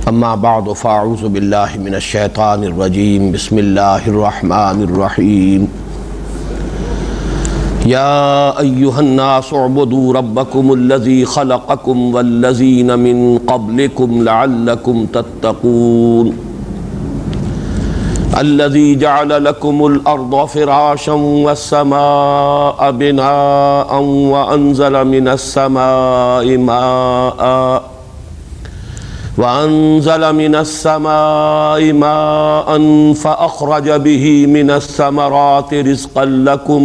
اما بعد فاعوذ باللہ من الشیطان الرجیم بسم اللہ الرحمن الرحیم یا ایہا الناس اعبدوا ربکم الذی خلقکم والذین من قبلکم لعلکم تتقون الذي جعل لكم الأرض فراشا والسماء بناء وأنزل من السماء ماء فأخرج به من الثمرات رزقا لكم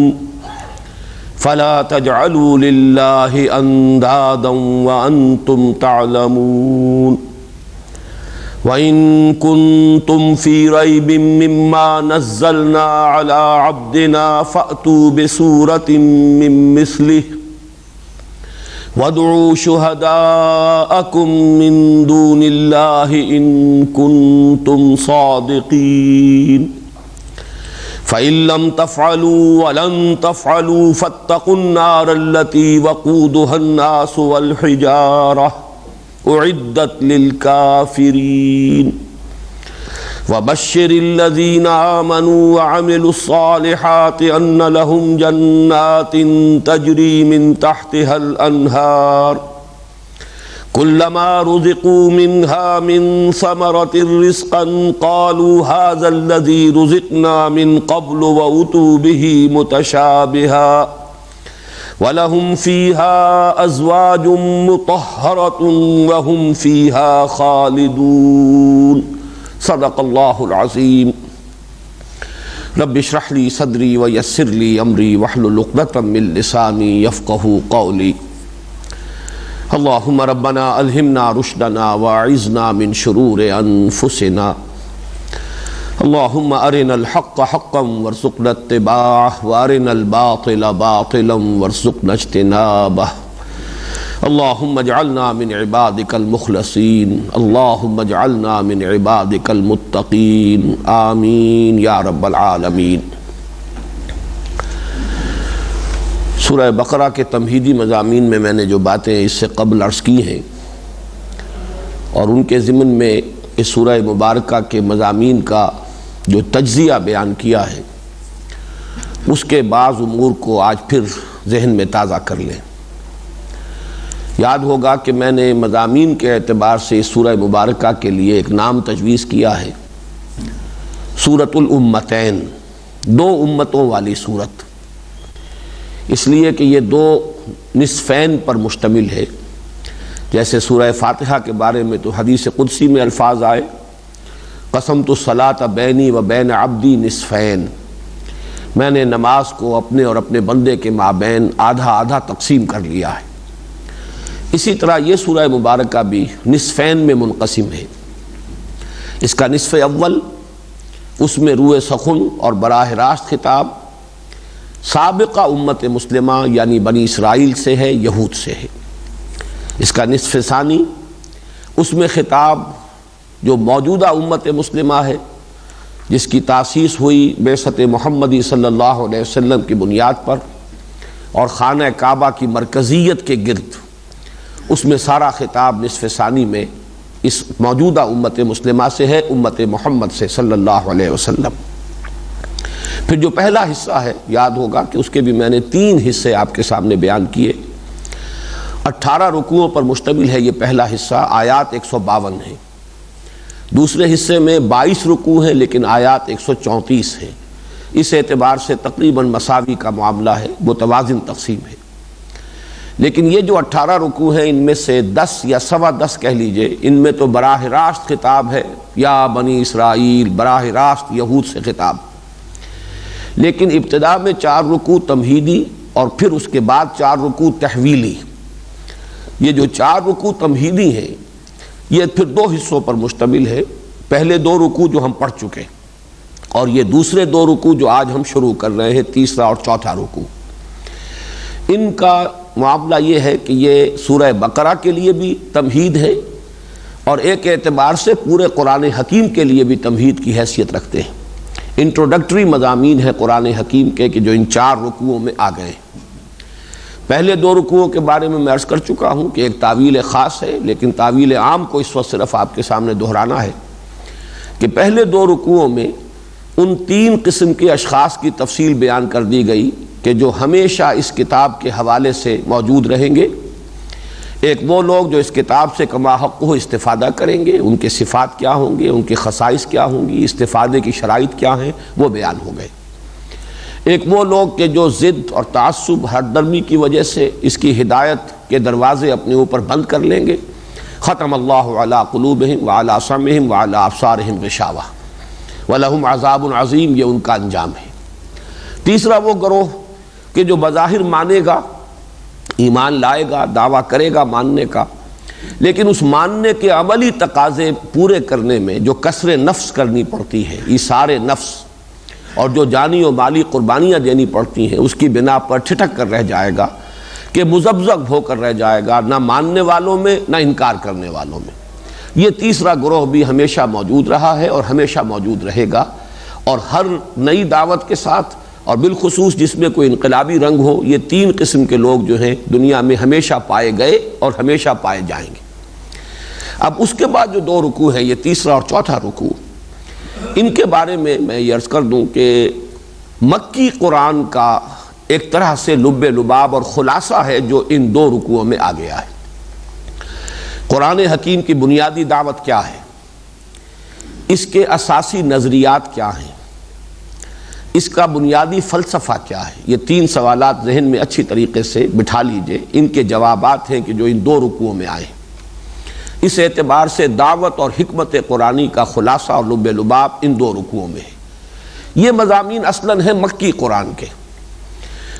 فلا تجعلوا لله أندادا وأنتم تعلمون وَإِن كُنتُمْ فِي رَيْبٍ مِّمَّا نَزَّلْنَا عَلَىٰ عَبْدِنَا فَأْتُوا بِسُورَةٍ مِّن مِّثْلِهِ وَادْعُوا شُهَدَاءَكُم مِّن دُونِ اللَّهِ إِن كُنتُمْ صَادِقِينَ فَإِن لَّمْ تَفْعَلُوا وَلَن تَفْعَلُوا فَاتَّقُوا النَّارَ الَّتِي وَقُودُهَا النَّاسُ وَالْحِجَارَةُ اعدت للکافرین وبشر الذین آمنوا وعملوا الصالحات ان لهم جنات تجری من تحتها الانہار كلما رزقوا منها من ثمرة رزقا قالوا هذا الذي رزقنا من قبل وأتوا به متشابها وَلَهُمْ فِيهَا أَزْوَاجٌ مُطَهَّرَةٌ وَهُمْ فِيهَا خَالِدُونَ صدق اللہ العظیم رب اشرح لي صدری ویسر لي امری واحلل عقدۃ من لسانی یفقهوا قولی اللہم ربنا الہمنا رشدنا واعذنا من شرور انفسنا اللہم ارنا الحق حقا وارزقنا اتباعه وارنا الباطل باطلا وارزقنا اجتنابه اللہم اجعلنا من عبادك المخلصین اللہم اجعلنا من عبادك المتقین آمین یا رب العالمین۔ سورہ بقرہ کے تمہیدی مضامین میں نے جو باتیں اس سے قبل عرض کی ہیں اور ان کے ضمن میں اس سورہ مبارکہ کے مضامین کا جو تجزیہ بیان کیا ہے اس کے بعض امور کو آج پھر ذہن میں تازہ کر لیں۔ یاد ہوگا کہ میں نے مضامین کے اعتبار سے اس سورہ مبارکہ کے لیے ایک نام تجویز کیا ہے، سورۃ الامتین، دو امتوں والی سورت، اس لیے کہ یہ دو نصفین پر مشتمل ہے۔ جیسے سورہ فاتحہ کے بارے میں تو حدیث قدسی میں الفاظ آئے قسمت الصلاۃ بینی و بین عبدی نصفین، میں نے نماز کو اپنے اور اپنے بندے کے مابین آدھا آدھا تقسیم کر لیا ہے۔ اسی طرح یہ سورہ مبارکہ بھی نصفین میں منقسم ہے۔ اس کا نصف اول، اس میں روح سخن اور براہ راست خطاب سابقہ امت مسلمہ یعنی بنی اسرائیل سے ہے، یہود سے ہے۔ اس کا نصف ثانی، اس میں خطاب جو موجودہ امت مسلمہ ہے جس کی تاسیس ہوئی بعثت محمدی صلی اللہ علیہ وسلم کی بنیاد پر اور خانہ کعبہ کی مرکزیت کے گرد، اس میں سارا خطاب نصف ثانی میں اس موجودہ امت مسلمہ سے ہے، امت محمد سے صلی اللہ علیہ وسلم۔ پھر جو پہلا حصہ ہے، یاد ہوگا کہ اس کے بھی میں نے 3 حصے آپ کے سامنے بیان کیے۔ 18 رکوعوں پر مشتمل ہے یہ پہلا حصہ، آیات 152 ہیں۔ دوسرے حصے میں 22 رکوع ہیں لیکن آیات 134 ہیں۔ اس اعتبار سے تقریباً مساوی کا معاملہ ہے، متوازن تقسیم ہے۔ لیکن یہ جو 18 رکوع ہیں ان میں سے 10 یا سوا 10 کہہ لیجئے، ان میں تو براہ راست خطاب ہے، یا بنی اسرائیل، براہ راست یہود سے خطاب۔ لیکن ابتدا میں 4 رکوع تمہیدی اور پھر اس کے بعد 4 رکوع تحویلی۔ یہ جو 4 رکوع تمہیدی ہیں یہ پھر 2 حصوں پر مشتمل ہے۔ پہلے 2 رکوع جو ہم پڑھ چکے اور یہ دوسرے 2 رکوع جو آج ہم شروع کر رہے ہیں، تیسرا اور چوتھا رکوع۔ ان کا معاملہ یہ ہے کہ یہ سورہ بقرہ کے لیے بھی تمہید ہے اور ایک اعتبار سے پورے قرآن حکیم کے لیے بھی تمہید کی حیثیت رکھتے ہیں۔ انٹروڈکٹری مضامین ہے قرآن حکیم کے کہ جو ان 4 رکوعوں میں آ گئے۔ پہلے دو رکوعوں کے بارے میں عرض کر چکا ہوں کہ ایک تعویل خاص ہے، لیکن تعویل عام کو اس وقت صرف آپ کے سامنے دہرانا ہے کہ پہلے دو رکوعوں میں ان تین قسم کے اشخاص کی تفصیل بیان کر دی گئی کہ جو ہمیشہ اس کتاب کے حوالے سے موجود رہیں گے۔ ایک وہ لوگ جو اس کتاب سے کما حق ہو استفادہ کریں گے، ان کے صفات کیا ہوں گے، ان کی خصائص کیا ہوں گی، استفادے کی شرائط کیا ہیں، وہ بیان ہو گئے۔ ایک وہ لوگ کہ جو ضد اور تعصب ہر درمی کی وجہ سے اس کی ہدایت کے دروازے اپنے اوپر بند کر لیں گے۔ ختم اللہ علی قلوبہم وعلی سمعہم وعلی ابصارہم غشاوہ ولہم عذاب عظیم، یہ ان کا انجام ہے۔ تیسرا وہ گروہ کہ جو بظاہر مانے گا، ایمان لائے گا، دعویٰ کرے گا ماننے کا، لیکن اس ماننے کے عملی تقاضے پورے کرنے میں جو کسر نفس کرنی پڑتی ہے، ایثار نفس، اور جو جانی و مالی قربانیاں دینی پڑتی ہیں، اس کی بنا پر ٹھٹک کر رہ جائے گا کہ مذبذب ہو کر رہ جائے گا، نہ ماننے والوں میں نہ انکار کرنے والوں میں۔ یہ تیسرا گروہ بھی ہمیشہ موجود رہا ہے اور ہمیشہ موجود رہے گا، اور ہر نئی دعوت کے ساتھ اور بالخصوص جس میں کوئی انقلابی رنگ ہو، یہ تین قسم کے لوگ جو ہیں دنیا میں ہمیشہ پائے گئے اور ہمیشہ پائے جائیں گے۔ اب اس کے بعد جو دو رکوع ہیں، یہ تیسرا اور چوتھا رکوع، ان کے بارے میں یہ عرض کر دوں کہ مکی قرآن کا ایک طرح سے لب لباب اور خلاصہ ہے جو ان دو رکوعوں میں آ گیا ہے۔ قرآن حکیم کی بنیادی دعوت کیا ہے، اس کے اساسی نظریات کیا ہیں، اس کا بنیادی فلسفہ کیا ہے، یہ تین سوالات ذہن میں اچھی طریقے سے بٹھا لیجئے۔ ان کے جوابات ہیں کہ جو ان دو رکوعوں میں آئے۔ اس اعتبار سے دعوت اور حکمت قرآنی کا خلاصہ اور لب لباب ان دو رکوعوں میں ہے۔ یہ مضامین اصلاً ہیں مکی قرآن کے۔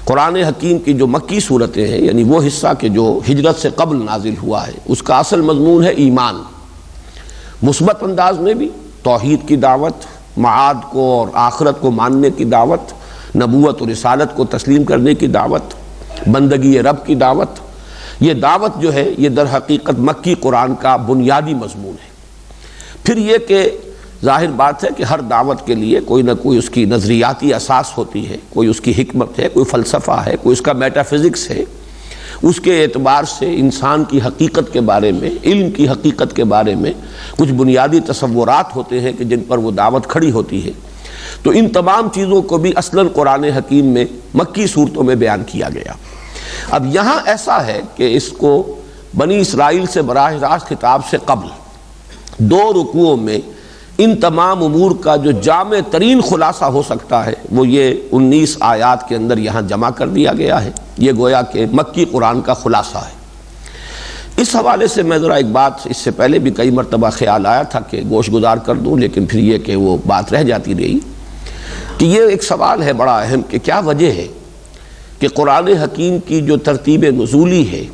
قرآن حکیم کی جو مکی صورتیں ہیں، یعنی وہ حصہ کہ جو ہجرت سے قبل نازل ہوا ہے، اس کا اصل مضمون ہے ایمان، مثبت انداز میں بھی توحید کی دعوت، معاد کو اور آخرت کو ماننے کی دعوت، نبوت و رسالت کو تسلیم کرنے کی دعوت، بندگی رب کی دعوت۔ یہ دعوت جو ہے یہ در حقیقت مکی قرآن کا بنیادی مضمون ہے۔ پھر یہ کہ ظاہر بات ہے کہ ہر دعوت کے لیے کوئی نہ کوئی اس کی نظریاتی اساس ہوتی ہے، کوئی اس کی حکمت ہے، کوئی فلسفہ ہے، کوئی اس کا میٹا فزکس ہے۔ اس کے اعتبار سے انسان کی حقیقت کے بارے میں، علم کی حقیقت کے بارے میں کچھ بنیادی تصورات ہوتے ہیں کہ جن پر وہ دعوت کھڑی ہوتی ہے۔ تو ان تمام چیزوں کو بھی اصلاً قرآن حکیم میں مکی صورتوں میں بیان کیا گیا۔ اب یہاں ایسا ہے کہ اس کو بنی اسرائیل سے براہ راست خطاب سے قبل دو رکوعوں میں ان تمام امور کا جو جامع ترین خلاصہ ہو سکتا ہے وہ یہ 19 آیات کے اندر یہاں جمع کر دیا گیا ہے۔ یہ گویا کہ مکی قرآن کا خلاصہ ہے۔ اس حوالے سے میں ذرا ایک بات اس سے پہلے بھی کئی مرتبہ خیال آیا تھا کہ گوش گزار کر دوں، لیکن پھر یہ کہ وہ بات رہ جاتی رہی کہ یہ ایک سوال ہے بڑا اہم کہ کیا وجہ ہے کہ قرآن حکیم کی جو ترتیب نزولی ہے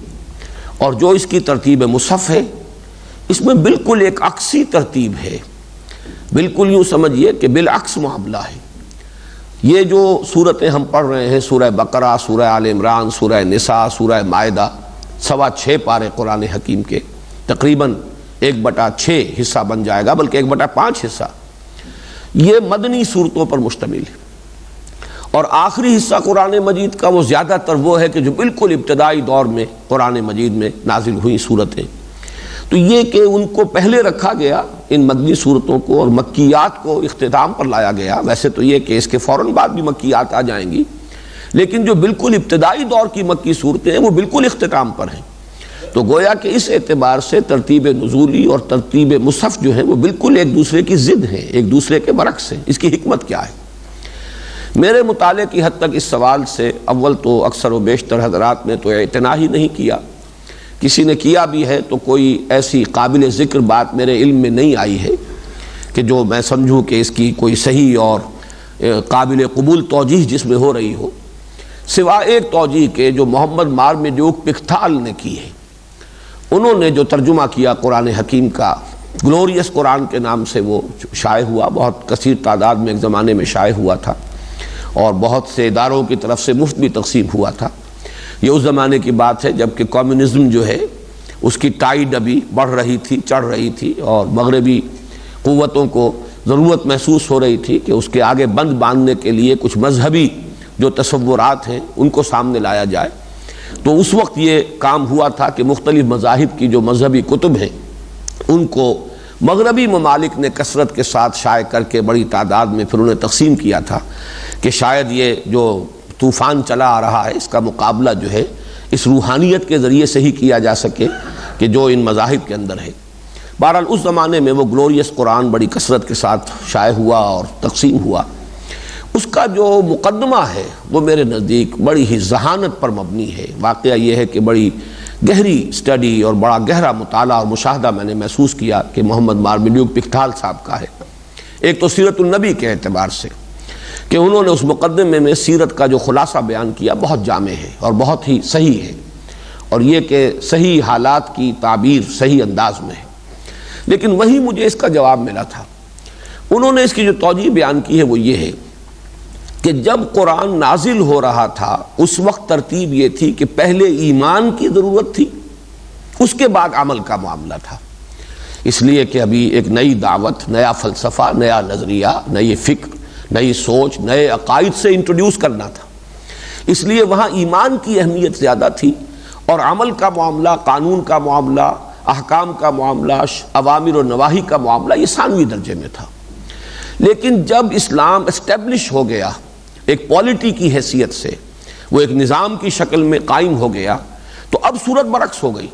اور جو اس کی ترتیب مصحف ہے، اس میں بالکل ایک عکسی ترتیب ہے۔ بالکل یوں سمجھیے کہ بالعکس معاملہ ہے۔ یہ جو صورتیں ہم پڑھ رہے ہیں، سورہ بقرہ، سورہ آل عمران، سورہ نساء، سورہ مائدہ، 6.25 پارے قرآن حکیم کے، تقریباً 1/6 حصہ بن جائے گا، بلکہ 1/5 حصہ، یہ مدنی صورتوں پر مشتمل ہے۔ اور آخری حصہ قرآن مجید کا وہ زیادہ تر وہ ہے کہ جو بالکل ابتدائی دور میں قرآن مجید میں نازل ہوئی صورتیں۔ تو یہ کہ ان کو پہلے رکھا گیا، ان مدنی صورتوں کو اور مکیات کو اختتام پر لایا گیا۔ ویسے تو یہ کہ اس کے فوراً بعد بھی مکیات آ جائیں گی، لیکن جو بالکل ابتدائی دور کی مکی صورتیں ہیں وہ بالکل اختتام پر ہیں۔ تو گویا کہ اس اعتبار سے ترتیب نزولی اور ترتیب مصحف جو ہیں وہ بالکل ایک دوسرے کی ضد ہیں، ایک دوسرے کے برعکس ہیں۔ اس کی حکمت کیا ہے؟ میرے مطالعے کی حد تک اس سوال سے اول تو اکثر و بیشتر حضرات نے تو اعتنا ہی نہیں کیا، کسی نے کیا بھی ہے تو کوئی ایسی قابل ذکر بات میرے علم میں نہیں آئی ہے کہ جو میں سمجھوں کہ اس کی کوئی صحیح اور قابل قبول توجیہ جس میں ہو رہی ہو، سوائے ایک توجیہ کے جو محمد مارمیڈیوک پکتھال نے کی ہے۔ انہوں نے جو ترجمہ کیا قرآن حکیم کا، گلوریس قرآن کے نام سے وہ شائع ہوا، بہت کثیر تعداد میں ایک زمانے میں شائع ہوا تھا اور بہت سے اداروں کی طرف سے مفت بھی تقسیم ہوا تھا۔ یہ اس زمانے کی بات ہے جب کہ کمیونزم جو ہے اس کی ٹائیڈ ابھی بڑھ رہی تھی، چڑھ رہی تھی، اور مغربی قوتوں کو ضرورت محسوس ہو رہی تھی کہ اس کے آگے بند باندھنے کے لیے کچھ مذہبی جو تصورات ہیں ان کو سامنے لایا جائے۔ تو اس وقت یہ کام ہوا تھا کہ مختلف مذاہب کی جو مذہبی کتب ہیں ان کو مغربی ممالک نے کثرت کے ساتھ شائع کر کے بڑی تعداد میں پھر انہیں تقسیم کیا تھا کہ شاید یہ جو طوفان چلا آ رہا ہے اس کا مقابلہ جو ہے اس روحانیت کے ذریعے سے ہی کیا جا سکے کہ جو ان مذاہب کے اندر ہے۔ بہرحال اس زمانے میں وہ گلوریس قرآن بڑی کثرت کے ساتھ شائع ہوا اور تقسیم ہوا۔ اس کا جو مقدمہ ہے وہ میرے نزدیک بڑی ہی ذہانت پر مبنی ہے۔ واقعہ یہ ہے کہ بڑی گہری سٹڈی اور بڑا گہرا مطالعہ اور مشاہدہ میں نے محسوس کیا کہ محمد مارمیڈیوک پکتھال صاحب کا ہے۔ ایک تو سیرت النبی کے اعتبار سے کہ انہوں نے اس مقدمے میں سیرت کا جو خلاصہ بیان کیا بہت جامع ہے اور بہت ہی صحیح ہے، اور یہ کہ صحیح حالات کی تعبیر صحیح انداز میں ہے۔ لیکن وہی مجھے اس کا جواب ملا تھا۔ انہوں نے اس کی جو توجیہ بیان کی ہے وہ یہ ہے کہ جب قرآن نازل ہو رہا تھا اس وقت ترتیب یہ تھی کہ پہلے ایمان کی ضرورت تھی، اس کے بعد عمل کا معاملہ تھا، اس لیے کہ ابھی ایک نئی دعوت، نیا فلسفہ، نیا نظریہ، نئی فکر، نئی سوچ، نئے عقائد سے انٹروڈیوس کرنا تھا، اس لیے وہاں ایمان کی اہمیت زیادہ تھی، اور عمل کا معاملہ، قانون کا معاملہ، احکام کا معاملہ، اوامر و نواہی کا معاملہ یہ ثانوی درجے میں تھا۔ لیکن جب اسلام اسٹیبلش ہو گیا ایک پالیٹی کی حیثیت سے، وہ ایک نظام کی شکل میں قائم ہو گیا، تو اب صورت برعکس ہو گئی،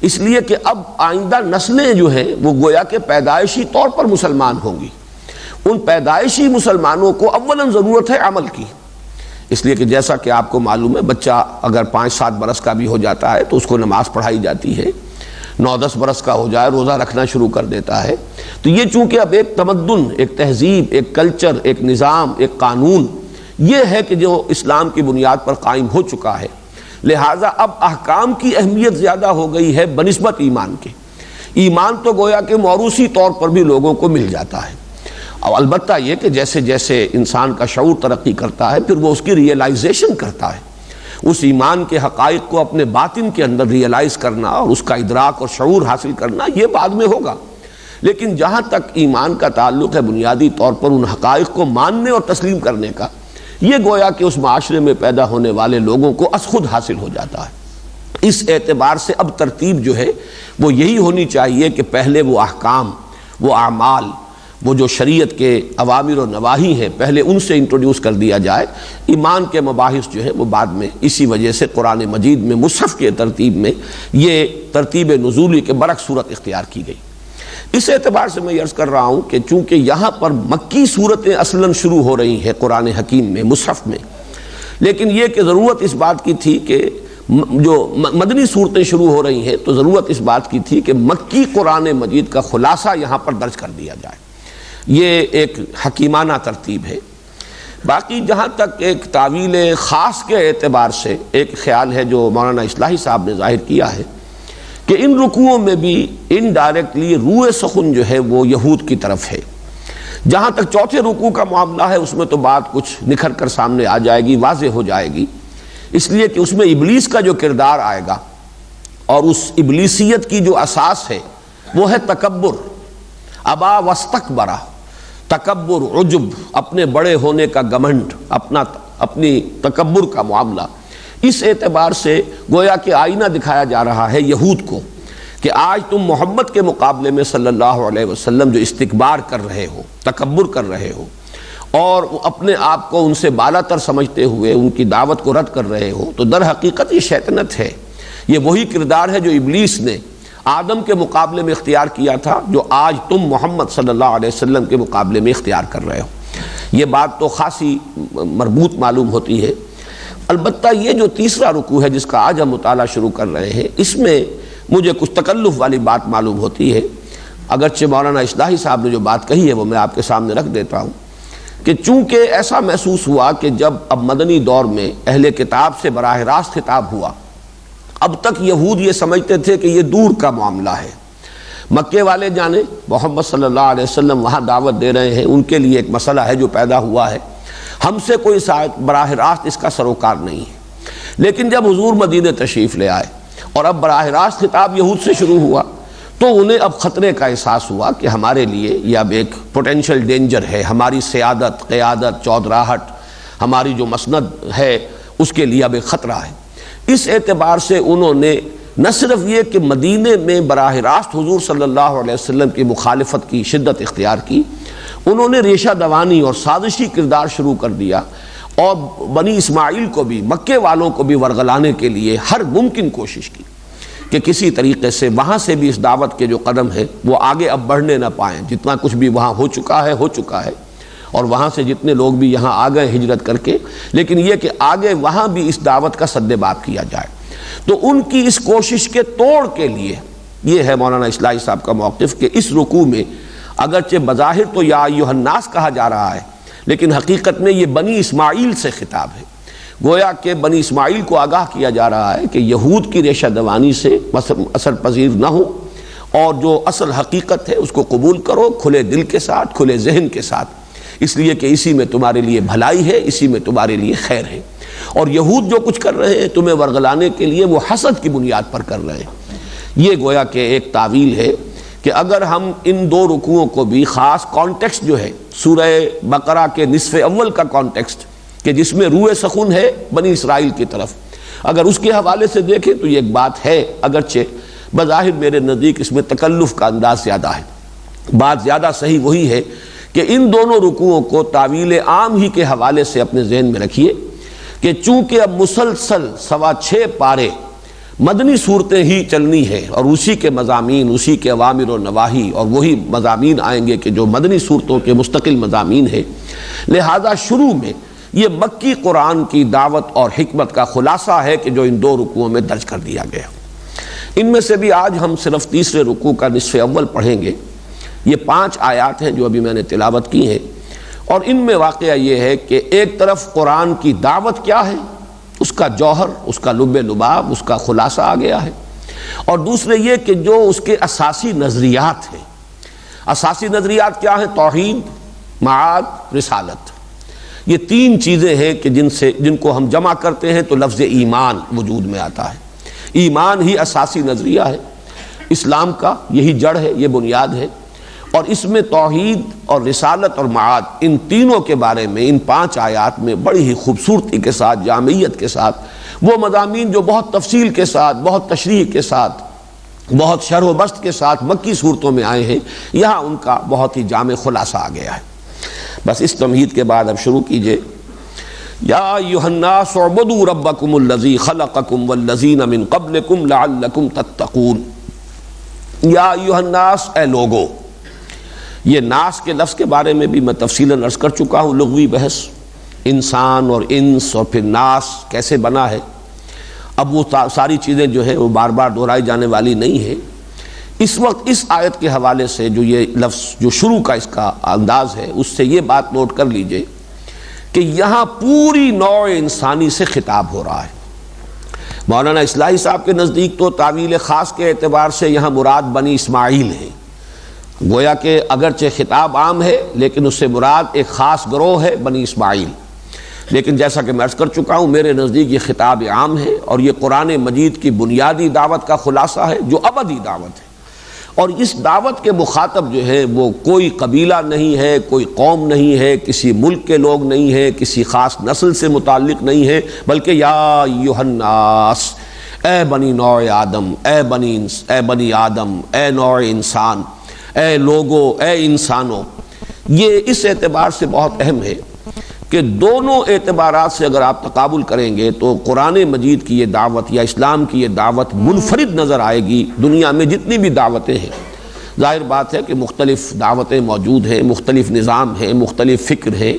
اس لیے کہ اب آئندہ نسلیں جو ہیں وہ گویا کہ پیدائشی طور پر مسلمان ہوں گی۔ ان پیدائشی مسلمانوں کو اولاً ضرورت ہے عمل کی، اس لیے کہ جیسا کہ آپ کو معلوم ہے بچہ اگر 5-7 برس کا بھی ہو جاتا ہے تو اس کو نماز پڑھائی جاتی ہے، 9-10 برس کا ہو جائے روزہ رکھنا شروع کر دیتا ہے۔ تو یہ چونکہ اب ایک تمدن، ایک تہذیب، ایک کلچر، ایک نظام، ایک قانون یہ ہے کہ جو اسلام کی بنیاد پر قائم ہو چکا ہے، لہٰذا اب احکام کی اہمیت زیادہ ہو گئی ہے بنسبت ایمان کے۔ ایمان تو گویا کہ موروثی طور پر بھی لوگوں کو مل جاتا ہے، اور البتہ یہ کہ جیسے جیسے انسان کا شعور ترقی کرتا ہے پھر وہ اس کی ریئلائزیشن کرتا ہے، اس ایمان کے حقائق کو اپنے باطن کے اندر ریئلائز کرنا اور اس کا ادراک اور شعور حاصل کرنا یہ بعد میں ہوگا۔ لیکن جہاں تک ایمان کا تعلق ہے بنیادی طور پر ان حقائق کو ماننے اور تسلیم کرنے کا، یہ گویا کہ اس معاشرے میں پیدا ہونے والے لوگوں کو از خود حاصل ہو جاتا ہے۔ اس اعتبار سے اب ترتیب جو ہے وہ یہی ہونی چاہیے کہ پہلے وہ احکام، وہ اعمال، وہ جو شریعت کے اوامر و نواہی ہیں پہلے ان سے انٹروڈیوس کر دیا جائے، ایمان کے مباحث جو ہے وہ بعد میں۔ اسی وجہ سے قرآن مجید میں مصحف کے ترتیب میں یہ ترتیب نزولی کے برعکس صورت اختیار کی گئی۔ اس اعتبار سے میں عرض کر رہا ہوں کہ چونکہ یہاں پر مکی صورتیں اصلاً شروع ہو رہی ہیں قرآن حکیم میں، مصحف میں، لیکن یہ کہ ضرورت اس بات کی تھی کہ جو مدنی صورتیں شروع ہو رہی ہیں تو ضرورت اس بات کی تھی کہ مکی قرآن مجید کا خلاصہ یہاں پر درج کر دیا جائے۔ یہ ایک حکیمانہ ترتیب ہے۔ باقی جہاں تک ایک تعویل خاص کے اعتبار سے ایک خیال ہے جو مولانا اصلاحی صاحب نے ظاہر کیا ہے کہ ان رکوعوں میں بھی انڈائریکٹلی روح سخن جو ہے وہ یہود کی طرف ہے۔ جہاں تک چوتھے رکوع کا معاملہ ہے اس میں تو بات کچھ نکھر کر سامنے آ جائے گی، واضح ہو جائے گی، اس لیے کہ اس میں ابلیس کا جو کردار آئے گا، اور اس ابلیسیت کی جو اساس ہے وہ ہے تکبر، ابا واستکبرا، تکبر، عجب، اپنے بڑے ہونے کا گھمنڈ، اپنی تکبر کا معاملہ۔ اس اعتبار سے گویا کہ آئینہ دکھایا جا رہا ہے یہود کو کہ آج تم محمد کے مقابلے میں صلی اللہ علیہ وسلم جو استکبار کر رہے ہو، تکبر کر رہے ہو، اور اپنے آپ کو ان سے بالا تر سمجھتے ہوئے ان کی دعوت کو رد کر رہے ہو، تو در حقیقت یہ شیطنت ہے۔ یہ وہی کردار ہے جو ابلیس نے آدم کے مقابلے میں اختیار کیا تھا، جو آج تم محمد صلی اللہ علیہ وسلم کے مقابلے میں اختیار کر رہے ہو۔ یہ بات تو خاصی مربوط معلوم ہوتی ہے۔ البتہ یہ جو تیسرا رکوع ہے جس کا آج ہم مطالعہ شروع کر رہے ہیں، اس میں مجھے کچھ تکلف والی بات معلوم ہوتی ہے، اگرچہ مولانا اصلاحی صاحب نے جو بات کہی ہے وہ میں آپ کے سامنے رکھ دیتا ہوں، کہ چونکہ ایسا محسوس ہوا کہ جب اب مدنی دور میں اہل کتاب سے براہ راست خطاب ہوا، اب تک یہود یہ سمجھتے تھے کہ یہ دور کا معاملہ ہے، مکے والے جانے محمد صلی اللہ علیہ وسلم وہاں دعوت دے رہے ہیں، ان کے لیے ایک مسئلہ ہے جو پیدا ہوا ہے، ہم سے کوئی براہ راست اس کا سروکار نہیں ہے۔ لیکن جب حضور مدینہ تشریف لے آئے اور اب براہ راست خطاب یہود سے شروع ہوا، تو انہیں اب خطرے کا احساس ہوا کہ ہمارے لیے یہ اب ایک پوٹینشل ڈینجر ہے، ہماری سیادت، قیادت، چودراہٹ، ہماری جو مسند ہے اس کے لیے اب ایک خطرہ ہے۔ اس اعتبار سے انہوں نے نہ صرف یہ کہ مدینے میں براہ راست حضور صلی اللہ علیہ وسلم کی مخالفت کی شدت اختیار کی، انہوں نے ریشہ دوانی اور سازشی کردار شروع کر دیا، اور بنی اسماعیل کو بھی، مکے والوں کو بھی ورغلانے کے لیے ہر ممکن کوشش کی کہ کسی طریقے سے وہاں سے بھی اس دعوت کے جو قدم ہے وہ آگے اب بڑھنے نہ پائیں۔ جتنا کچھ بھی وہاں ہو چکا ہے، اور وہاں سے جتنے لوگ بھی یہاں آ گئے ہجرت کر کے، لیکن یہ کہ آگے وہاں بھی اس دعوت کا سد باب کیا جائے۔ تو ان کی اس کوشش کے توڑ کے لیے یہ ہے مولانا اصلاحی صاحب کا موقف کہ اس رکوع میں اگرچہ بظاہر تو یا ایھا الناس کہا جا رہا ہے، لیکن حقیقت میں یہ بنی اسماعیل سے خطاب ہے۔ گویا کہ بنی اسماعیل کو آگاہ کیا جا رہا ہے کہ یہود کی ریشہ دوانی سے اثر پذیر نہ ہو، اور جو اصل حقیقت ہے اس کو قبول کرو، کھلے دل کے ساتھ، کھلے ذہن کے ساتھ، اس لیے کہ اسی میں تمہارے لیے بھلائی ہے، اسی میں تمہارے لیے خیر ہے۔ اور یہود جو کچھ کر رہے ہیں تمہیں ورغلانے کے لیے، وہ حسد کی بنیاد پر کر رہے ہیں۔ یہ گویا کہ ایک تعویل ہے کہ اگر ہم ان دو رکوعوں کو بھی خاص کانٹیکسٹ جو ہے سورہ بقرہ کے نصف اول کا کانٹیکسٹ کہ جس میں روح سخن ہے بنی اسرائیل کی طرف، اگر اس کے حوالے سے دیکھیں تو یہ ایک بات ہے، اگرچہ بظاہر میرے نزدیک اس میں تکلف کا انداز زیادہ ہے۔ بات زیادہ صحیح وہی ہے کہ ان دونوں رکوعوں کو تعویل عام ہی کے حوالے سے اپنے ذہن میں رکھیے کہ چونکہ اب مسلسل 6.25 پارے مدنی صورتیں ہی چلنی ہیں، اور اسی کے مضامین، اسی کے اوامر و نواہی، اور وہی مضامین آئیں گے کہ جو مدنی صورتوں کے مستقل مضامین ہیں، لہذا شروع میں یہ مکی قرآن کی دعوت اور حکمت کا خلاصہ ہے کہ جو ان دو رکوعوں میں درج کر دیا گیا۔ ان میں سے بھی آج ہم صرف تیسرے رکوع کا نصف اول پڑھیں گے۔ یہ 5 آیات ہیں جو ابھی میں نے تلاوت کی ہیں، اور ان میں واقعہ یہ ہے کہ ایک طرف قرآن کی دعوت کیا ہے، اس کا جوہر، اس کا لب لباب، اس کا خلاصہ آ گیا ہے، اور دوسرے یہ کہ جو اس کے اساسی نظریات ہیں۔ اساسی نظریات کیا ہیں؟ توحید، معاد، رسالت۔ یہ 3 چیزیں ہیں کہ جن کو ہم جمع کرتے ہیں تو لفظ ایمان وجود میں آتا ہے۔ ایمان ہی اساسی نظریہ ہے اسلام کا، یہی جڑ ہے، یہ بنیاد ہے، اور اس میں توحید اور رسالت اور معاد، ان تینوں کے بارے میں ان 5 آیات میں بڑی ہی خوبصورتی کے ساتھ، جامعیت کے ساتھ، وہ مضامین جو بہت تفصیل کے ساتھ، بہت تشریح کے ساتھ، بہت شرح و بسط کے ساتھ مکی صورتوں میں آئے ہیں، یہاں ان کا بہت ہی جامع خلاصہ آ گیا ہے۔ بس اس تمہید کے بعد اب شروع کیجئے۔ یا ایھا الناس اعبدوا ربکم الذی خلقکم والذین من قبلکم لعلکم تتقون۔ یا ایھا الناس، اے لوگو۔ یہ ناس کے لفظ کے بارے میں بھی میں تفصیلاً عرض کر چکا ہوں، لغوی بحث، انسان اور انس اور پھر ناس کیسے بنا ہے۔ اب وہ ساری چیزیں جو ہے وہ بار بار دہرائی جانے والی نہیں ہے۔ اس وقت اس آیت کے حوالے سے جو یہ لفظ، جو شروع کا اس کا انداز ہے، اس سے یہ بات نوٹ کر لیجئے کہ یہاں پوری نوع انسانی سے خطاب ہو رہا ہے۔ مولانا اصلاحی صاحب کے نزدیک تو تعویل خاص کے اعتبار سے یہاں مراد بنی اسماعیل ہے۔ گویا کہ اگرچہ خطاب عام ہے لیکن اس سے مراد ایک خاص گروہ ہے، بنی اسماعیل۔ لیکن جیسا کہ میں عرض کر چکا ہوں، میرے نزدیک یہ خطاب عام ہے، اور یہ قرآن مجید کی بنیادی دعوت کا خلاصہ ہے جو ابدی دعوت ہے۔ اور اس دعوت کے مخاطب جو ہے وہ کوئی قبیلہ نہیں ہے، کوئی قوم نہیں ہے، کسی ملک کے لوگ نہیں ہیں، کسی خاص نسل سے متعلق نہیں ہے، بلکہ یا ایھا الناس، اے بنی نوع آدم، اے بنی آدم، اے نوع انسان، اے لوگو، اے انسانوں۔ یہ اس اعتبار سے بہت اہم ہے کہ دونوں اعتبارات سے اگر آپ تقابل کریں گے تو قرآن مجید کی یہ دعوت یا اسلام کی یہ دعوت منفرد نظر آئے گی دنیا میں جتنی بھی دعوتیں ہیں۔ ظاہر بات ہے کہ مختلف دعوتیں موجود ہیں، مختلف نظام ہیں، مختلف فکر ہیں،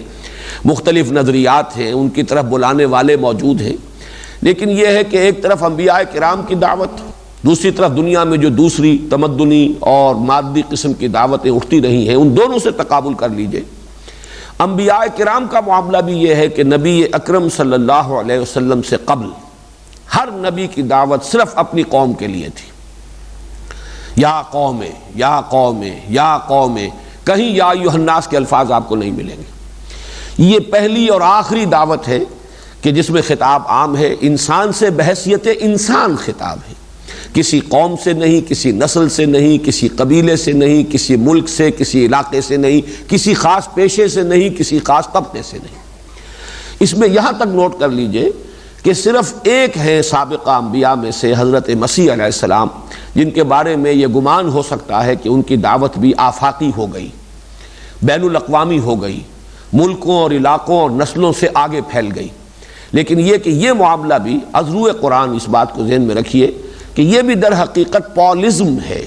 مختلف نظریات ہیں، ان کی طرف بلانے والے موجود ہیں، لیکن یہ ہے کہ ایک طرف انبیاء کرام کی دعوت، دوسری طرف دنیا میں جو دوسری تمدنی اور مادی قسم کی دعوتیں اٹھتی رہی ہیں، ان دونوں سے تقابل کر لیجئے۔ انبیاء کرام کا معاملہ بھی یہ ہے کہ نبی اکرم صلی اللہ علیہ وسلم سے قبل ہر نبی کی دعوت صرف اپنی قوم کے لیے تھی۔ یا قوم، یا قوم، یا قوم، کہیں یا ایھا الناس کے الفاظ آپ کو نہیں ملیں گے۔ یہ پہلی اور آخری دعوت ہے کہ جس میں خطاب عام ہے، انسان سے بحیثیت انسان خطاب ہے، کسی قوم سے نہیں، کسی نسل سے نہیں، کسی قبیلے سے نہیں، کسی ملک سے، کسی علاقے سے نہیں، کسی خاص پیشے سے نہیں، کسی خاص طبقے سے نہیں۔ اس میں یہاں تک نوٹ کر لیجئے کہ صرف ایک ہے سابقہ انبیاء میں سے حضرت مسیح علیہ السلام، جن کے بارے میں یہ گمان ہو سکتا ہے کہ ان کی دعوت بھی آفاقی ہو گئی، بین الاقوامی ہو گئی، ملکوں اور علاقوں اور نسلوں سے آگے پھیل گئی۔ لیکن یہ کہ یہ معاملہ بھی از روئے قرآن اس بات کو ذہن میں رکھیے کہ یہ بھی در حقیقت پولزم ہے۔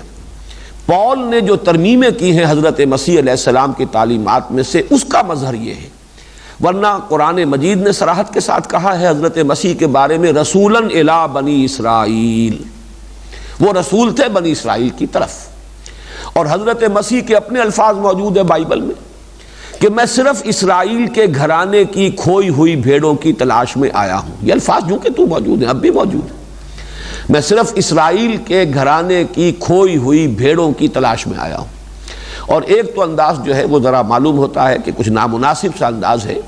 پول نے جو ترمیمیں کی ہیں حضرت مسیح علیہ السلام کی تعلیمات میں سے، اس کا مظہر یہ ہے، ورنہ قرآن مجید نے صراحت کے ساتھ کہا ہے حضرت مسیح کے بارے میں رسولاً الی بنی اسرائیل، وہ رسول تھے بنی اسرائیل کی طرف۔ اور حضرت مسیح کے اپنے الفاظ موجود ہیں بائبل میں کہ میں صرف اسرائیل کے گھرانے کی کھوئی ہوئی بھیڑوں کی تلاش میں آیا ہوں۔ یہ الفاظ جو کہ تو موجود ہیں، اب بھی موجود ہیں، میں صرف اسرائیل کے گھرانے کی کھوئی ہوئی بھیڑوں کی تلاش میں آیا ہوں۔ اور ایک تو انداز جو ہے وہ ذرا معلوم ہوتا ہے کہ کچھ نامناسب سا انداز ہے،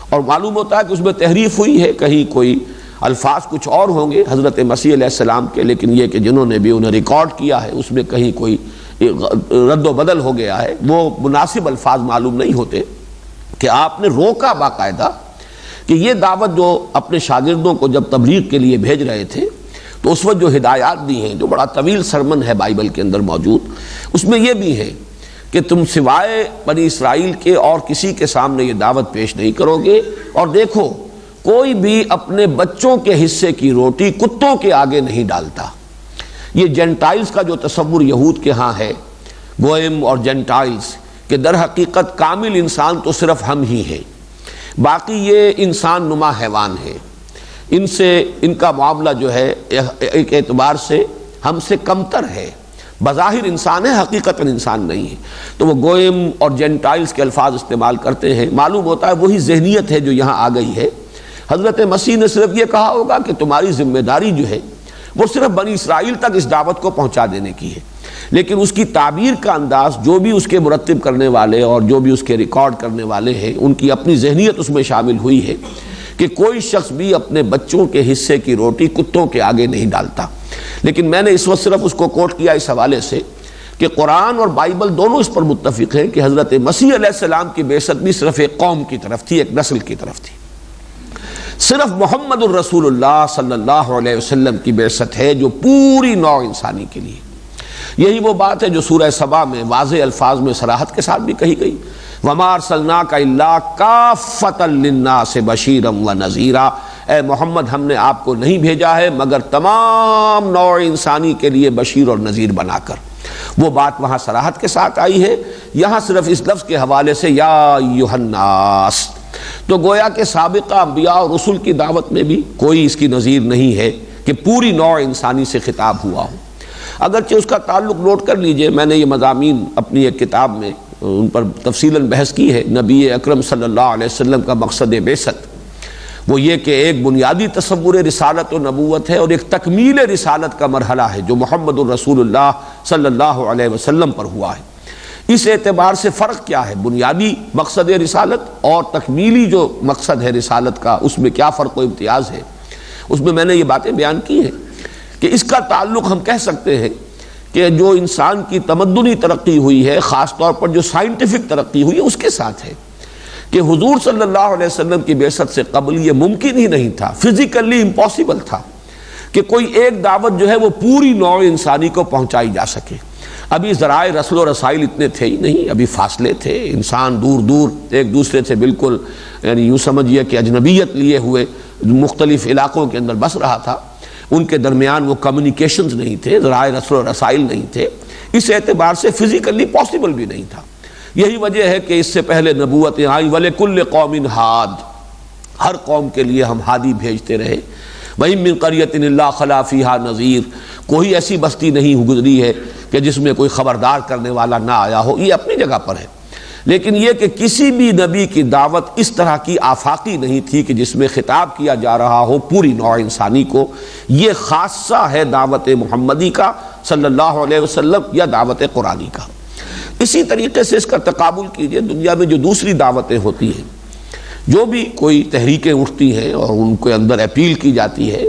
اور معلوم ہوتا ہے کہ اس میں تحریف ہوئی ہے، کہیں کوئی الفاظ کچھ اور ہوں گے حضرت مسیح علیہ السلام کے، لیکن یہ کہ جنہوں نے بھی انہیں ریکارڈ کیا ہے اس میں کہیں کوئی رد و بدل ہو گیا ہے، وہ مناسب الفاظ معلوم نہیں ہوتے۔ کہ آپ نے روکا باقاعدہ کہ یہ دعوت جو اپنے شاگردوں کو جب تبلیغ کے لیے بھیج رہے تھے تو اس وقت جو ہدایات دی ہیں، جو بڑا طویل سرمن ہے بائبل کے اندر موجود، اس میں یہ بھی ہے کہ تم سوائے بنی اسرائیل کے اور کسی کے سامنے یہ دعوت پیش نہیں کرو گے، اور دیکھو کوئی بھی اپنے بچوں کے حصے کی روٹی کتوں کے آگے نہیں ڈالتا۔ یہ جینٹائلز کا جو تصور یہود کے ہاں ہے، گوئم اور جینٹائلز، کہ در حقیقت کامل انسان تو صرف ہم ہی ہیں، باقی یہ انسان نما حیوان ہے، ان سے ان کا معاملہ جو ہے ایک اعتبار سے ہم سے کمتر ہے، بظاہر انسان ہے حقیقتاً انسان نہیں ہے۔ تو وہ گوئم اور جینٹائلز کے الفاظ استعمال کرتے ہیں، معلوم ہوتا ہے وہی ذہنیت ہے جو یہاں آ گئی ہے۔ حضرت مسیح نے صرف یہ کہا ہوگا کہ تمہاری ذمہ داری جو ہے وہ صرف بنی اسرائیل تک اس دعوت کو پہنچا دینے کی ہے، لیکن اس کی تعبیر کا انداز، جو بھی اس کے مرتب کرنے والے اور جو بھی اس کے ریکارڈ کرنے والے ہیں، ان کی اپنی ذہنیت اس میں شامل ہوئی ہے کہ کوئی شخص بھی اپنے بچوں کے حصے کی روٹی کتوں کے آگے نہیں ڈالتا۔ لیکن میں نے اس وقت صرف اس کو کوٹ کیا اس حوالے سے کہ قرآن اور بائبل دونوں اس پر متفق ہیں کہ حضرت مسیح علیہ السلام کی بعثت بھی صرف ایک قوم کی طرف تھی، ایک نسل کی طرف تھی۔ صرف محمد الرسول اللہ صلی اللہ علیہ وسلم کی بعثت ہے جو پوری نوع انسانی کے لیے۔ یہی وہ بات ہے جو سورہ سبا میں واضح الفاظ میں صراحت کے ساتھ بھی کہی گئی، وَمَا أَرْسَلْنَاكَ إِلَّا كَافَّةً لِلنَّاسِ بَشِيرًا وَنَذِيرًا، اے محمد ہم نے آپ کو نہیں بھیجا ہے مگر تمام نوع انسانی کے لیے بشیر اور نذیر بنا کر۔ وہ بات وہاں صراحت کے ساتھ آئی ہے، یہاں صرف اس لفظ کے حوالے سے یا ایھا الناس۔ تو گویا کہ سابقہ انبیاء اور رسل کی دعوت میں بھی کوئی اس کی نظیر نہیں ہے کہ پوری نوع انسانی سے خطاب ہوا ہو۔ اگرچہ اس کا تعلق نوٹ کر لیجئے، میں نے یہ مضامین اپنی ایک کتاب میں ان پر تفصیلاً بحث کی ہے۔ نبی اکرم صلی اللہ علیہ وسلم کا مقصد بعثت وہ یہ کہ ایک بنیادی تصور رسالت و نبوت ہے، اور ایک تکمیل رسالت کا مرحلہ ہے جو محمد الرسول اللہ صلی اللہ علیہ وسلم پر ہوا ہے۔ اس اعتبار سے فرق کیا ہے بنیادی مقصد رسالت اور تکمیلی جو مقصد ہے رسالت کا، اس میں کیا فرق و امتیاز ہے، اس میں نے یہ باتیں بیان کی ہیں کہ اس کا تعلق ہم کہہ سکتے ہیں کہ جو انسان کی تمدنی ترقی ہوئی ہے، خاص طور پر جو سائنٹیفک ترقی ہوئی ہے، اس کے ساتھ ہے کہ حضور صلی اللہ علیہ وسلم کی بعثت سے قبل یہ ممکن ہی نہیں تھا، فزیکلی امپاسبل تھا کہ کوئی ایک دعوت جو ہے وہ پوری نوع انسانی کو پہنچائی جا سکے۔ ابھی ذرائع رسل و رسائل اتنے تھے ہی نہیں، ابھی فاصلے تھے، انسان دور دور ایک دوسرے سے بالکل یعنی یوں سمجھیے کہ اجنبیت لیے ہوئے مختلف علاقوں کے اندر بس رہا تھا، ان کے درمیان وہ کمیونیکیشنز نہیں تھے، ذرائع رسل و رسائل نہیں تھے، اس اعتبار سے فزیکلی پاسبل بھی نہیں تھا۔ یہی وجہ ہے کہ اس سے پہلے نبوتیں آئیں، وَلِكُلِّ قَوْمٍ ہَادٍ، ہر قوم کے لیے ہم ہادی بھیجتے رہے۔ وَإِن مِّن قَرْيَةٍ إِلَّا خَلَا فِيهَا نَذِيرٌ، کوئی ایسی بستی نہیں گزری ہے کہ جس میں کوئی خبردار کرنے والا نہ آیا ہو، یہ اپنی جگہ پر ہے۔ لیکن یہ کہ کسی بھی نبی کی دعوت اس طرح کی آفاقی نہیں تھی کہ جس میں خطاب کیا جا رہا ہو پوری نوع انسانی کو، یہ خاصہ ہے دعوت محمدی کا صلی اللہ علیہ وسلم یا دعوت قرآنی کا۔ اسی طریقے سے اس کا تقابل کیجئے دنیا میں جو دوسری دعوتیں ہوتی ہیں، جو بھی کوئی تحریکیں اٹھتی ہیں اور ان کے اندر اپیل کی جاتی ہے،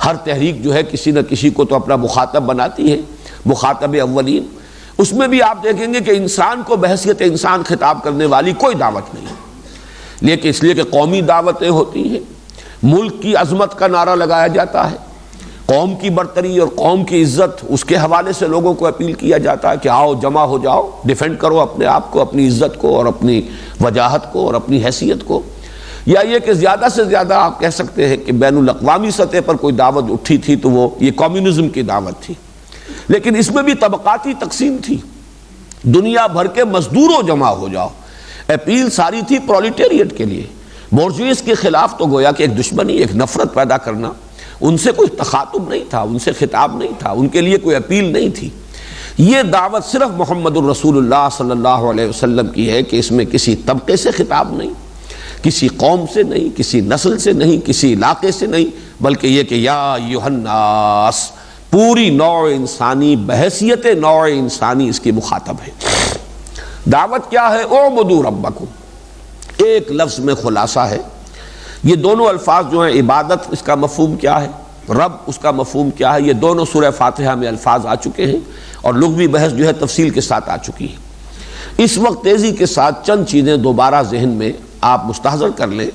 ہر تحریک جو ہے کسی نہ کسی کو تو اپنا مخاطب بناتی ہے، مخاطب اولین، اس میں بھی آپ دیکھیں گے کہ انسان کو بحیثیت انسان خطاب کرنے والی کوئی دعوت نہیں، لیکن اس لیے کہ قومی دعوتیں ہوتی ہیں، ملک کی عظمت کا نعرہ لگایا جاتا ہے، قوم کی برتری اور قوم کی عزت اس کے حوالے سے لوگوں کو اپیل کیا جاتا ہے کہ آؤ جمع ہو جاؤ، ڈیفینڈ کرو اپنے آپ کو، اپنی عزت کو اور اپنی وجاہت کو اور اپنی حیثیت کو۔ یا یہ کہ زیادہ سے زیادہ آپ کہہ سکتے ہیں کہ بین الاقوامی سطح پر کوئی دعوت اٹھی تھی تو وہ یہ کمیونزم کی دعوت تھی، لیکن اس میں بھی طبقاتی تقسیم تھی، دنیا بھر کے مزدوروں جمع ہو جاؤ، اپیل ساری تھی پرولیٹیریٹ کے لیے۔ بورژویز کے خلاف تو گویا کہ ایک دشمنی، ایک نفرت پیدا کرنا، ان سے کوئی تخاطب نہیں تھا، ان سے خطاب نہیں تھا، ان کے لیے کوئی اپیل نہیں تھی۔ یہ دعوت صرف محمد الرسول اللہ صلی اللہ علیہ وسلم کی ہے کہ اس میں کسی طبقے سے خطاب نہیں، کسی قوم سے نہیں، کسی نسل سے نہیں، کسی علاقے سے نہیں، بلکہ یہ کہ یا ایھا الناس، پوری نوع انسانی، بحیثیت نوع انسانی اس کی مخاطب ہے۔ دعوت کیا ہے؟ اعبدوا ربکم، ایک لفظ میں خلاصہ ہے۔ یہ دونوں الفاظ جو ہیں، عبادت اس کا مفہوم کیا ہے، رب اس کا مفہوم کیا ہے، یہ دونوں سورہ فاتحہ میں الفاظ آ چکے ہیں اور لغوی بحث جو ہے تفصیل کے ساتھ آ چکی ہے۔ اس وقت تیزی کے ساتھ چند چیزیں دوبارہ ذہن میں آپ مستحضر کر لیں۔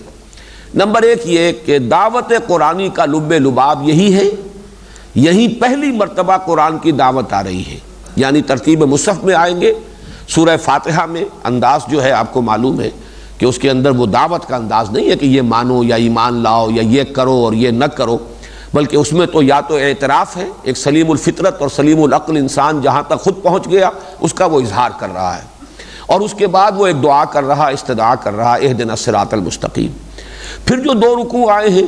نمبر ایک یہ کہ دعوت قرآنی کا لب لباب یہی ہے، یہی پہلی مرتبہ قرآن کی دعوت آ رہی ہے، یعنی ترتیب مصحف میں آئیں گے سورہ فاتحہ میں انداز جو ہے آپ کو معلوم ہے کہ اس کے اندر وہ دعوت کا انداز نہیں ہے کہ یہ مانو یا ایمان لاؤ یا یہ کرو اور یہ نہ کرو، بلکہ اس میں تو یا تو اعتراف ہے، ایک سلیم الفطرت اور سلیم العقل انسان جہاں تک خود پہنچ گیا اس کا وہ اظہار کر رہا ہے، اور اس کے بعد وہ ایک دعا کر رہا، استدعا کر رہا، اہدنا الصراط المستقیم۔ پھر جو دو رکوع آئے ہیں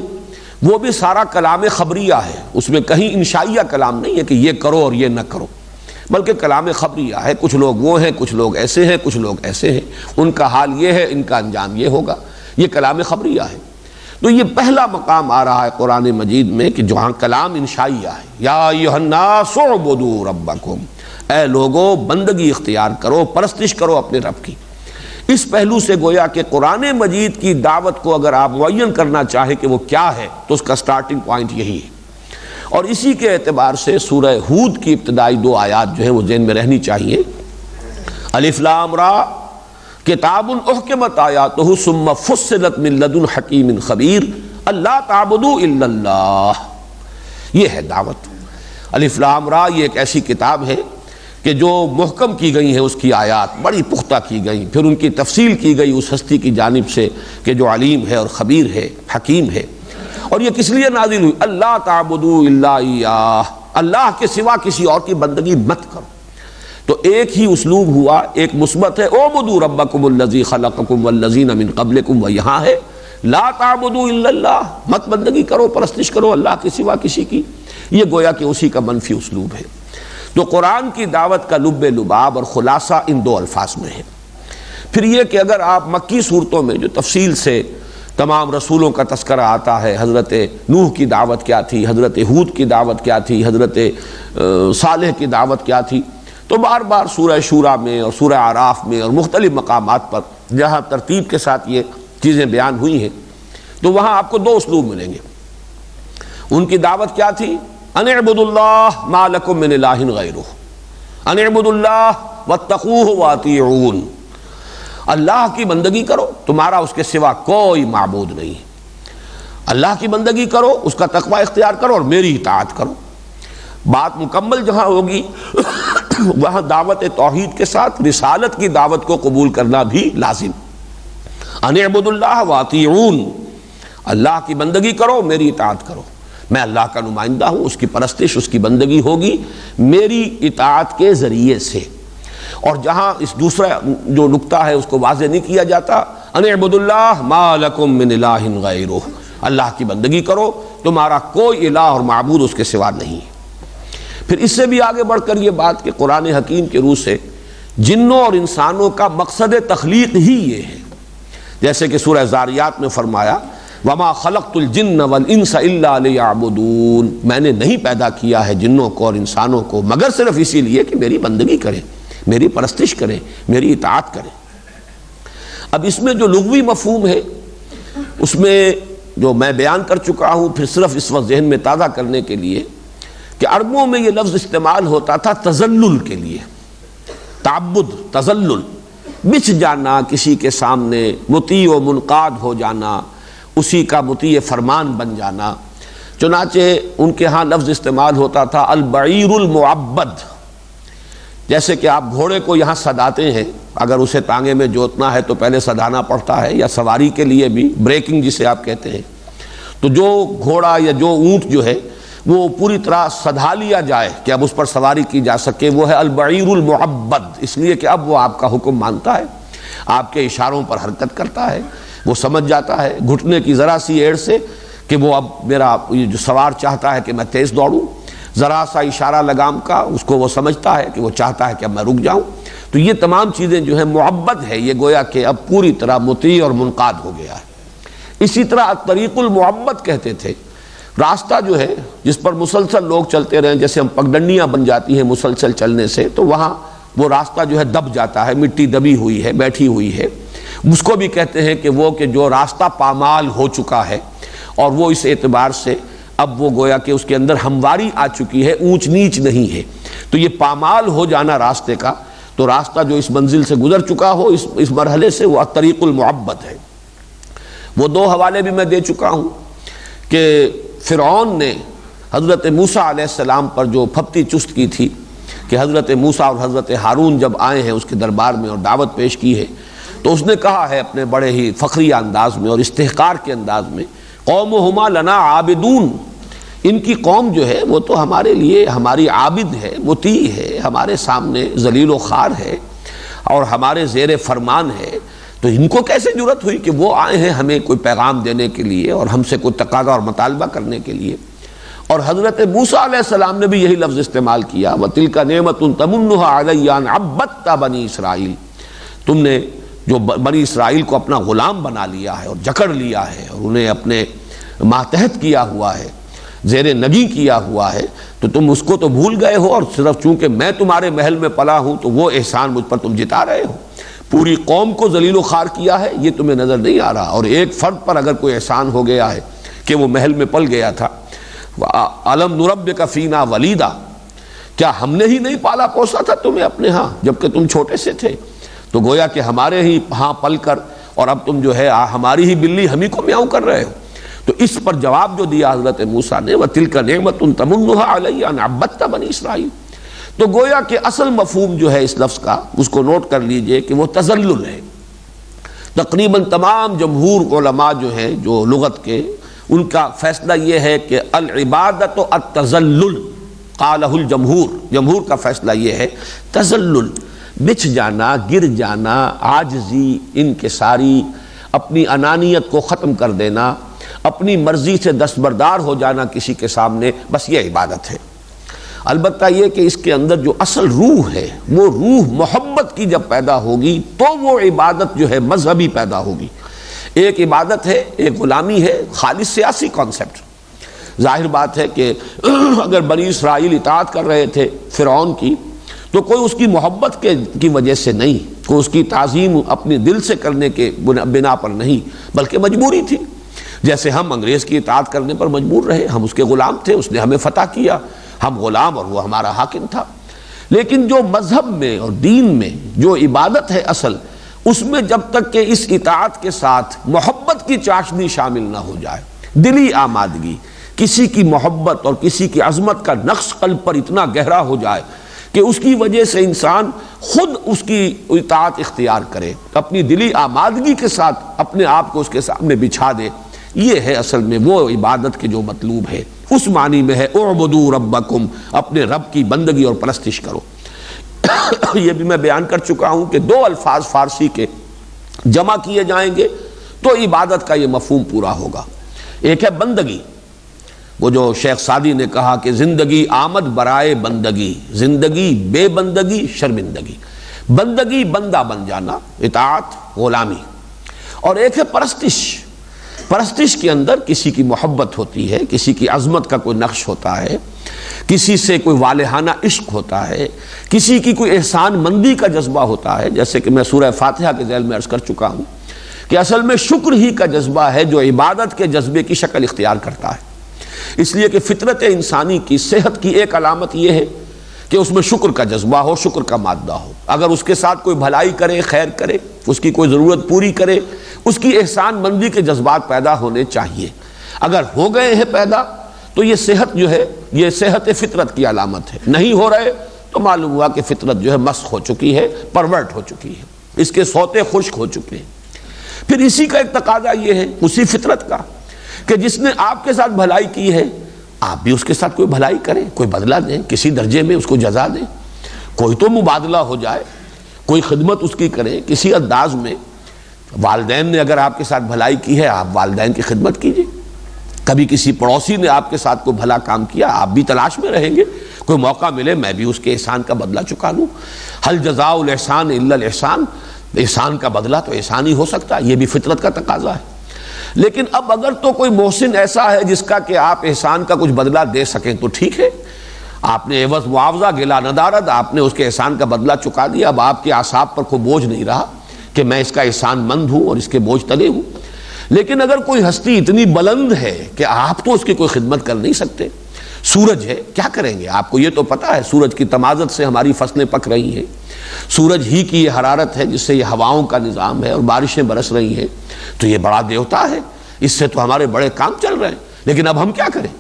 وہ بھی سارا کلام خبریہ ہے، اس میں کہیں انشائیہ کلام نہیں ہے کہ یہ کرو اور یہ نہ کرو، بلکہ کلام خبریہ ہے۔ کچھ لوگ وہ ہیں، کچھ لوگ ایسے ہیں، کچھ لوگ ایسے ہیں، ان کا حال یہ ہے، ان کا انجام یہ ہوگا، یہ کلام خبریہ ہے۔ تو یہ پہلا مقام آ رہا ہے قرآن مجید میں کہ جہاں کلام انشائیہ ہے، یا ایھا الناس اعبدوا ربکم، اے لوگو بندگی اختیار کرو، پرستش کرو اپنے رب کی۔ اس پہلو سے گویا کہ قرآن مجید کی دعوت کو اگر آپ معین کرنا چاہیں کہ وہ کیا ہے تو اس کا سٹارٹنگ پوائنٹ یہی ہے، اور اسی کے اعتبار سے سورہ ہود کی ابتدائی دو آیات جو ہیں وہ ذہن میں رہنی چاہیے۔ الف لام را کتاب احکمت آیاتہ ثم فصلت من لدن حکیم خبیر اللہ تعبدوا الا اللہ، یہ ہے دعوت۔ الف لام را یہ ایک ایسی کتاب ہے کہ جو محکم کی گئی ہیں، اس کی آیات بڑی پختہ کی گئی، پھر ان کی تفصیل کی گئی اس ہستی کی جانب سے کہ جو علیم ہے اور خبیر ہے، حکیم ہے۔ اور یہ کس لیے نازل ہوئی؟ اللہ تعبدوا الا ایاہ، اللہ کے سوا کسی اور کی بندگی مت کرو۔ تو ایک ہی اسلوب ہوا، ایک مثبت ہے اعبدوا ربکم الذی خلقکم والذین من قبلکم، و یہاں ہے لا تعبدوا الا اللہ، مت بندگی کرو، پرستش کرو اللہ کے سوا کسی کی۔ یہ گویا کہ اسی کا منفی اسلوب ہے۔ تو قرآن کی دعوت کا لب لباب اور خلاصہ ان دو الفاظ میں ہے۔ پھر یہ کہ اگر آپ مکی صورتوں میں جو تفصیل سے تمام رسولوں کا تذکرہ آتا ہے، حضرت نوح کی دعوت کیا تھی، حضرت ہود کی دعوت کیا تھی، حضرت صالح کی دعوت کیا تھی، تو بار بار سورہ شورى میں اور سورہ اعراف میں اور مختلف مقامات پر جہاں ترتیب کے ساتھ یہ چیزیں بیان ہوئی ہیں تو وہاں آپ کو دو اسلوب ملیں گے۔ ان کی دعوت کیا تھی؟ ان اعبدوا اللہ ما لکم من الہ غیرہ، ان اعبدوا اللہ واتقوہ واطیعون، اللہ کی بندگی کرو، تمہارا اس کے سوا کوئی معبود نہیں، اللہ کی بندگی کرو، اس کا تقوی اختیار کرو اور میری اطاعت کرو۔ بات مکمل جہاں ہوگی وہاں دعوت توحید کے ساتھ رسالت کی دعوت کو قبول کرنا بھی لازم۔ ان اعبدوا اللہ واطیعون، اللہ کی بندگی کرو، میری اطاعت کرو، میں اللہ کا نمائندہ ہوں، اس کی پرستش، اس کی بندگی ہوگی میری اطاعت کے ذریعے سے۔ اور جہاں اس دوسرا جو نقطہ ہے اس کو واضح نہیں کیا جاتا، ان اعبدوا اللہ ما لکم من الہ غیرہ، اللہ کی بندگی کرو، تمہارا کوئی الہ اور معبود اس کے سوا نہیں۔ پھر اس سے بھی آگے بڑھ کر یہ بات کہ قرآن حکیم کے روح سے جنوں اور انسانوں کا مقصد تخلیق ہی یہ ہے، جیسے کہ سورہ زاریات میں فرمایا وما خلقت الجن والانس الا لیعبدون، میں نے نہیں پیدا کیا ہے جنوں کو اور انسانوں کو مگر صرف اسی لیے کہ میری بندگی کریں، میری پرستش کریں، میری اطاعت کریں۔ اب اس میں جو لغوی مفہوم ہے اس میں جو میں بیان کر چکا ہوں، پھر صرف اس وقت ذہن میں تازہ کرنے کے لیے کہ عربوں میں یہ لفظ استعمال ہوتا تھا تذلل کے لیے، تعبد، تذلل، بچھ جانا کسی کے سامنے، مطیع و منقاد ہو جانا، اسی کا مطیع فرمان بن جانا۔ چنانچہ ان کے ہاں لفظ استعمال ہوتا تھا البعیر المعبد، جیسے کہ آپ گھوڑے کو یہاں سداتے ہیں، اگر اسے تانگے میں جوتنا ہے تو پہلے سدانا پڑتا ہے، یا سواری کے لیے بھی بریکنگ جسے آپ کہتے ہیں، تو جو گھوڑا یا جو اونٹ جو ہے وہ پوری طرح سدھا لیا جائے کہ اب اس پر سواری کی جا سکے، وہ ہے البعیر المعبد، اس لیے کہ اب وہ آپ کا حکم مانتا ہے، آپ کے اشاروں پر حرکت کرتا ہے، وہ سمجھ جاتا ہے گھٹنے کی ذرا سی ایڑ سے کہ وہ اب میرا جو سوار چاہتا ہے کہ میں تیز دوڑوں، ذرا سا اشارہ لگام کا اس کو وہ سمجھتا ہے کہ وہ چاہتا ہے کہ اب میں رک جاؤں۔ تو یہ تمام چیزیں جو ہیں معبد ہے، یہ گویا کہ اب پوری طرح مطیع اور منقاد ہو گیا ہے۔ اسی طرح الطریق المعبد کہتے تھے، راستہ جو ہے جس پر مسلسل لوگ چلتے رہیں، جیسے ہم پگڈنڈیاں بن جاتی ہیں مسلسل چلنے سے، تو وہاں وہ راستہ جو ہے دب جاتا ہے، مٹی دبی ہوئی ہے، بیٹھی ہوئی ہے، اس کو بھی کہتے ہیں کہ وہ کہ جو راستہ پامال ہو چکا ہے، اور وہ اس اعتبار سے اب وہ گویا کہ اس کے اندر ہمواری آ چکی ہے، اونچ نیچ نہیں ہے، تو یہ پامال ہو جانا راستے کا، تو راستہ جو اس منزل سے گزر چکا ہو اس مرحلے سے، وہ الطریق المعبد ہے۔ وہ دو حوالے بھی میں دے چکا ہوں کہ فرعون نے حضرت موسیٰ علیہ السلام پر جو پھپتی چست کی تھی کہ حضرت موسیٰ اور حضرت ہارون جب آئے ہیں اس کے دربار میں اور دعوت پیش کی ہے، تو اس نے کہا ہے اپنے بڑے ہی فخریہ انداز میں اور استحقار کے انداز میں، قومہما لنا عابدون، ان کی قوم جو ہے وہ تو ہمارے لیے ہماری عابد ہے، مطیع ہے، ہمارے سامنے ذلیل و خوار ہے اور ہمارے زیر فرمان ہے، تو ان کو کیسے جرأت ہوئی کہ وہ آئے ہیں ہمیں کوئی پیغام دینے کے لیے اور ہم سے کوئی تقاضا اور مطالبہ کرنے کے لیے۔ اور حضرت موسیٰ علیہ السلام نے بھی یہی لفظ استعمال کیا، وَتِلْكَ نِعْمَةٌ تَمُنُّهَا عَلَيَّ أَنْ عَبَّدْتَ بنی اسرائیل، تم نے جو بنی اسرائیل کو اپنا غلام بنا لیا ہے اور جکڑ لیا ہے اور انہیں اپنے ماتحت کیا ہوا ہے، زیر نگی کیا ہوا ہے، تو تم اس کو تو بھول گئے ہو، اور صرف چونکہ میں تمہارے محل میں پلا ہوں تو وہ احسان مجھ پر تم جتا رہے ہو۔ پوری قوم کو ذلیل و خوار کیا ہے یہ تمہیں نظر نہیں آ رہا، اور ایک فرد پر اگر کوئی احسان ہو گیا ہے کہ وہ محل میں پل گیا تھا، أَلَمْ نُرَبِّكَ فِينَا وَلِيدًا، کیا ہم نے ہی نہیں پالا پوسا تھا تمہیں اپنے ہاں جبکہ تم چھوٹے سے تھے؟ تو گویا کہ ہمارے ہی ہاں پل کر اور اب تم جو ہے ہماری ہی بلی ہم ہی کو میاؤں کر رہے ہو۔ تو اس پر جواب جو دیا حضرت موسیٰ نے، وَتِلْكَ نِعْمَةٌ تَمُنُّهَا عَلَيَّ أَنْ عَبَّدْتَ بنی اسرائیل، تو گویا کہ اصل مفہوم جو ہے اس لفظ کا اس کو نوٹ کر لیجئے کہ وہ تذلل ہے۔ تقریباً تمام جمہور علماء جو ہیں جو لغت کے، ان کا فیصلہ یہ ہے کہ العبادت التذلل، قالہ الجمہور، جمہور کا فیصلہ یہ ہے تذلل، بچھ جانا، گر جانا، عاجزی، انکساری، اپنی انانیت کو ختم کر دینا، اپنی مرضی سے دستبردار ہو جانا کسی کے سامنے، بس یہ عبادت ہے۔ البتہ یہ کہ اس کے اندر جو اصل روح ہے، وہ روح محبت کی جب پیدا ہوگی تو وہ عبادت جو ہے مذہبی پیدا ہوگی۔ ایک عبادت ہے، ایک غلامی ہے، خالص سیاسی کانسیپٹ۔ ظاہر بات ہے کہ اگر بنی اسرائیل اطاعت کر رہے تھے فرعون کی، تو کوئی اس کی محبت کی وجہ سے نہیں، کوئی اس کی تعظیم اپنے دل سے کرنے کے بنا پر نہیں، بلکہ مجبوری تھی۔ جیسے ہم انگریز کی اطاعت کرنے پر مجبور رہے، ہم اس کے غلام تھے، اس نے ہمیں فتح کیا، ہم غلام اور وہ ہمارا حاکم تھا۔ لیکن جو مذہب میں اور دین میں جو عبادت ہے اصل، اس میں جب تک کہ اس اطاعت کے ساتھ محبت کی چاشنی شامل نہ ہو جائے، دلی آمادگی، کسی کی محبت اور کسی کی عظمت کا نقش قلب پر اتنا گہرا ہو جائے کہ اس کی وجہ سے انسان خود اس کی اطاعت اختیار کرے، اپنی دلی آمادگی کے ساتھ اپنے آپ کو اس کے سامنے بچھا دے، یہ ہے اصل میں وہ عبادت کے جو مطلوب ہے۔ اس معنی میں ہے اعبدوا ربکم، اپنے رب کی بندگی اور پرستش کرو۔ یہ بھی میں بیان کر چکا ہوں کہ دو الفاظ فارسی کے جمع کیے جائیں گے تو عبادت کا یہ مفہوم پورا ہوگا۔ ایک ہے بندگی، وہ جو شیخ سعدی نے کہا کہ زندگی آمد برائے بندگی، زندگی بے بندگی شرمندگی۔ بندگی بندہ بن جانا، اطاعت، غلامی۔ اور ایک ہے پرستش، پرستش کے اندر کسی کی محبت ہوتی ہے، کسی کی عظمت کا کوئی نقش ہوتا ہے، کسی سے کوئی والہانہ عشق ہوتا ہے، کسی کی کوئی احسان مندی کا جذبہ ہوتا ہے، جیسے کہ میں سورہ فاتحہ کے ذیل میں عرض کر چکا ہوں کہ اصل میں شکر ہی کا جذبہ ہے جو عبادت کے جذبے کی شکل اختیار کرتا ہے۔ اس لیے کہ فطرت انسانی کی صحت کی ایک علامت یہ ہے کہ اس میں شکر کا جذبہ ہو، شکر کا مادہ ہو. اگر اس کے ساتھ کوئی بھلائی کرے، خیر کرے، اس کی کوئی ضرورت پوری کرے، اس کی احسان مندی کے جذبات پیدا ہونے چاہیے. اگر ہو گئے ہیں پیدا تو یہ صحت جو ہے یہ صحت فطرت کی علامت ہے. نہیں ہو رہے تو معلوم ہوا کہ فطرت جو ہے مسخ ہو چکی ہے، پرورٹ ہو چکی ہے، اس کے سوتے خشک ہو چکے ہیں. پھر اسی کا ایک تقاضا یہ ہے، اسی فطرت کا، کہ جس نے آپ کے ساتھ بھلائی کی ہے آپ بھی اس کے ساتھ کوئی بھلائی کریں، کوئی بدلہ دیں، کسی درجے میں اس کو جزا دیں، کوئی تو مبادلہ ہو جائے، کوئی خدمت اس کی کریں کسی انداز میں. والدین نے اگر آپ کے ساتھ بھلائی کی ہے آپ والدین کی خدمت کیجیے. کبھی کسی پڑوسی نے آپ کے ساتھ کوئی بھلا کام کیا آپ بھی تلاش میں رہیں گے، کوئی موقع ملے میں بھی اس کے احسان کا بدلہ چکا لوں. حل جزاء الاحسان الا الاحسان، احسان کا بدلہ تو احسان ہی ہو سکتا ہے، یہ بھی فطرت کا تقاضا ہے. لیکن اب اگر تو کوئی محسن ایسا ہے جس کا کہ آپ احسان کا کچھ بدلہ دے سکیں تو ٹھیک ہے، آپ نے عوض معاوضہ گلا ندارد، آپ نے اس کے احسان کا بدلہ چکا دیا. اب آپ کے اعصاب پر کوئی بوجھ نہیں رہا کہ میں اس کا احسان مند ہوں اور اس کے بوجھ تلے ہوں. لیکن اگر کوئی ہستی اتنی بلند ہے کہ آپ تو اس کی کوئی خدمت کر نہیں سکتے، سورج ہے کیا کریں گے؟ آپ کو یہ تو پتہ ہے سورج کی تمازت سے ہماری فصلیں پک رہی ہیں، سورج ہی کی یہ حرارت ہے جس سے یہ ہواؤں کا نظام ہے اور بارشیں برس رہی ہیں. تو یہ بڑا دیوتا ہے، اس سے تو ہمارے بڑے کام چل رہے ہیں. لیکن اب ہم کیا کریں؟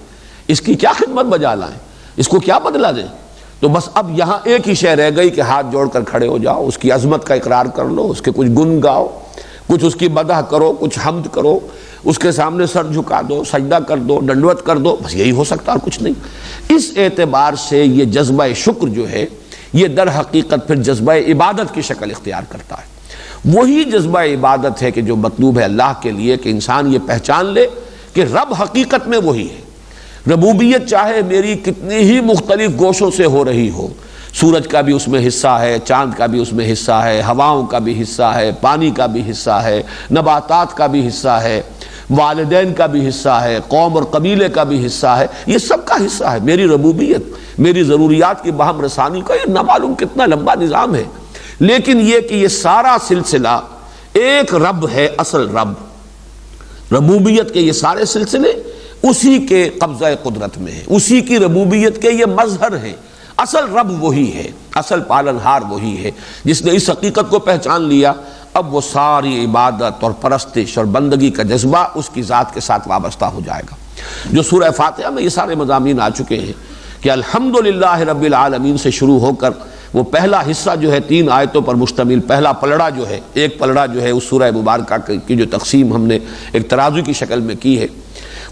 اس کی کیا خدمت بجا لائیں؟ اس کو کیا بدلہ دیں؟ تو بس اب یہاں ایک ہی شے رہ گئی کہ ہاتھ جوڑ کر کھڑے ہو جاؤ، اس کی عظمت کا اقرار کر لو، اس کے کچھ گن گاؤ، کچھ اس کی مدح کرو، کچھ حمد کرو، اس کے سامنے سر جھکا دو، سجدہ کر دو، ڈنڈوت کر دو، بس یہی ہو سکتا اور کچھ نہیں. اس اعتبار سے یہ جذبہ شکر جو ہے یہ در حقیقت پھر جذبہ عبادت کی شکل اختیار کرتا ہے. وہی جذبہ عبادت ہے کہ جو مطلوب ہے اللہ کے لیے، کہ انسان یہ پہچان لے کہ رب حقیقت میں وہی ہے. ربوبیت چاہے میری کتنی ہی مختلف گوشوں سے ہو رہی ہو، سورج کا بھی اس میں حصہ ہے، چاند کا بھی اس میں حصہ ہے، ہواؤں کا بھی حصہ ہے، پانی کا بھی حصہ ہے، نباتات کا بھی حصہ ہے، والدین کا بھی حصہ ہے، قوم اور قبیلے کا بھی حصہ ہے، یہ سب کا حصہ ہے. میری ربوبیت، میری ضروریات کی باہم رسانی کا یہ نہ معلوم کتنا لمبا نظام ہے. لیکن یہ کہ یہ سارا سلسلہ ایک رب ہے، اصل رب، ربوبیت کے یہ سارے سلسلے اسی کے قبضہ قدرت میں ہیں، اسی کی ربوبیت کے یہ مظہر ہیں. اصل رب وہی ہے، اصل پالنہار وہی ہے. جس نے اس حقیقت کو پہچان لیا اب وہ ساری عبادت اور پرستش اور بندگی کا جذبہ اس کی ذات کے ساتھ وابستہ ہو جائے گا. جو سورہ فاتحہ میں یہ سارے مضامین آ چکے ہیں کہ الحمدللہ رب العالمین سے شروع ہو کر وہ پہلا حصہ جو ہے 3 آیتوں پر مشتمل پہلا پلڑا جو ہے، ایک پلڑا جو ہے اس سورہ مبارکہ کی جو تقسیم ہم نے ایک ترازو کی شکل میں کی ہے،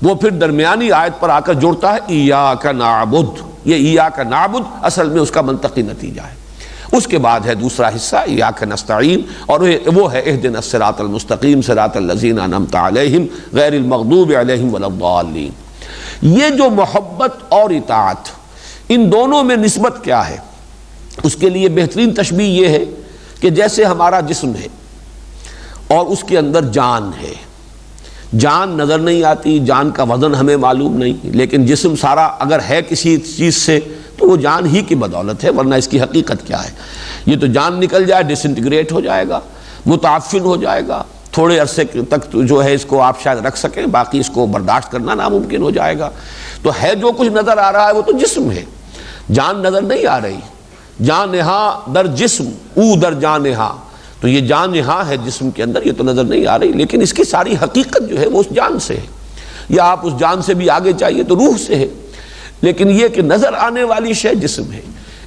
وہ پھر درمیانی آیت پر آ کر جوڑتا ہے ایاک نعبد. یہ ایاک نعبد اصل میں اس کا منطقی نتیجہ ہے. اس کے بعد ہے دوسرا حصہ ایاک نستعین، اور وہ ہے اہدنا الصراط المستقیم صراط الذین انعمت علیہم غیر المغضوب علیہم ولا الضالین. یہ جو محبت اور اطاعت، ان دونوں میں نسبت کیا ہے؟ اس کے لیے بہترین تشبیہ یہ ہے کہ جیسے ہمارا جسم ہے اور اس کے اندر جان ہے. جان نظر نہیں آتی، جان کا وزن ہمیں معلوم نہیں، لیکن جسم سارا اگر ہے کسی چیز سے تو وہ جان ہی کی بدولت ہے، ورنہ اس کی حقیقت کیا ہے؟ یہ تو جان نکل جائے ڈس انٹیگریٹ ہو جائے گا، متعفن ہو جائے گا، تھوڑے عرصے تک جو ہے اس کو آپ شاید رکھ سکیں، باقی اس کو برداشت کرنا ناممکن ہو جائے گا. تو ہے جو کچھ نظر آ رہا ہے وہ تو جسم ہے، جان نظر نہیں آ رہی. جان نہاں در جسم او در جان نہاں، تو یہ جان نہاں ہے جسم کے اندر، یہ تو نظر نہیں آ رہی، لیکن اس کی ساری حقیقت جو ہے وہ اس جان سے ہے، یا آپ اس جان سے بھی آگے چاہیے تو روح سے ہے. لیکن یہ کہ نظر آنے والی شے جسم ہے.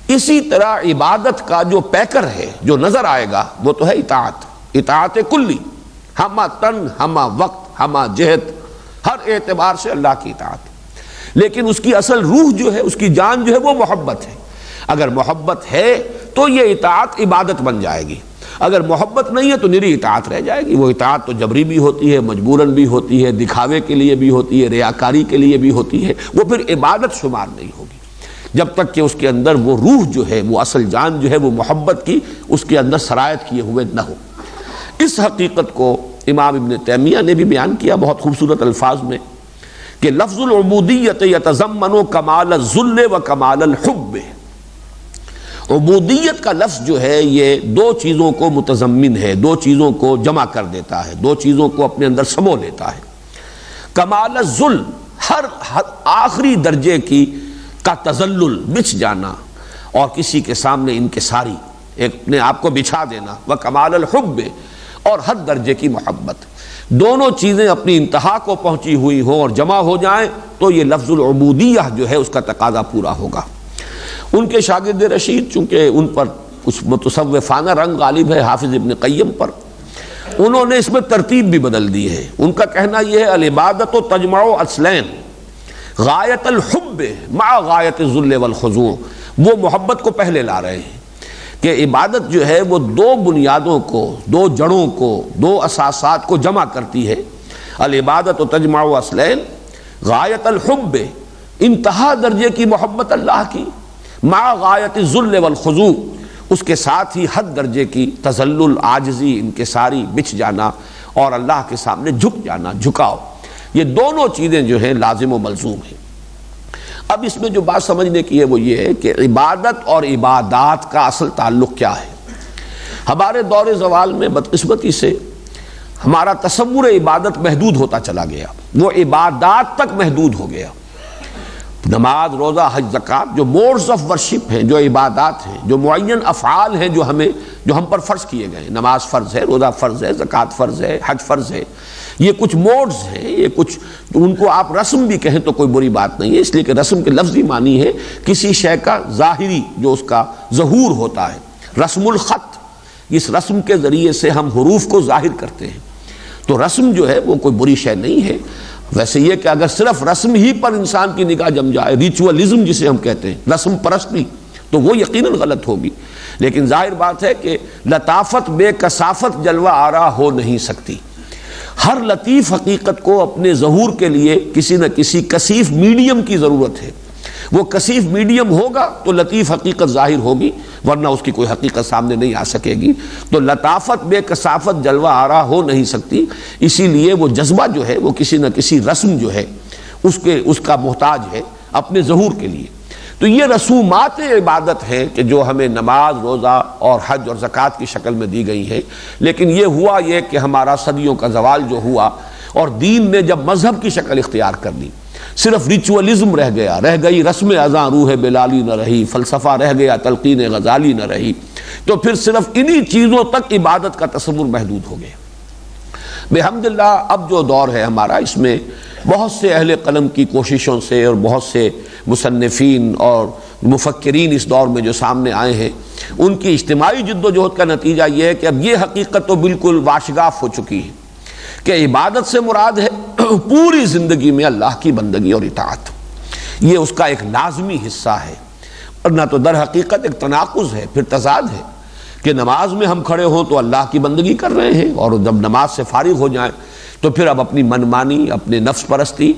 اسی طرح عبادت کا جو پیکر ہے جو نظر آئے گا وہ تو ہے اطاعت، اطاعت کلی، ہمہ تن ہمہ وقت ہمہ جہت، ہر اعتبار سے اللہ کی اطاعت. لیکن اس کی اصل روح جو ہے، اس کی جان جو ہے وہ محبت ہے. اگر محبت ہے تو یہ اطاعت عبادت بن جائے گی، اگر محبت نہیں ہے تو نری اطاعت رہ جائے گی. وہ اطاعت تو جبری بھی ہوتی ہے، مجبوراً بھی ہوتی ہے، دکھاوے کے لیے بھی ہوتی ہے، ریاکاری کے لیے بھی ہوتی ہے، وہ پھر عبادت شمار نہیں ہوگی جب تک کہ اس کے اندر وہ روح جو ہے، وہ اصل جان جو ہے وہ محبت کی اس کے اندر سرایت کیے ہوئے نہ ہو. اس حقیقت کو امام ابن تیمیہ نے بھی بیان کیا بہت خوبصورت الفاظ میں کہ لفظ العبودیت یتضمن کمال الذل و کمال الحب. عبودیت کا لفظ جو ہے یہ 2 چیزوں کو متضمن ہے، 2 چیزوں کو جمع کر دیتا ہے، 2 چیزوں کو اپنے اندر سمو لیتا ہے. کمال الذل، ہر آخری درجے کا تذلل، بچ جانا، اور کسی کے سامنے انکساری، اپنے آپ کو بچھا دینا، وکمال الحب، اور حد درجے کی محبت، دونوں چیزیں اپنی انتہا کو پہنچی ہوئی ہوں اور جمع ہو جائیں تو یہ لفظ العبودیہ جو ہے اس کا تقاضا پورا ہوگا۔ ان کے شاگرد رشید چونکہ ان پر کچھ متصوفانہ رنگ غالب ہے حافظ ابن قیم پر، انہوں نے اس میں ترتیب بھی بدل دی ہے۔ ان کا کہنا یہ ہے العبادت تجمع اصلین غایت الحب مع غایت الذل والخضوع، وہ محبت کو پہلے لا رہے ہیں کہ عبادت جو ہے وہ دو بنیادوں کو، دو جڑوں کو، دو اساسات کو جمع کرتی ہے۔ العبادت تجمع اصلین غایت الحب، انتہا درجے کی محبت اللہ کی، مع غایت الذل والخضوع، اس کے ساتھ ہی حد درجے کی تذلل، عاجزی، انکساری، بچھ جانا اور اللہ کے سامنے جھک جانا، جھکاؤ، یہ دونوں چیزیں جو ہیں لازم و ملزوم ہیں۔ اب اس میں جو بات سمجھنے کی ہے وہ یہ ہے کہ عبادت اور عبادات کا اصل تعلق کیا ہے۔ ہمارے دور زوال میں بدقسمتی سے ہمارا تصور عبادت محدود ہوتا چلا گیا، وہ عبادات تک محدود ہو گیا۔ نماز، روزہ، حج، زکوٰۃ جو موڈز آف ورشپ ہیں، جو عبادات ہیں، جو معین افعال ہیں جو ہم پر فرض کیے گئے ہیں، نماز فرض ہے، روزہ فرض ہے، زکوٰۃ فرض ہے، حج فرض ہے، یہ کچھ موڈز ہیں، یہ کچھ ان کو آپ رسم بھی کہیں تو کوئی بری بات نہیں ہے، اس لیے کہ رسم کے لفظی معنی ہے کسی شے کا ظاہری جو اس کا ظہور ہوتا ہے۔ رسم الخط، اس رسم کے ذریعے سے ہم حروف کو ظاہر کرتے ہیں، تو رسم جو ہے وہ کوئی بری شے نہیں ہے۔ ویسے یہ کہ اگر صرف رسم ہی پر انسان کی نگاہ جم جائے، ریچولزم جسے ہم کہتے ہیں، رسم پرستی، تو وہ یقیناً غلط ہوگی، لیکن ظاہر بات ہے کہ لطافت بے کثافت جلوہ آرا ہو نہیں سکتی۔ ہر لطیف حقیقت کو اپنے ظہور کے لیے کسی نہ کسی کثیف میڈیم کی ضرورت ہے، وہ کثیف میڈیم ہوگا تو لطیف حقیقت ظاہر ہوگی، ورنہ اس کی کوئی حقیقت سامنے نہیں آ سکے گی۔ تو لطافت بے کثافت جلوہ آرا ہو نہیں سکتی، اسی لیے وہ جذبہ جو ہے وہ کسی نہ کسی رسم جو ہے اس کا محتاج ہے اپنے ظہور کے لیے۔ تو یہ رسومات عبادت ہیں کہ جو ہمیں نماز، روزہ اور حج اور زکوٰۃ کی شکل میں دی گئی ہیں، لیکن یہ ہوا یہ کہ ہمارا صدیوں کا زوال جو ہوا اور دین نے جب مذہب کی شکل اختیار کر لی، صرف ریچولزم رہ گیا، رہ گئی رسم اذاں روح بلالی نہ رہی، فلسفہ رہ گیا تلقین غزالی نہ رہی، تو پھر صرف انہی چیزوں تک عبادت کا تصور محدود ہو گیا۔ بحمداللہ اب جو دور ہے ہمارا، اس میں بہت سے اہل قلم کی کوششوں سے اور بہت سے مصنفین اور مفکرین اس دور میں جو سامنے آئے ہیں، ان کی اجتماعی جد و جہد کا نتیجہ یہ ہے کہ اب یہ حقیقت تو بالکل واشگاف ہو چکی ہے کہ عبادت سے مراد ہے پوری زندگی میں اللہ کی بندگی اور اطاعت، یہ اس کا ایک لازمی حصہ ہے، ورنہ تو در حقیقت ایک تناقض ہے، پھر تضاد ہے کہ نماز میں ہم کھڑے ہوں تو اللہ کی بندگی کر رہے ہیں، اور جب نماز سے فارغ ہو جائیں تو پھر اب اپنی منمانی، اپنے نفس پرستی،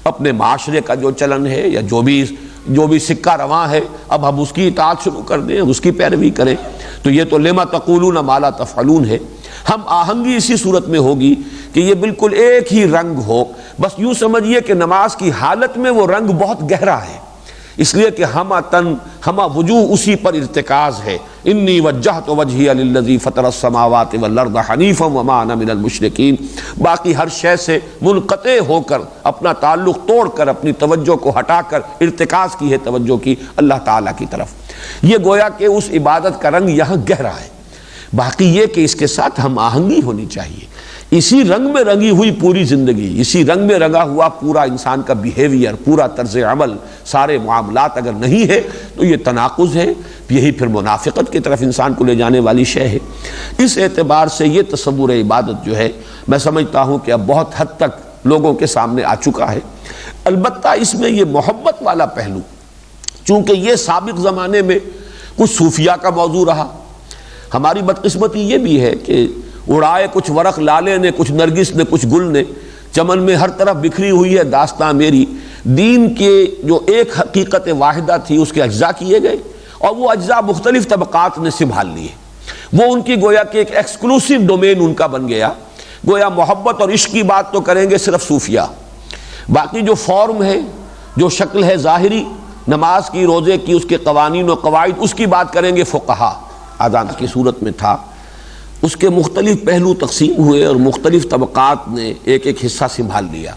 اپنے معاشرے کا جو چلن ہے یا جو بھی سکہ رواں ہے، اب ہم اس کی اطاعت شروع کر دیں، اس کی پیروی کریں، تو یہ تو لما تقولون ما لا تفعلون ہے۔ ہم آہنگی اسی صورت میں ہوگی کہ یہ بالکل ایک ہی رنگ ہو، بس یوں سمجھیے کہ نماز کی حالت میں وہ رنگ بہت گہرا ہے، اس لیے کہ ہمہ وجوہ اسی پر ارتکاز ہے۔ انی وجہت وجہی للذی فطر السماوات والارض حنیفا وما انا من المشرکین، باقی ہر شے سے منقطع ہو کر، اپنا تعلق توڑ کر، اپنی توجہ کو ہٹا کر ارتکاز کی ہے توجہ کی اللہ تعالیٰ کی طرف۔ یہ گویا کہ اس عبادت کا رنگ یہاں گہرا ہے، باقی یہ کہ اس کے ساتھ ہم آہنگی ہونی چاہیے۔ اسی رنگ میں رنگی ہوئی پوری زندگی، اسی رنگ میں رنگا ہوا پورا انسان کا بیہیویئر، پورا طرز عمل، سارے معاملات اگر نہیں ہے تو یہ تناقض ہے، یہی پھر منافقت کی طرف انسان کو لے جانے والی شے ہے۔ اس اعتبار سے یہ تصور عبادت جو ہے میں سمجھتا ہوں کہ اب بہت حد تک لوگوں کے سامنے آ چکا ہے۔ البتہ اس میں یہ محبت والا پہلو، چونکہ یہ سابق زمانے میں کچھ صوفیہ کا موضوع رہا، ہماری بدقسمتی یہ بھی ہے کہ اڑائے کچھ ورق لالے نے، کچھ نرگس نے، کچھ گل نے، چمن میں ہر طرف بکھری ہوئی ہے داستاں میری، دین کے جو ایک حقیقت واحدہ تھی اس کے اجزاء کیے گئے، اور وہ اجزاء مختلف طبقات نے سنبھال لیے، وہ ان کی گویا کہ ایک ایکسکلوسیو ڈومین ان کا بن گیا۔ گویا محبت اور عشق کی بات تو کریں گے صرف صوفیہ، باقی جو فارم ہے، جو شکل ہے ظاہری، نماز کی، روزے کی، اس کے قوانین و قواعد، اس کی بات کریں گے فقہا۔ آذان کی صورت میں تھا، اس کے مختلف پہلو تقسیم ہوئے اور مختلف طبقات نے ایک ایک حصہ سنبھال لیا،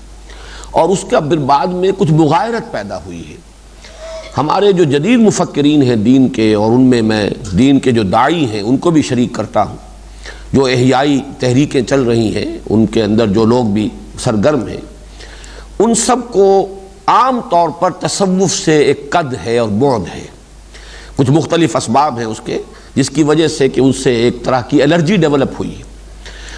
اور اس کا پھر بعد میں کچھ مغایرت پیدا ہوئی ہے۔ ہمارے جو جدید مفکرین ہیں دین کے، اور ان میں دین کے جو داعی ہیں ان کو بھی شریک کرتا ہوں، جو احیائی تحریکیں چل رہی ہیں ان کے اندر جو لوگ بھی سرگرم ہیں، ان سب کو عام طور پر تصوف سے ایک قد ہے اور بعد ہے۔ کچھ مختلف اسباب ہیں اس کے، جس کی وجہ سے کہ ان سے ایک طرح کی الرجی ڈیولپ ہوئی ہے،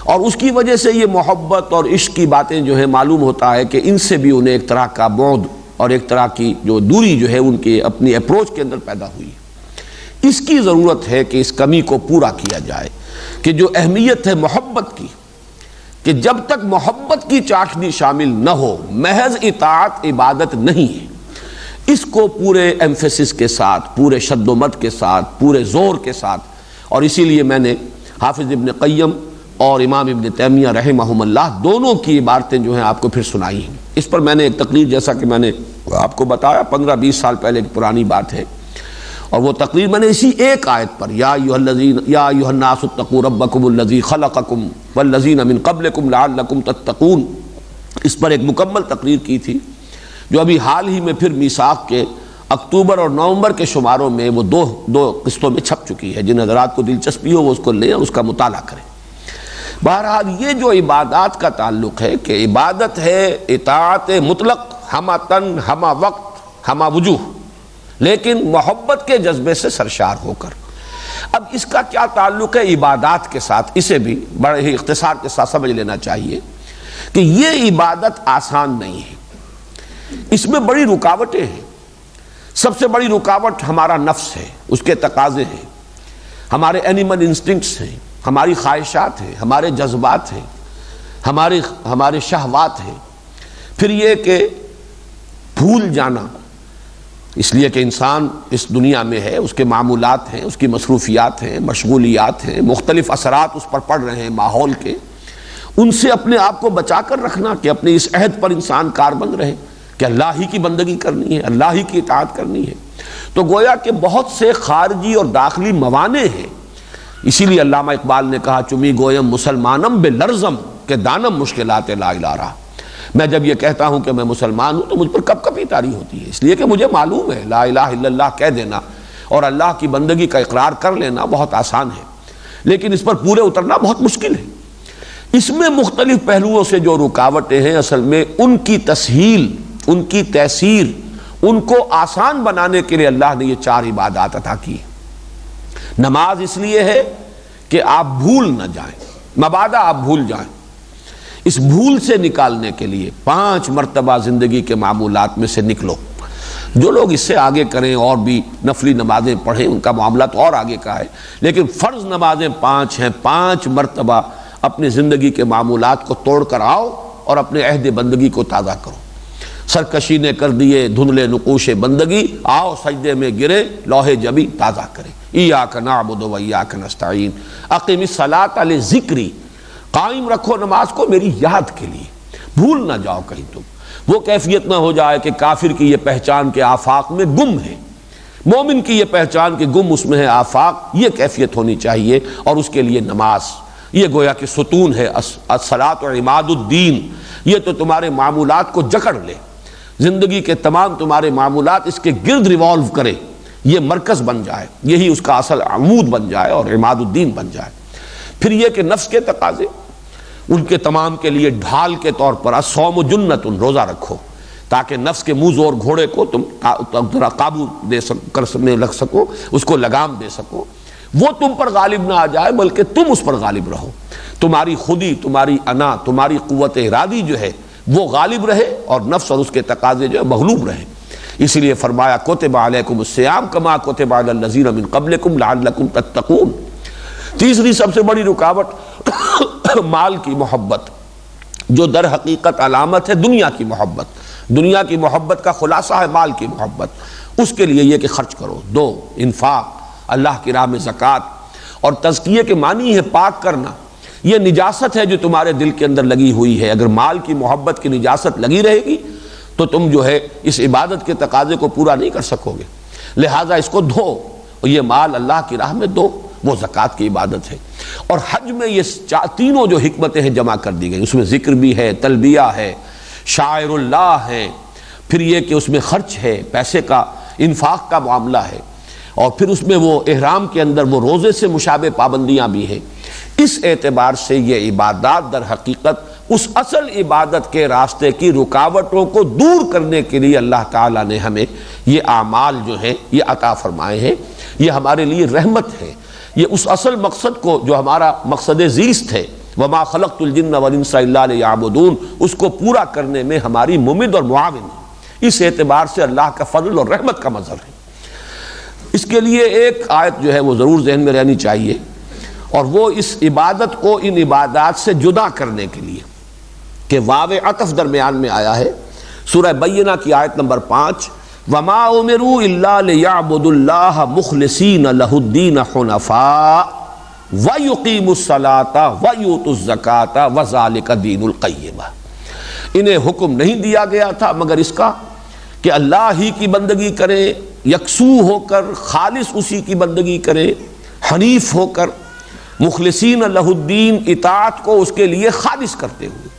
اور اس کی وجہ سے یہ محبت اور عشق کی باتیں جو ہے معلوم ہوتا ہے کہ ان سے بھی انہیں ایک طرح کا بعد اور ایک طرح کی جو دوری جو ہے ان کے اپنی اپروچ کے اندر پیدا ہوئی ہے۔ اس کی ضرورت ہے کہ اس کمی کو پورا کیا جائے، کہ جو اہمیت ہے محبت کی، کہ جب تک محبت کی چاشنی شامل نہ ہو محض اطاعت عبادت نہیں ہے۔ اس کو پورے ایمفیسس کے ساتھ، پورے شد و مد کے ساتھ، پورے زور کے ساتھ، اور اسی لیے میں نے حافظ ابن قیم اور امام ابن تیمیہ رحمہم اللہ دونوں کی عبارتیں جو ہیں آپ کو پھر سنائی ہیں۔ اس پر میں نے ایک تقریر، جیسا کہ میں نے آپ کو بتایا 15-20 سال پہلے کی پرانی بات ہے، اور وہ تقریر میں نے اسی ایک آیت پر یا ایھا الناس اتقوا ربکم الذی خلقکم والذین من قبلکم لعلکم تتقون، اس پر ایک مکمل تقریر کی تھی، جو ابھی حال ہی میں پھر میثاق کے اکتوبر اور نومبر کے شماروں میں وہ دو قسطوں میں چھپ چکی ہے۔ جن حضرات کو دلچسپی ہو وہ اس کو لیں اور اس کا مطالعہ کریں۔ بہرحال یہ جو عبادات کا تعلق ہے کہ عبادت ہے اطاعت مطلق، ہمہ تن ہمہ وقت ہمہ وجوہ، لیکن محبت کے جذبے سے سرشار ہو کر۔ اب اس کا کیا تعلق ہے عبادات کے ساتھ، اسے بھی بڑے ہی اختصار کے ساتھ سمجھ لینا چاہیے کہ یہ عبادت آسان نہیں ہے، اس میں بڑی رکاوٹیں ہیں۔ سب سے بڑی رکاوٹ ہمارا نفس ہے، اس کے تقاضے ہیں، ہمارے اینیمل انسٹنکٹس ہیں، ہماری خواہشات ہیں، ہمارے جذبات ہیں، ہمارے شہوات ہیں۔ پھر یہ کہ بھول جانا، اس لیے کہ انسان اس دنیا میں ہے، اس کے معمولات ہیں، اس کی مصروفیات ہیں، مشغولیات ہیں، مختلف اثرات اس پر پڑ رہے ہیں ماحول کے، ان سے اپنے آپ کو بچا کر رکھنا کہ اپنے اس عہد پر انسان کاربند رہے کہ اللہ ہی کی بندگی کرنی ہے، اللہ ہی کی اطاعت کرنی ہے۔ تو گویا کہ بہت سے خارجی اور داخلی موانع ہیں۔ اسی لیے علامہ اقبال نے کہا چمی گویم مسلمانم بے لرزم کہ دانم مشکلات لا الہ رہا۔ میں جب یہ کہتا ہوں کہ میں مسلمان ہوں تو مجھ پر کب کبھی طاری ہوتی ہے، اس لیے کہ مجھے معلوم ہے لا الہ الا اللہ کہہ دینا اور اللہ کی بندگی کا اقرار کر لینا بہت آسان ہے، لیکن اس پر پورے اترنا بہت مشکل ہے۔ اس میں مختلف پہلوؤں سے جو رکاوٹیں ہیں، اصل میں ان کی تسہیل، ان کی تیسیر، ان کو آسان بنانے کے لیے اللہ نے یہ 4 عبادات عطا کی۔ نماز اس لیے ہے کہ آپ بھول نہ جائیں، مبادا آپ بھول جائیں۔ اس بھول سے نکالنے کے لیے 5 مرتبہ زندگی کے معمولات میں سے نکلو۔ جو لوگ اس سے آگے کریں اور بھی نفلی نمازیں پڑھیں، ان کا معاملہ تو اور آگے کا ہے، لیکن فرض نمازیں 5 ہیں۔ 5 مرتبہ اپنی زندگی کے معمولات کو توڑ کر آؤ اور اپنے عہد بندگی کو تازہ کرو۔ سرکشی نے کر دیے دھندلے نقوش بندگی، آؤ سجدے میں گرے لوح جبی تازہ کرے۔ ایاک نعبد و ایاک نستعین اقم الصلاۃ لذکری، قائم رکھو نماز کو میری یاد کے لیے، بھول نہ جاؤ کہیں تم۔ وہ کیفیت نہ ہو جائے کہ کافر کی یہ پہچان کے آفاق میں گم ہے، مومن کی یہ پہچان کہ گم اس میں ہے آفاق، یہ کیفیت ہونی چاہیے۔ اور اس کے لیے نماز یہ گویا کہ ستون ہے، الصلاۃ و عماد الدین، یہ تو تمہارے معمولات کو جکڑ لے، زندگی کے تمام تمہارے معمولات اس کے گرد ریوالو کرے، یہ مرکز بن جائے، یہی اس کا اصل عمود بن جائے اور عماد الدین بن جائے۔ پھر یہ کہ نفس کے تقاضے، ان کے تمام کے لیے ڈھال کے طور پر الصوم جنۃ، روزہ رکھو تاکہ نفس کے منہ زور گھوڑے کو تم قابو کرنے لگ سکو، اس کو لگام دے سکو، وہ تم پر غالب نہ آ جائے بلکہ تم اس پر غالب رہو، تمہاری خودی، تمہاری انا، تمہاری قوت ارادی جو ہے وہ غالب رہے اور نفس اور اس کے تقاضے جو ہے مغلوب رہے۔ اسی لیے فرمایا کتب علیکم الصیام کما کتب علی الذین من قبلکم لعلکم تتقون۔ تیسری سب سے بڑی رکاوٹ مال کی محبت، جو در حقیقت علامت ہے دنیا کی محبت۔ دنیا کی محبت کا خلاصہ ہے مال کی محبت۔ اس کے لیے یہ کہ خرچ کرو، دو، انفاق، اللہ کی راہ میں زکوٰۃ، اور تزکیے کے معنی ہے پاک کرنا۔ یہ نجاست ہے جو تمہارے دل کے اندر لگی ہوئی ہے، اگر مال کی محبت کی نجاست لگی رہے گی تو تم جو ہے اس عبادت کے تقاضے کو پورا نہیں کر سکو گے، لہٰذا اس کو دھو، اور یہ مال اللہ کی راہ میں دو، وہ زکوٰۃ کی عبادت ہے۔ اور حج میں یہ تینوں جو حکمتیں ہیں جمع کر دی گئی، اس میں ذکر بھی ہے، تلبیہ ہے، شاعر اللہ ہے، پھر یہ کہ اس میں خرچ ہے، پیسے کا انفاق کا معاملہ ہے، اور پھر اس میں وہ احرام کے اندر وہ روزے سے مشابہ پابندیاں بھی ہیں۔ اس اعتبار سے یہ عبادات در حقیقت اس اصل عبادت کے راستے کی رکاوٹوں کو دور کرنے کے لیے اللہ تعالیٰ نے ہمیں یہ اعمال جو ہیں یہ عطا فرمائے ہیں۔ یہ ہمارے لیے رحمت ہے، یہ اس اصل مقصد کو جو ہمارا مقصد زیست ہے، وما خلقت الجن والانس الا لیعبدون، اس کو پورا کرنے میں ہماری ممد اور معاون ہے۔ اس اعتبار سے اللہ کا فضل اور رحمت کا مظہر ہے۔ اس کے لیے ایک آیت جو ہے وہ ضرور ذہن میں رہنی چاہیے، اور وہ اس عبادت کو ان عبادات سے جدا کرنے کے لیے کہ واو عطف درمیان میں آیا ہے۔ سورہ بینہ کی آیت نمبر 5، وما امروا الا لیعبدوا اللہ مخلصین لہ الدین حنفاء ویقیموا الصلاۃ ویؤتوا الزکاۃ وذلک دین القیمہ۔ انہیں حکم نہیں دیا گیا تھا مگر اس کا کہ اللہ ہی کی بندگی کریں، یکسو ہو کر خالص اسی کی بندگی کریں، حنیف ہو کر، مخلصین لہ الدین، اطاعت کو اس کے لیے خالص کرتے ہوئے،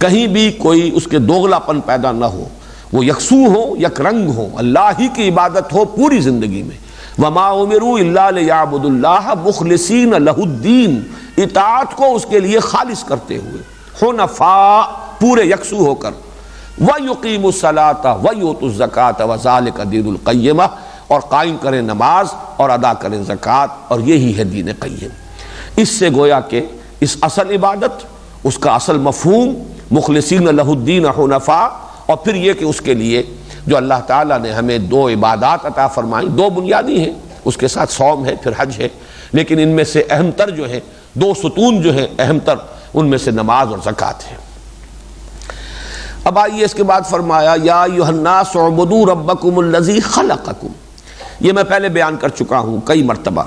کہیں بھی کوئی اس کے دوغلا پن پیدا نہ ہو، وہ یکسو ہو، یک رنگ ہو، اللہ ہی کی عبادت ہو پوری زندگی میں۔ وما امروا الا لیعبدوا اللہ مخلصین لہ الدین، اطاعت کو اس کے لیے خالص کرتے ہوئے، حنفاء، پورے یکسو ہو کر، وَيُقِيمُوا الصَّلَاةَ وَيُؤْتُوا الزَّكَاةَ وَذَلِكَ دِينُ الْقَيِّمَةِ، اور قائم کریں نماز اور ادا کریں زکوٰۃ، اور یہی ہے دین قیم۔ اس سے گویا کہ اس اصل عبادت، اس کا اصل مفہوم مخلصین لہ الدین حنفاء، اور پھر یہ کہ اس کے لیے جو اللہ تعالیٰ نے ہمیں دو عبادات عطا فرمائیں، دو بنیادی ہیں، اس کے ساتھ صوم ہے، پھر حج ہے، لیکن ان میں سے اہم تر جو ہے، دو ستون جو ہیں اہم تر، ان میں سے نماز اور زکوٰۃ ہے۔ اب آئیے اس کے بعد فرمایا یا ایھا الناس اعبدوا ربکم الذی خلقکم۔ یہ میں پہلے بیان کر چکا ہوں کئی مرتبہ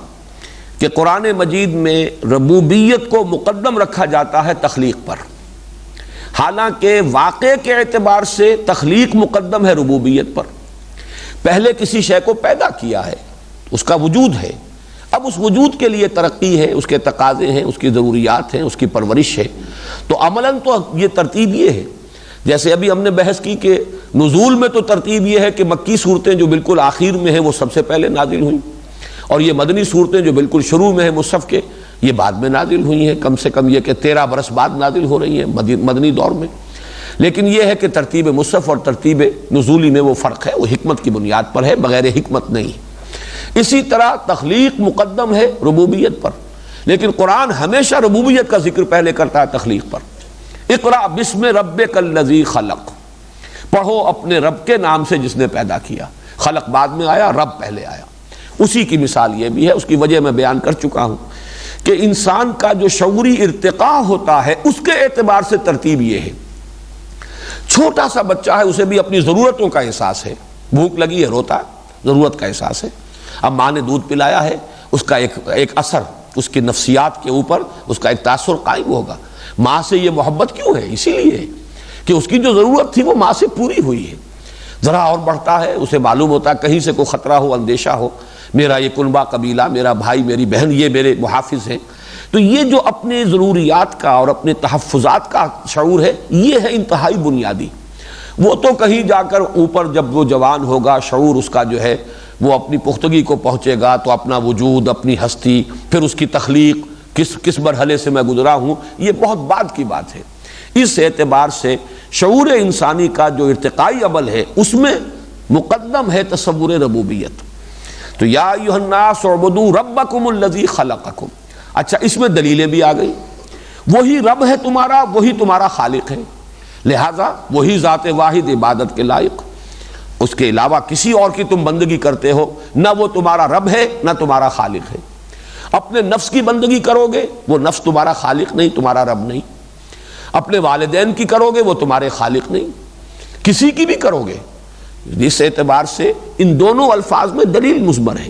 کہ قرآن مجید میں ربوبیت کو مقدم رکھا جاتا ہے تخلیق پر، حالانکہ واقعے کے اعتبار سے تخلیق مقدم ہے ربوبیت پر۔ پہلے کسی شے کو پیدا کیا ہے، اس کا وجود ہے، اب اس وجود کے لیے ترقی ہے، اس کے تقاضے ہیں، اس کی ضروریات ہیں، اس کی پرورش ہے، تو عملاً تو یہ ترتیب یہ ہے۔ جیسے ابھی ہم نے بحث کی کہ نزول میں تو ترتیب یہ ہے کہ مکی صورتیں جو بالکل آخر میں ہیں وہ سب سے پہلے نازل ہوئیں، اور یہ مدنی صورتیں جو بالکل شروع میں ہیں مصحف کے، یہ بعد میں نازل ہوئی ہیں، کم سے کم یہ کہ 13 برس بعد نازل ہو رہی ہیں مدنی دور میں۔ لیکن یہ ہے کہ ترتیب مصحف اور ترتیب نزولی میں وہ فرق ہے، وہ حکمت کی بنیاد پر ہے، بغیر حکمت نہیں۔ اسی طرح تخلیق مقدم ہے ربوبیت پر، لیکن قرآن ہمیشہ ربوبیت کا ذکر پہلے کرتا ہے تخلیق پر۔ اقرأ بسم ربک الذی خلق، پڑھو اپنے رب کے نام سے جس نے پیدا کیا۔ خلق بعد میں آیا، رب پہلے آیا۔ اسی کی مثال یہ بھی ہے، اس کی وجہ میں بیان کر چکا ہوں کہ انسان کا جو شعوری ارتقاء ہوتا ہے اس کے اعتبار سے ترتیب یہ ہے۔ چھوٹا سا بچہ ہے، اسے بھی اپنی ضرورتوں کا احساس ہے، بھوک لگی ہے روتا ہے، ضرورت کا احساس ہے۔ اب ماں نے دودھ پلایا ہے، اس کا ایک اثر اس کی نفسیات کے اوپر، اس کا ایک تاثر قائم ہوگا۔ ماں سے یہ محبت کیوں ہے؟ اسی لیے کہ اس کی جو ضرورت تھی وہ ماں سے پوری ہوئی ہے۔ ذرا اور بڑھتا ہے، اسے معلوم ہوتا ہے کہیں سے کوئی خطرہ ہو، اندیشہ ہو، میرا یہ کنبہ قبیلہ، میرا بھائی، میری بہن، یہ میرے محافظ ہیں۔ تو یہ جو اپنے ضروریات کا اور اپنے تحفظات کا شعور ہے، یہ ہے انتہائی بنیادی۔ وہ تو کہیں جا کر اوپر جب وہ جوان ہوگا، شعور اس کا جو ہے وہ اپنی پختگی کو پہنچے گا، تو اپنا وجود، اپنی ہستی، پھر اس کی تخلیق، کس مرحلے سے میں گزرا ہوں، یہ بہت بعد کی بات ہے۔ اس اعتبار سے شعور انسانی کا جو ارتقائی عمل ہے اس میں مقدم ہے تصور ربوبیت۔ تو یا ایھا الناس اعبدوا ربکم الذی خلقکم۔ اچھا، اس میں دلیلیں بھی آ گئی، وہی رب ہے تمہارا، وہی تمہارا خالق ہے، لہذا وہی ذات واحد عبادت کے لائق، اس کے علاوہ کسی اور کی تم بندگی کرتے ہو، نہ وہ تمہارا رب ہے نہ تمہارا خالق ہے۔ اپنے نفس کی بندگی کرو گے، وہ نفس تمہارا خالق نہیں، تمہارا رب نہیں۔ اپنے والدین کی کرو گے، وہ تمہارے خالق نہیں، کسی کی بھی کرو گے۔ اس اعتبار سے ان دونوں الفاظ میں دلیل مضمر ہے۔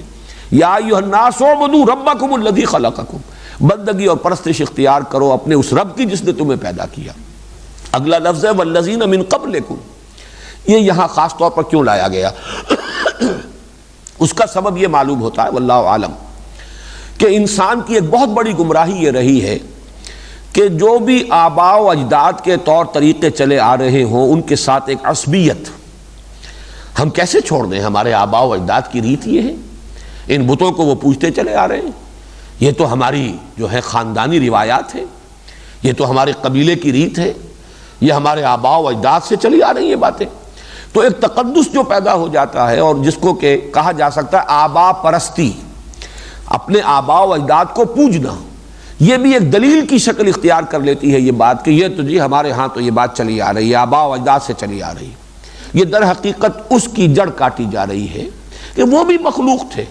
یا ایھا الناس اعبدوا ربکم الذی خلقکم، بندگی اور پرستش اختیار کرو اپنے اس رب کی جس نے تمہیں پیدا کیا۔ اگلا لفظ ہے والذین من قبلکم، یہ یہاں خاص طور پر کیوں لایا گیا؟ اس کا سبب یہ معلوم ہوتا ہے واللہ عالم کہ انسان کی ایک بہت بڑی گمراہی یہ رہی ہے کہ جو بھی آباء و اجداد کے طور طریقے چلے آ رہے ہوں ان کے ساتھ ایک عصبیت، ہم کیسے چھوڑ دیں؟ ہمارے آباء و اجداد کی ریت یہ ہے، ان بتوں کو وہ پوجتے چلے آ رہے ہیں، یہ تو ہماری جو ہے خاندانی روایات ہے، یہ تو ہمارے قبیلے کی ریت ہے، یہ ہمارے آباء و اجداد سے چلی آ رہی ہیں باتیں۔ تو ایک تقدس جو پیدا ہو جاتا ہے، اور جس کو کہ کہا جا سکتا ہے آباء پرستی، اپنے آباء و اجداد کو پوجنا، یہ بھی ایک دلیل کی شکل اختیار کر لیتی ہے یہ بات کہ یہ تو جی ہمارے ہاں تو یہ بات چلی آ رہی ہے، آباء و اجداد سے چلی آ رہی ہے۔ یہ در حقیقت اس کی جڑ کاٹی جا رہی ہے کہ وہ بھی مخلوق تھے،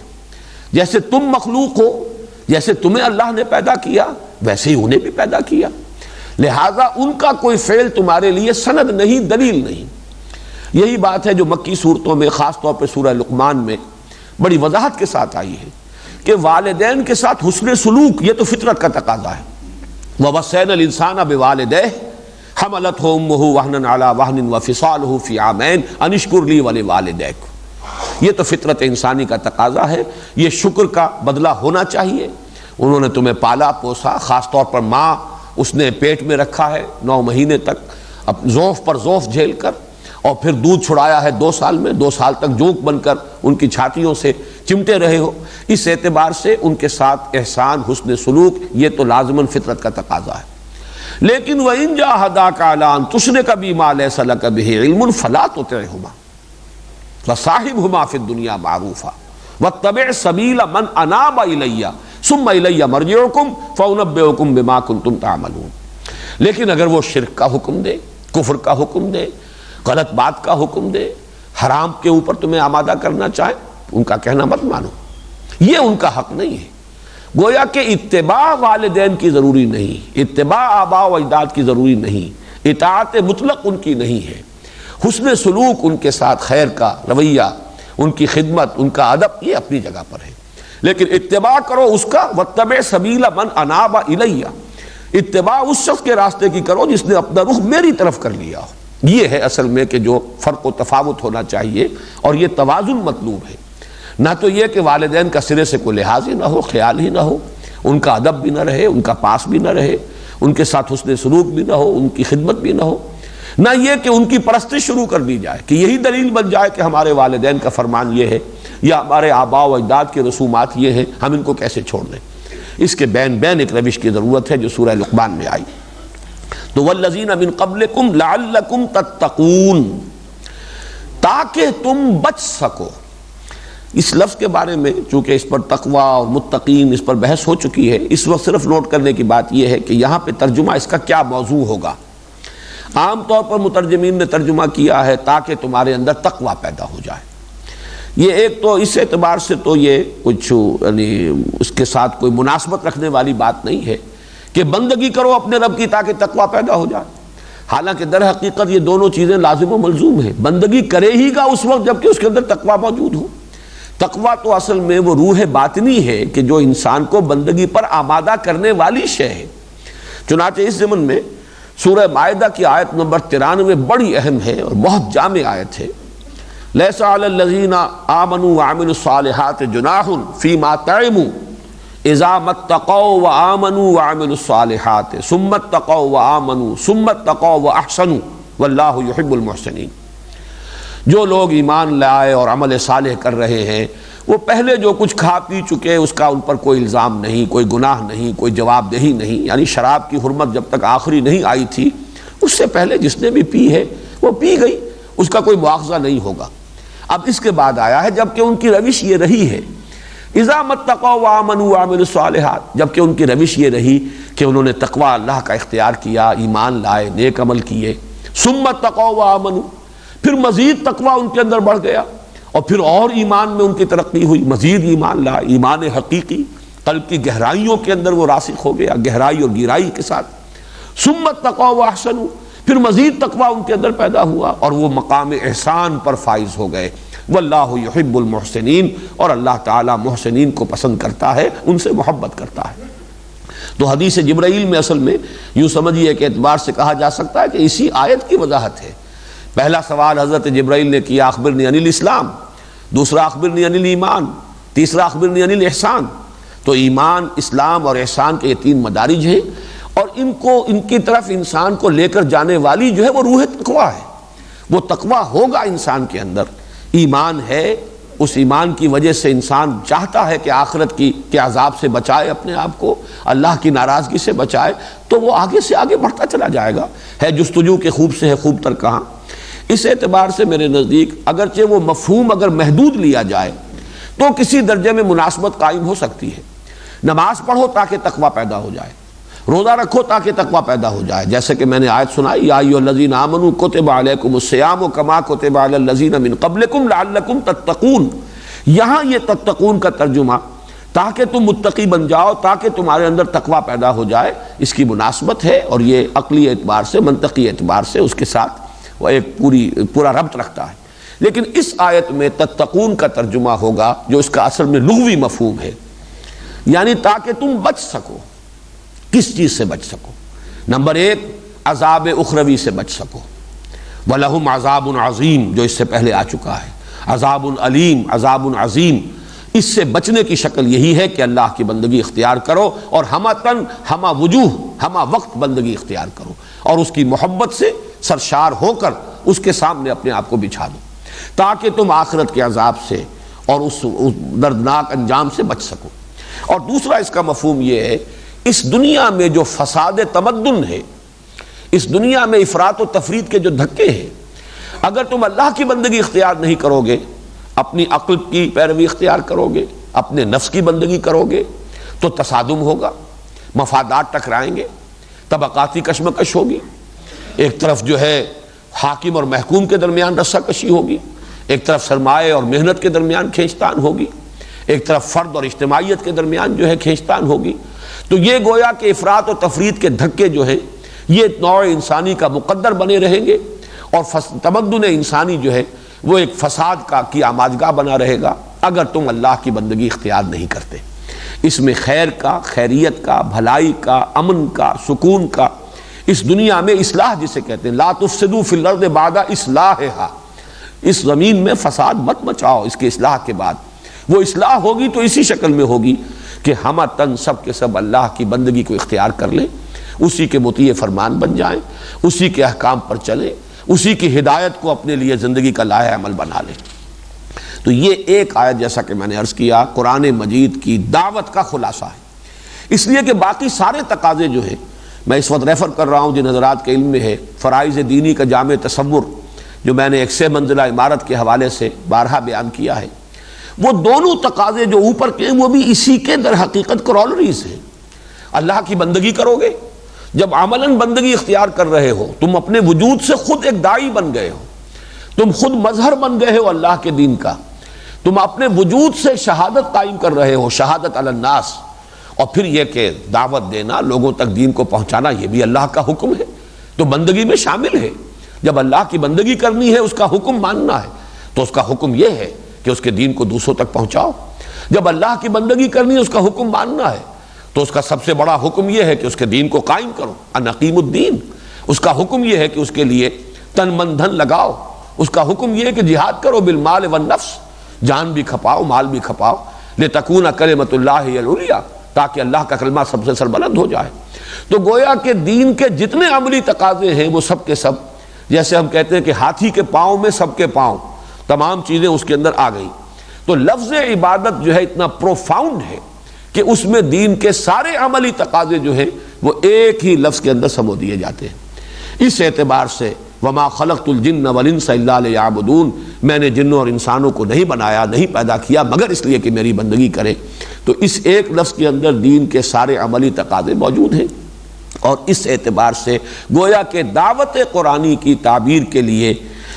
جیسے تم مخلوق ہو، جیسے تمہیں اللہ نے پیدا کیا ویسے ہی انہیں بھی پیدا کیا، لہٰذا ان کا کوئی فعل تمہارے لیے سند نہیں، دلیل نہیں۔ یہی بات ہے جو مکی صورتوں میں، خاص طور پہ سورہ لقمان میں بڑی وضاحت کے ساتھ آئی ہے کہ والدین کے ساتھ حسن سلوک یہ تو فطرت کا تقاضا ہے۔ وَوَصَّيْنَا الْإِنسَانَ بِوَالِدَيْهِ حَمَلَتْهُ أُمُّهُ وَهْنًا عَلَى وَهْنٍ وَفِصَالُهُ فِي عَامَيْنِ أَنِ اشْكُرْ لِي وَلِوَالِدَيْكَ، یہ تو فطرت انسانی کا تقاضا ہے، یہ شکر کا بدلہ ہونا چاہیے۔ انہوں نے تمہیں پالا پوسا، خاص طور پر ماں، اس نے پیٹ میں رکھا ہے 9 مہینے تک، ذوف پر ذوف جھیل کر، اور پھر دودھ چھڑایا ہے 2 سال میں، 2 سال تک جونک بن کر ان کی چھاتیوں سے چمٹے رہے ہو، اس اعتبار سے ان کے ساتھ احسان، حسن سلوک یہ تو لازماً فطرت کا تقاضا ہے۔ لیکن وَإِن جَاهَدَاكَ عَلَىٰ أَن تُشْرِكَ بِي مَا لَيْسَ لَكَ بِهِ عِلْمٌ فَلَا تُطِعْهُمَا وَصَاحِبْهُمَا فِي الدُّنْيَا مَعْرُوفًا وَاتَّبِعْ سَبِيلَ مَنْ أَنَابَ إِلَيَّ ثُمَّ إِلَيَّ مَرْجِعُكُمْ فَأُنَبِّئُكُمْ بِمَا كُنتُمْ تَعْمَلُونَ۔ لیکن اگر وہ شرک کا حکم دے، کفر کا حکم دے، غلط بات کا حکم دے، حرام کے اوپر تمہیں آمادہ کرنا چاہے، ان کا کہنا مت مانو، یہ ان کا حق نہیں ہے۔ گویا کہ اتباع والدین کی ضروری نہیں، اتباع آباء و اجداد کی ضروری نہیں، اطاعت مطلق ان کی نہیں ہے، حسن سلوک ان کے ساتھ، خیر کا رویہ، ان کی خدمت، ان کا ادب یہ اپنی جگہ پر ہے، لیکن اتباع کرو اس کا، واتبع سبیل من اناب الیہ، اتباع اس شخص کے راستے کی کرو جس نے اپنا رخ میری طرف کر لیا ہو۔ یہ ہے اصل میں کہ جو فرق و تفاوت ہونا چاہیے، اور یہ توازن مطلوب ہے، نہ تو یہ کہ والدین کا سرے سے کوئی لحاظ ہی نہ ہو، خیال ہی نہ ہو، ان کا ادب بھی نہ رہے، ان کا پاس بھی نہ رہے، ان کے ساتھ حسن سلوک بھی نہ ہو، ان کی خدمت بھی نہ ہو، نہ یہ کہ ان کی پرستش شروع کر دی جائے کہ یہی دلیل بن جائے کہ ہمارے والدین کا فرمان یہ ہے یا ہمارے آباء و اجداد کے رسومات یہ ہیں، ہم ان کو کیسے چھوڑ دیں۔ اس کے بین بین ایک روش کی ضرورت ہے جو سورہ لقمان میں آئی۔ تو والذین من قبلکم لعلکم تتقون، تاکہ تم بچ سکو۔ اس لفظ کے بارے میں چونکہ اس پر تقوی اور متقین اس پر بحث ہو چکی ہے، اس وقت صرف نوٹ کرنے کی بات یہ ہے کہ یہاں پہ ترجمہ اس کا کیا موضوع ہوگا۔ عام طور پر مترجمین نے ترجمہ کیا ہے تاکہ تمہارے اندر تقوی پیدا ہو جائے۔ یہ ایک تو اس اعتبار سے تو یہ کچھ یعنی اس کے ساتھ کوئی مناسبت رکھنے والی بات نہیں ہے کہ بندگی کرو اپنے رب کی تاکہ تقوی پیدا ہو جائے، حالانکہ در حقیقت یہ دونوں چیزیں لازم و ملزوم ہیں۔ بندگی کرے ہی گا اس وقت جب کہ اس کے اندر تقوی موجود ہو۔ تقوی تو اصل میں وہ روح باطنی ہے کہ جو انسان کو بندگی پر آمادہ کرنے والی شے ہے۔ چنانچہ اس ضمن میں سورہ مائدہ کی آیت نمبر 93 بڑی اہم ہے اور بہت جامع آیت ہے۔ لیس علی الذین آمنوا وعملوا الصالحات جناح فیما طعموا اذا ما اتقوا وآمنوا وعملوا الصالحات ثم اتقوا وآمنوا ثم اتقوا واحسنوا واللہ یحب المحسنین۔ جو لوگ ایمان لائے اور عمل صالح کر رہے ہیں، وہ پہلے جو کچھ کھا پی چکے اس کا ان پر کوئی الزام نہیں، کوئی گناہ نہیں، کوئی جواب دہی نہیں، یعنی شراب کی حرمت جب تک آخری نہیں آئی تھی اس سے پہلے جس نے بھی پی ہے وہ پی گئی، اس کا کوئی مواخذہ نہیں ہوگا۔ اب اس کے بعد آیا ہے جبکہ ان کی روش یہ رہی ہے، اذا متقوا وآمنوا وعملوا الصالحات، جبکہ ان کی روش یہ رہی کہ انہوں نے تقوی اللہ کا اختیار کیا، ایمان لائے، نیک عمل کیے، ثم اتقوا وآمنوا، پھر مزید تقوی ان کے اندر بڑھ گیا اور پھر اور ایمان میں ان کی ترقی ہوئی، مزید ایمان لائے، ایمان حقیقی قلب کی گہرائیوں کے اندر وہ راسخ ہو گیا، گہرائی اور گہرائی کے ساتھ۔ ثم اتقوا واحسنوا، پھر مزید تقوی ان کے اندر پیدا ہوا اور وہ مقام احسان پر فائز ہو گئے۔ واللہ یحب المحسنین، اور اللہ تعالی محسنین کو پسند کرتا ہے، ان سے محبت کرتا ہے۔ تو حدیث جبرائیل میں اصل میں یوں سمجھیے کہ اعتبار سے کہا جا سکتا ہے کہ اسی آیت کی وضاحت ہے۔ پہلا سوال حضرت جبرائیل نے کیا اخبرنی عن الاسلام، دوسرا اخبرنی عن الایمان، تیسرا اخبرنی عن الاحسان۔ تو ایمان، اسلام اور احسان کے یہ 3 مدارج ہیں، اور ان کی طرف انسان کو لے کر جانے والی جو ہے وہ روح تقوی ہے۔ وہ تقوی ہوگا انسان کے اندر، ایمان ہے، اس ایمان کی وجہ سے انسان چاہتا ہے کہ آخرت کے عذاب سے بچائے اپنے آپ کو، اللہ کی ناراضگی سے بچائے، تو وہ آگے سے آگے بڑھتا چلا جائے گا۔ ہے جستجو کے خوب سے ہے خوب تر کہاں۔ اس اعتبار سے میرے نزدیک اگرچہ وہ مفہوم اگر محدود لیا جائے تو کسی درجے میں مناسبت قائم ہو سکتی ہے۔ نماز پڑھو تاکہ تقوی پیدا ہو جائے، روزہ رکھو تاکہ تقوی پیدا ہو جائے، جیسے کہ میں نے آیت سنائی، یا ایھا الذین آمنوا کتب علیکم الصیام کما کتب علی الذین من قبلکم لعلکم تتقون۔ یہاں یہ تتقون کا ترجمہ تاکہ تم متقی بن جاؤ، تاکہ تمہارے اندر تقوی پیدا ہو جائے، اس کی مناسبت ہے، اور یہ عقلی اعتبار سے، منطقی اعتبار سے اس کے ساتھ وہ ایک پورا ربط رکھتا ہے۔ لیکن اس آیت میں تتقون کا ترجمہ ہوگا جو اس کا اصل میں لغوی مفہوم ہے، یعنی تاکہ تم بچ سکو۔ کس چیز سے بچ سکو؟ نمبر ایک، عذاب اخروی سے بچ سکو، وَلَهُمْ عَذَابٌ عَظِيمٌ جو اس سے پہلے آ چکا ہے، عذاب علیم، عذاب عظیم۔ اس سے بچنے کی شکل یہی ہے کہ اللہ کی بندگی اختیار کرو، اور ہمہ تن، ہمہ وجوہ، ہمہ وقت بندگی اختیار کرو، اور اس کی محبت سے سرشار ہو کر اس کے سامنے اپنے آپ کو بچھا دو، تاکہ تم آخرت کے عذاب سے اور اس دردناک انجام سے بچ سکو۔ اور دوسرا اس کا مفہوم یہ ہے، اس دنیا میں جو فساد تمدن ہے، اس دنیا میں افراط و تفریط کے جو دھکے ہیں، اگر تم اللہ کی بندگی اختیار نہیں کرو گے، اپنی عقل کی پیروی اختیار کرو گے، اپنے نفس کی بندگی کرو گے، تو تصادم ہوگا، مفادات ٹکرائیں گے، طبقاتی کشمکش ہوگی، ایک طرف جو ہے حاکم اور محکوم کے درمیان رسہ کشی ہوگی، ایک طرف سرمایہ اور محنت کے درمیان کھینچتان ہوگی، ایک طرف فرد اور اجتماعیت کے درمیان جو ہے کھینچتان ہوگی۔ تو یہ گویا کہ افراط و تفریط کے دھکے جو ہیں یہ نوع انسانی کا مقدر بنے رہیں گے، اور تمدن انسانی جو ہے وہ ایک فساد کی آماجگاہ بنا رہے گا اگر تم اللہ کی بندگی اختیار نہیں کرتے۔ اس میں خیر کا، خیریت کا، بھلائی کا، امن کا، سکون کا، اس دنیا میں اصلاح جسے کہتے ہیں، لا تفسدوا فی الارض بعد اصلاحھا، اس زمین میں فساد مت مچاؤ اس کے اصلاح کے بعد۔ وہ اصلاح ہوگی تو اسی شکل میں ہوگی کہ ہمہ تن سب کے سب اللہ کی بندگی کو اختیار کر لیں، اسی کے مطیع فرمان بن جائیں، اسی کے احکام پر چلیں، اسی کی ہدایت کو اپنے لیے زندگی کا لائحہ عمل بنا لیں۔ تو یہ ایک آیت، جیسا کہ میں نے عرض کیا، قرآن مجید کی دعوت کا خلاصہ ہے، اس لیے کہ باقی سارے تقاضے جو ہیں، میں اس وقت ریفر کر رہا ہوں جن حضرات کے علم میں ہے، فرائض دینی کا جامع تصور جو میں نے ایک 6 منزلہ عمارت کے حوالے سے بارہا بیان کیا ہے، وہ دونوں تقاضے جو اوپر کے ہیں وہ بھی اسی کے در حقیقت کورولریز ہیں۔ اللہ کی بندگی کرو گے، جب عملاً بندگی اختیار کر رہے ہو، تم اپنے وجود سے خود ایک داعی بن گئے ہو، تم خود مظہر بن گئے ہو اللہ کے دین کا، تم اپنے وجود سے شہادت قائم کر رہے ہو، شہادت علی الناس، اور پھر یہ کہ دعوت دینا، لوگوں تک دین کو پہنچانا، یہ بھی اللہ کا حکم ہے، تو بندگی میں شامل ہے۔ جب اللہ کی بندگی کرنی ہے، اس کا حکم ماننا ہے، تو اس کا حکم یہ ہے کہ اس کے دین کو دوسروں تک پہنچاؤ۔ جب اللہ کی بندگی کرنی ہے، اس کا حکم ماننا ہے، تو اس کا سب سے بڑا حکم یہ ہے کہ اس کے دین کو قائم کرو، ان اقیموا الدین۔ اس کا حکم یہ ہے کہ اس کے لیے تن من دھن لگاؤ، اس کا حکم یہ ہے کہ جہاد کرو بالمال والنفس، جان بھی کھپاؤ، مال بھی کھپاؤ، لتکون کلمۃ اللہ ہی العلیٰ، تاکہ اللہ کا کلمہ سب سے سربلند ہو جائے۔ تو گویا کہ دین کے جتنے عملی تقاضے ہیں وہ سب کے سب، جیسے ہم کہتے ہیں کہ ہاتھی کے پاؤں میں سب کے پاؤں، تمام چیزیں اس کے اندر آ گئیں۔ تو لفظ عبادت جو ہے اتنا پروفاؤنڈ ہے کہ اس میں دین کے سارے عملی تقاضے جو ہیں وہ ایک ہی لفظ کے اندر سمو دیے جاتے ہیں۔ اس اعتبار سے وما خلقت الجن والانس الا لیعبدون، میں نے جنوں اور انسانوں کو نہیں بنایا، نہیں پیدا کیا مگر اس لیے کہ میری بندگی کریں۔ تو اس ایک لفظ کے اندر دین کے سارے عملی تقاضے موجود ہیں، اور اس اعتبار سے گویا کہ دعوت قرآنی کی تعبیر کے لیے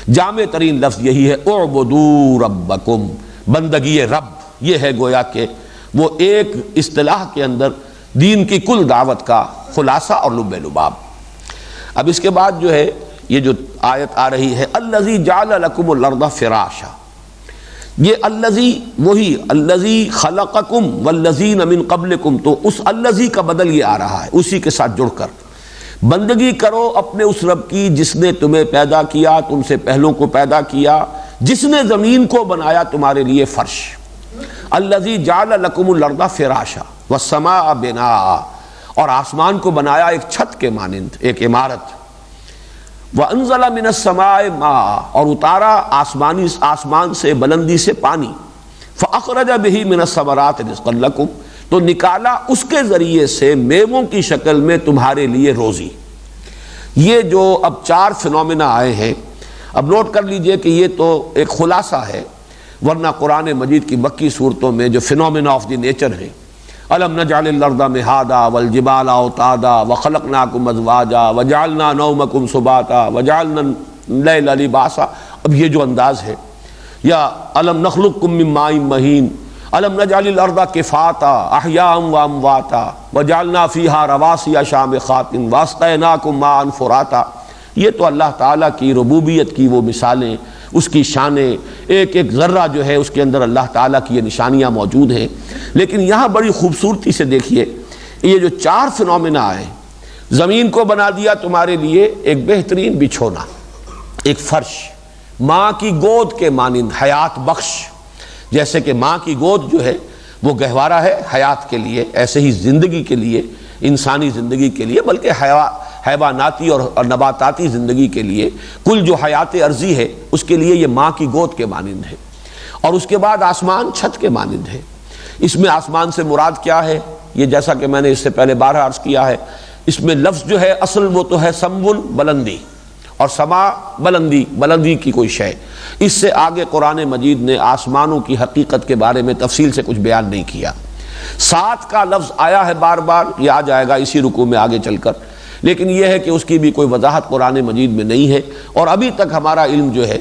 جامع ترین لفظ یہی ہے، اعبدوا ربکم، بندگی رب۔ یہ ہے گویا کہ وہ ایک اصطلاح کے اندر دین کی کل دعوت کا خلاصہ اور لب لباب۔ اب اس کے بعد جو ہے یہ جو آیت آ رہی ہے، الذی جعل لکم الارض فراشا، یہ الذی وہی الذی خلقکم والذین من قبلکم، تو اس الذی کا بدل یہ آ رہا ہے اسی کے ساتھ جڑ کر، بندگی کرو اپنے اس رب کی جس نے تمہیں پیدا کیا، تم سے پہلوں کو پیدا کیا، جس نے زمین کو بنایا تمہارے لیے فرش۔ الذی جعل لکم الارض فراشا والسماء بناء، اور آسمان کو بنایا ایک چھت کے مانند، ایک عمارت۔ وَأَنزَلَ مِنَ السَّمَاءِ مَاءً، اور اتارا آسمان سے بلندی سے پانی، فَأَخْرَجَ بِهِ مِنَ الثَّمَرَاتِ رِزْقًا لَكُمْ، تو نکالا اس کے ذریعے سے میووں کی شکل میں تمہارے لیے روزی۔ یہ جو اب 4 فنومینا آئے ہیں، اب نوٹ کر لیجئے کہ یہ تو ایک خلاصہ ہے، ورنہ قرآن مجید کی مکی صورتوں میں جو فنومینا آف دی نیچر ہیں، أَلَمْ نَجْعَلِ الْأَرْضَ مِهَادًا وَالْجِبَالَ أَوْتَادًا وَخَلَقْنَاكُمْ أَزْوَاجًا وَجَعَلْنَا نَوْمَكُمْ سُبَاتًا وَجَعَلْنَا اللَّيْلَ لِبَاسًا، اب یہ جو انداز ہے، یا أَلَمْ نَخْلُقكُم مِّن مَّاءٍ مَّهِينٍ أَلَمْ نَجْعَلِ الْأَرْضَ كِفَاتًا أَحْيَاءً وَأَمْوَاتًا وَجَعَلْنَا فِيهَا رَوَاسِيَ شَامِخَاتٍ وَأَسْقَيْنَاكُم مَّاءً فُرَاتًا۔ یہ تو اللہ تعالیٰ کی ربوبیت کی وہ مثالیں، اس کی شانیں، ایک ایک ذرہ جو ہے اس کے اندر اللہ تعالیٰ کی یہ نشانیاں موجود ہیں۔ لیکن یہاں بڑی خوبصورتی سے دیکھیے، یہ جو 4 فنومینا آئے، زمین کو بنا دیا تمہارے لیے ایک بہترین بچھونا، ایک فرش، ماں کی گود کے مانند حیات بخش، جیسے کہ ماں کی گود جو ہے وہ گہوارہ ہے حیات کے لیے، ایسے ہی زندگی کے لیے، انسانی زندگی کے لیے، بلکہ حیواناتی اور نباتاتی زندگی کے لیے، کل جو حیات ارضی ہے اس کے لیے یہ ماں کی گود کے مانند ہے۔ اور اس کے بعد آسمان چھت کے مانند ہے۔ اس میں آسمان سے مراد کیا ہے؟ یہ جیسا کہ میں نے اس سے پہلے بارہا عرض کیا ہے، اس میں لفظ جو ہے اصل وہ تو ہے سمون، بلندی، اور سما بلندی کی کوئی شے۔ اس سے آگے قرآن مجید نے آسمانوں کی حقیقت کے بارے میں تفصیل سے کچھ بیان نہیں کیا۔ 7 کا لفظ آیا ہے بار بار، یہ آ جائے گا اسی رکوع میں آگے چل کر، لیکن یہ ہے کہ اس کی بھی کوئی وضاحت قرآن مجید میں نہیں ہے، اور ابھی تک ہمارا علم جو ہے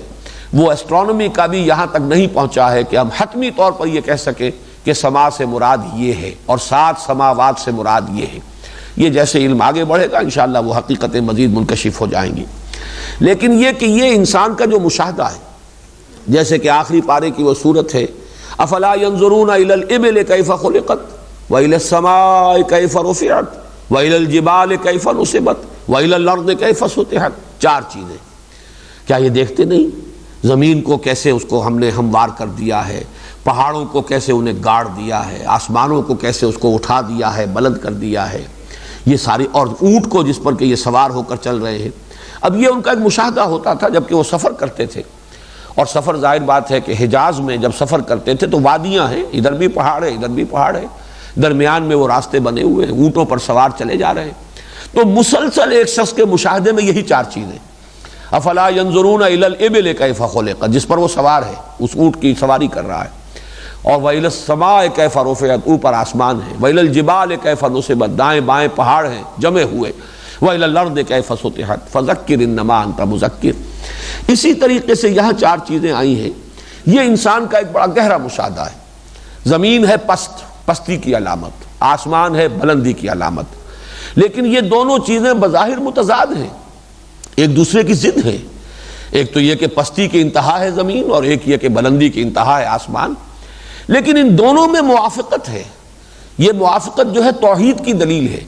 وہ ایسٹرونومی کا بھی یہاں تک نہیں پہنچا ہے کہ ہم حتمی طور پر یہ کہہ سکیں کہ سما سے مراد یہ ہے اور 7 سماوات سے مراد یہ ہے۔ یہ جیسے علم آگے بڑھے گا انشاءاللہ وہ حقیقتیں مزید منکشف ہو جائیں گی۔ لیکن یہ کہ یہ انسان کا جو مشاہدہ ہے، جیسے کہ آخری پارے کی وہ صورت ہے، افلا ينظرون الى الابل كيف خلقت والى السماء كيف رفعت والى الجبال كيف نصبت والى الارض كيف سطحت، 4 چیزیں۔ کیا یہ دیکھتے نہیں زمین کو کیسے اس کو ہم نے ہموار کر دیا ہے، پہاڑوں کو کیسے انہیں گاڑ دیا ہے، آسمانوں کو کیسے اس کو اٹھا دیا ہے، بلند کر دیا ہے، یہ ساری، اور اونٹ کو جس پر کہ یہ سوار ہو کر چل رہے ہیں۔ اب یہ ان کا ایک مشاہدہ ہوتا تھا جبکہ وہ سفر کرتے تھے، اور سفر ظاہر بات ہے کہ حجاز میں جب سفر کرتے تھے تو وادیاں ہیں، ادھر بھی پہاڑ ہے ادھر بھی پہاڑ ہے، درمیان میں وہ راستے بنے ہوئے ہیں، اونٹوں پر سوار چلے جا رہے ہیں۔ تو مسلسل ایک شخص کے مشاہدے میں یہی 4 چیزیں، افلا ينظرون الى الابل كيف خلقت، جس پر وہ سوار ہے، اس اونٹ کی سواری کر رہا ہے، اور وإلى السماء كيف رفعت، اوپر آسمان ہے، وإلى الجبال كيف نصبت، دائیں بائیں پہاڑ ہیں جمے ہوئے، وإلى الأرض كيف سطحت فذكر إنما أنت مذكر۔ اسی طریقے سے یہاں 4 چیزیں آئی ہیں۔ یہ انسان کا ایک بڑا گہرا مشاہدہ ہے۔ زمین ہے پستی کی علامت، آسمان ہے بلندی کی علامت، لیکن یہ دونوں چیزیں بظاہر متضاد ہیں، ایک دوسرے کی ضد ہیں۔ ایک تو یہ کہ پستی کی انتہا ہے زمین، اور ایک یہ کہ بلندی کی انتہا ہے آسمان، لیکن ان دونوں میں موافقت ہے۔ یہ موافقت جو ہے توحید کی دلیل ہے۔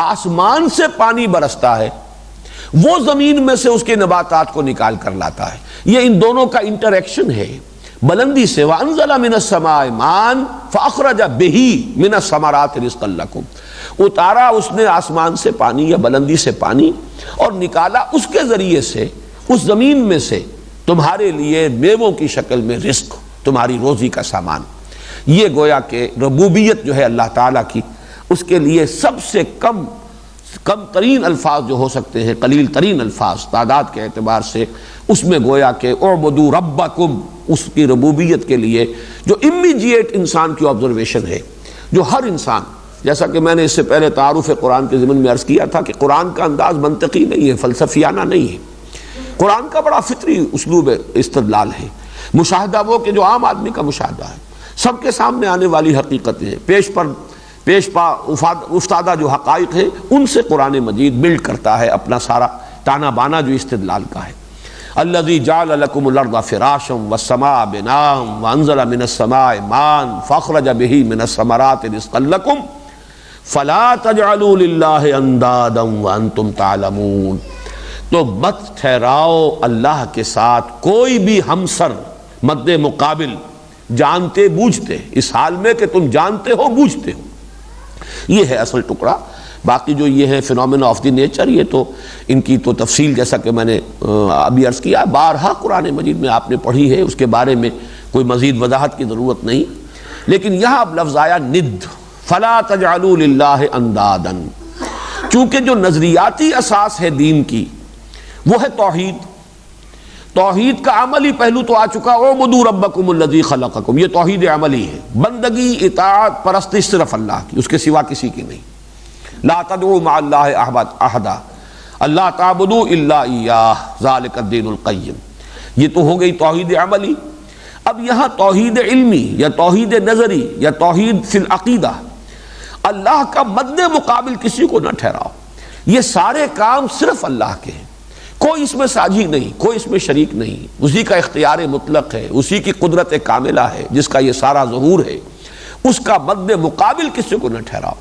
آسمان سے پانی برستا ہے، وہ زمین میں سے اس کے نباتات کو نکال کر لاتا ہے، یہ ان دونوں کا انٹریکشن ہے۔ بلندی سے وَأَنزَلَ مِنَ السَّمَاءِ مَاءً فَأَخْرَجَ بِهِ مِنَ الثَّمَرَاتِ رِزْقًا لَكُمْ، اتارا اس نے آسمان سے پانی یا بلندی سے پانی، اور نکالا اس کے ذریعے سے اس زمین میں سے تمہارے لیے میووں کی شکل میں رزق، تمہاری روزی کا سامان۔ یہ گویا کہ ربوبیت جو ہے اللہ تعالیٰ کی، اس کے لیے سب سے کم ترین الفاظ جو ہو سکتے ہیں، قلیل ترین الفاظ تعداد کے اعتبار سے، اس میں گویا کہ اعبدوا ربکم، اس کی ربوبیت کے لیے جو امیجیٹ انسان کی آبزرویشن ہے، جو ہر انسان، جیسا کہ میں نے اس سے پہلے تعارف قرآن کے ضمن میں عرض کیا تھا کہ قرآن کا انداز منطقی نہیں ہے، فلسفیانہ نہیں ہے، قرآن کا بڑا فطری اسلوب استدلال ہے۔ مشاہدہ وہ کہ جو عام آدمی کا مشاہدہ ہے، سب کے سامنے آنے والی حقیقتیں ہیں، پیش پا افتادہ جو حقائق ہیں، ان سے قرآن مجید بلڈ کرتا ہے اپنا سارا تانا بانا جو استدلال کا ہے۔ الذی جعل لکم الارض فراشا والسماء بناء وانزل من السماء ماء فاخرج به من الثمرات رزقا لکم فلا تجعلوا للہ اندادا وانتم تعلمون۔ تو مت ٹھہراؤ اللہ کے ساتھ کوئی بھی ہمسر مد مقابل، جانتے بوجھتے، اس حال میں کہ تم جانتے ہو بوجھتے ہو۔ یہ ہے اصل ٹکڑا۔ باقی جو یہ ہے فینومینا آف دی نیچر، یہ تو ان کی تو تفصیل جیسا کہ میں نے ابھی عرض کیا بارہا قرآن مجید میں آپ نے پڑھی ہے، اس کے بارے میں کوئی مزید وضاحت کی ضرورت نہیں۔ لیکن یہاں اب لفظ آیا ند، فلا تجعلوا للہ اندادا، چونکہ جو نظریاتی اساس ہے دین کی وہ ہے توحید۔ توحید کا عملی پہلو تو آ چکا، اعبدوا ربکم الذی خلقکم، یہ توحید عملی ہے، بندگی اطاعت پرستش صرف اللہ کی، اس کے سوا کسی کی نہیں۔ لا تدعوا مع اللہ احدا، اللہ تعبدوا الا ایاہ ذالک الدین القیم، یہ تو ہو گئی توحید عملی۔ اب یہاں توحید علمی یا توحید نظری یا توحید فی العقیدہ، اللہ کا مد مقابل کسی کو نہ ٹھہراؤ، یہ سارے کام صرف اللہ کے ہیں، کوئی اس میں ساجی نہیں، کوئی اس میں شریک نہیں، اسی کا اختیار مطلق ہے، اسی کی قدرت کاملہ ہے جس کا یہ سارا ظہور ہے، اس کا مد مقابل کسی کو نہ ٹھہراؤ۔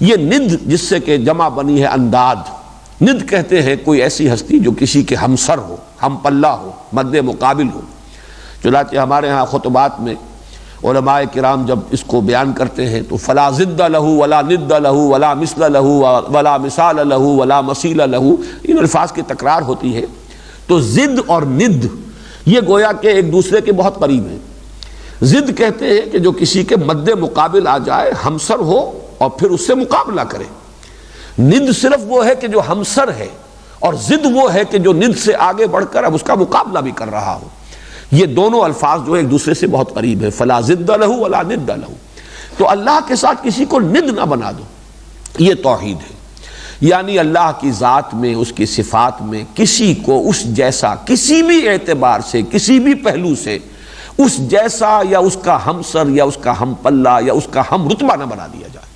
یہ ند جس سے کہ جمع بنی ہے انداد، ند کہتے ہیں کوئی ایسی ہستی جو کسی کے ہمسر ہو، ہم پلہ ہو، مد مقابل ہو۔ چنانچہ ہمارے ہاں خطبات میں علماء کرام جب اس کو بیان کرتے ہیں تو فلا ضد لہ ولا ند لہ ولا مثل لہ ولا مثال لہ ولا مثیل لہ، ان الفاظ کی تکرار ہوتی ہے۔ تو ضد اور ند یہ گویا کہ ایک دوسرے کے بہت قریب ہیں۔ ضد کہتے ہیں کہ جو کسی کے مد مقابل آ جائے، ہمسر ہو اور پھر اس سے مقابلہ کرے۔ ند صرف وہ ہے کہ جو ہمسر ہے، اور ضد وہ ہے کہ جو ند سے آگے بڑھ کر اب اس کا مقابلہ بھی کر رہا ہو۔ یہ دونوں الفاظ جو ایک دوسرے سے بہت قریب ہے، فلا ضد لہ ولا ند لہ، تو اللہ کے ساتھ کسی کو ند نہ بنا دو، یہ توحید ہے۔ یعنی اللہ کی ذات میں، اس کی صفات میں کسی کو اس جیسا کسی بھی اعتبار سے، کسی بھی پہلو سے اس جیسا یا اس کا ہمسر یا اس کا ہم پلہ یا اس کا ہم رتبہ نہ بنا دیا جائے۔